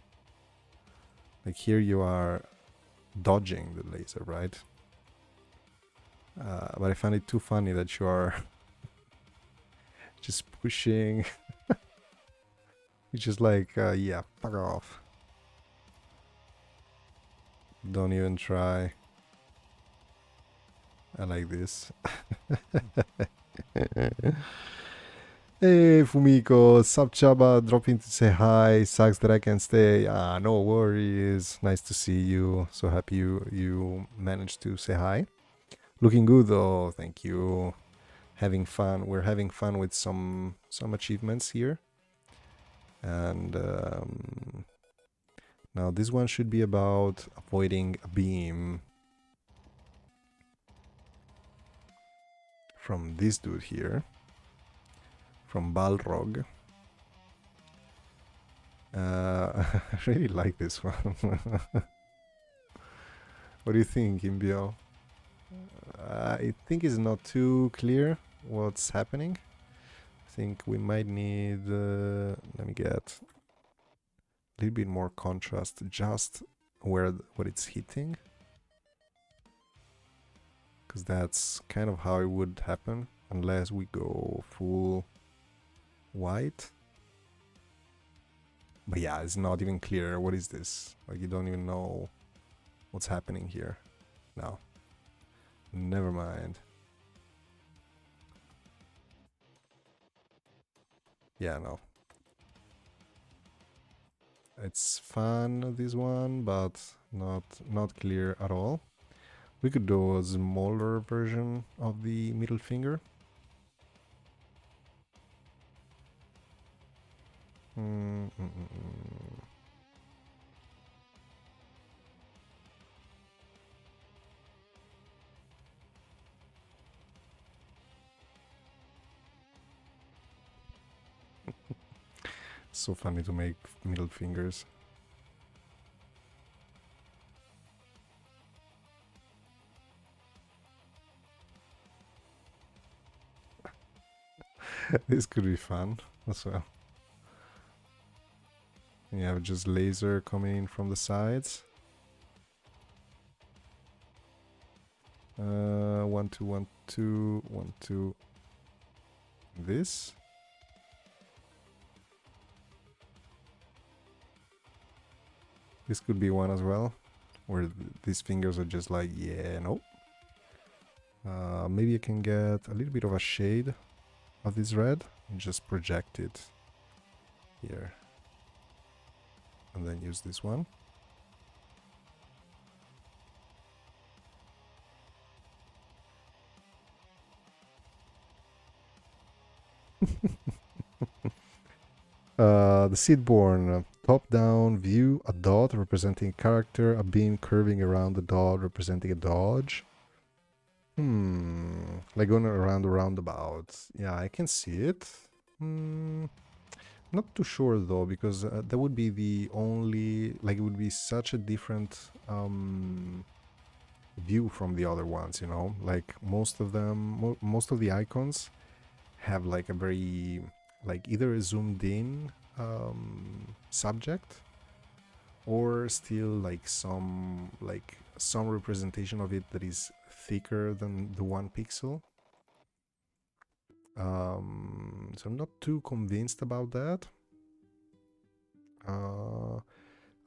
Like here, you are dodging the laser, right? But I find it too funny that you are just pushing. It's just like, yeah, fuck off. Don't even try. I like this. Hey Fumiko, sup Chaba, dropping to say hi. Sucks that I can't stay. Ah, no worries. Nice to see you. So happy you managed to say hi. Looking good though, thank you. Having fun. We're having fun with some achievements here. And now this one should be about avoiding a beam from this dude here, from Balrog. I really like this one. What do you think, Imbio? I think it's not too clear what's happening. I think we might need, let me get a little bit more contrast just where what it's hitting. Because that's kind of how it would happen unless we go full white. But yeah, it's not even clear. What is this? Like, you don't even know what's happening here. No. Never mind. Yeah, no. It's fun, this one, but not clear at all. We could do a smaller version of the middle finger. So funny to make middle fingers. This could be fun as well. You have just laser coming in from the sides. 1, 2, 1, 2, 1, 2. This. This could be one as well, where these fingers are just like, yeah, nope. Maybe I can get a little bit of a shade of this red and just project it here. And then use this one. The Seedborn, top-down view, a dot representing a character, a beam curving around the dot representing a dodge. Like going around a roundabout. Yeah, I can see it. Not too sure though, because that would be the only, like it would be such a different view from the other ones, you know? Like most of them, most of the icons have like a very, like either a zoomed in subject or still like some representation of it that is thicker than the 1 pixel. So I'm not too convinced about that.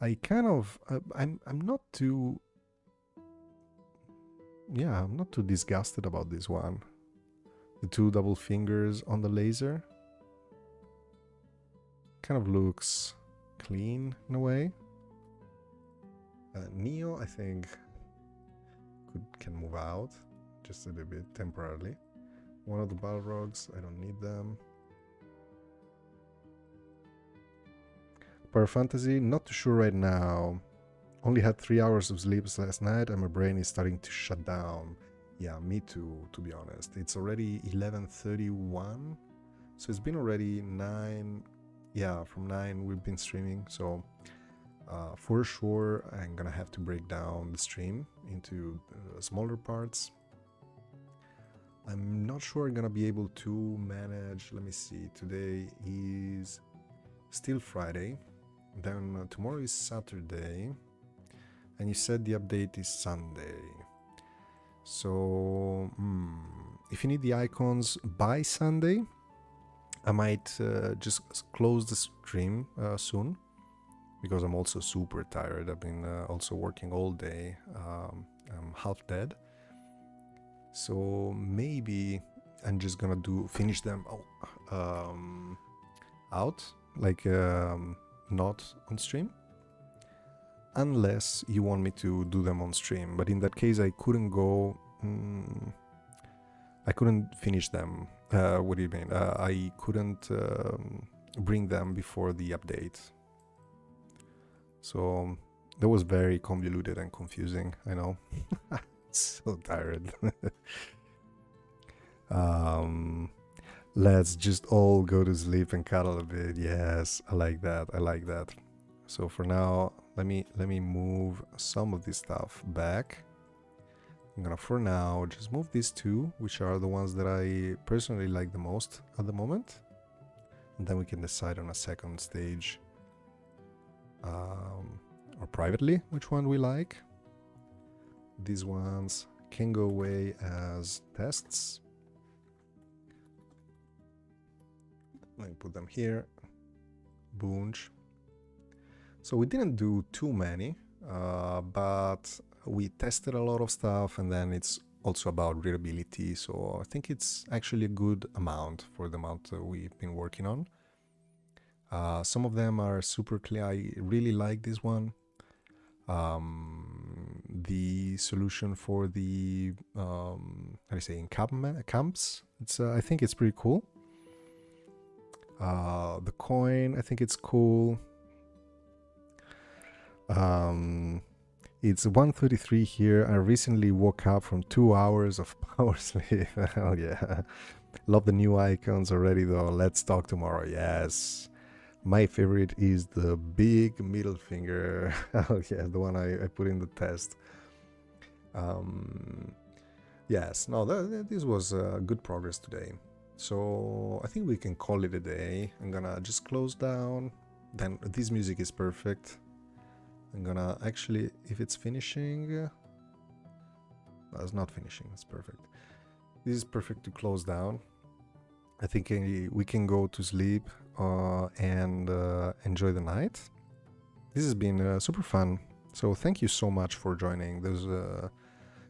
I kind of I'm not too I'm not too disgusted about this one. The 2 double fingers on the laser kind of looks clean in a way. Neo, I think, can move out just a little bit temporarily. One of the Balrogs, I don't need them. Power Fantasy, not too sure right now. Only had 3 hours of sleep last night and my brain is starting to shut down. Yeah, me too, to be honest. It's already 11:31, so it's been already 9. Yeah, from 9 we've been streaming, so for sure I'm gonna have to break down the stream into smaller parts. I'm not sure I'm gonna be able to manage. Let me see, today is still Friday, then tomorrow is Saturday, and you said the update is Sunday. So if you need the icons by Sunday, I might just close the stream soon, because I'm also super tired. I've been also working all day. I'm half dead. So maybe I'm just gonna finish them out, like not on stream, unless you want me to do them on stream. But in that case, I couldn't go. I couldn't finish them. What do you mean? I couldn't bring them before the update. So that was very convoluted and confusing. I know. So tired. Let's just all go to sleep and cuddle a bit. Yes, I like that. I like that. So for now, let me move some of this stuff back. I'm gonna, for now, just move these 2, which are the ones that I personally like the most at the moment. And then we can decide on a second stage, or privately, which one we like. These ones can go away as tests. Let me put them here. Boonch. So we didn't do too many, but we tested a lot of stuff, and then it's also about readability. So I think it's actually a good amount for the amount that we've been working on. Some of them are super clear. I really like this one. The solution for the how do you say, camps, it's I think it's pretty cool. The coin, I think it's cool. It's 1:33 here. I recently woke up from 2 hours of power sleep. Hell yeah. Love the new icons already though. Let's talk tomorrow. Yes. My favorite is the big middle finger. Oh yeah, the one I put in the test. Yes, no, this was good progress today. So I think we can call it a day. I'm gonna just close down. Then this music is perfect. I'm gonna actually, if it's finishing, no, it's not finishing, it's perfect. This is perfect to close down. I think we can go to sleep and enjoy the night. This has been super fun. So thank you so much for joining.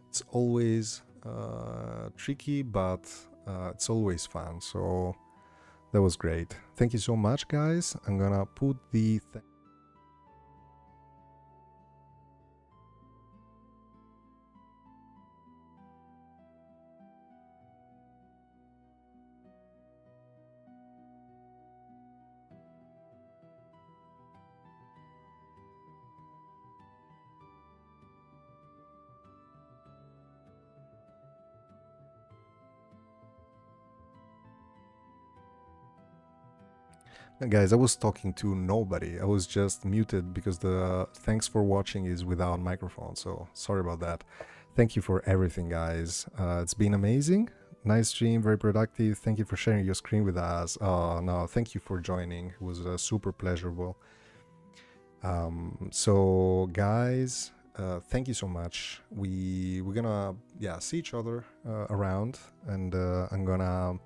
It's always tricky, but it's always fun. So that was great. Thank you so much, guys. I'm gonna put the guys, I was talking to nobody. I was just muted because the thanks for watching is without microphone. So sorry about that. Thank you for everything, guys. It's been amazing. Nice stream, very productive. Thank you for sharing your screen with us. Oh, no, thank you for joining. It was super pleasurable. So, guys, thank you so much. We're gonna see each other around, and I'm gonna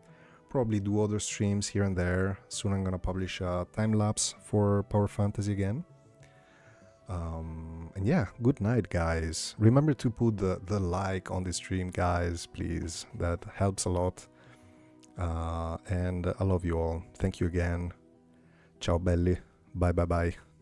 probably do other streams here and there. Soon I'm gonna publish a time lapse for Power Fantasy again. And yeah, good night, guys. Remember to put the like on the stream, guys, please. That helps a lot. And I love you all. Thank you again. Ciao belli. Bye bye bye.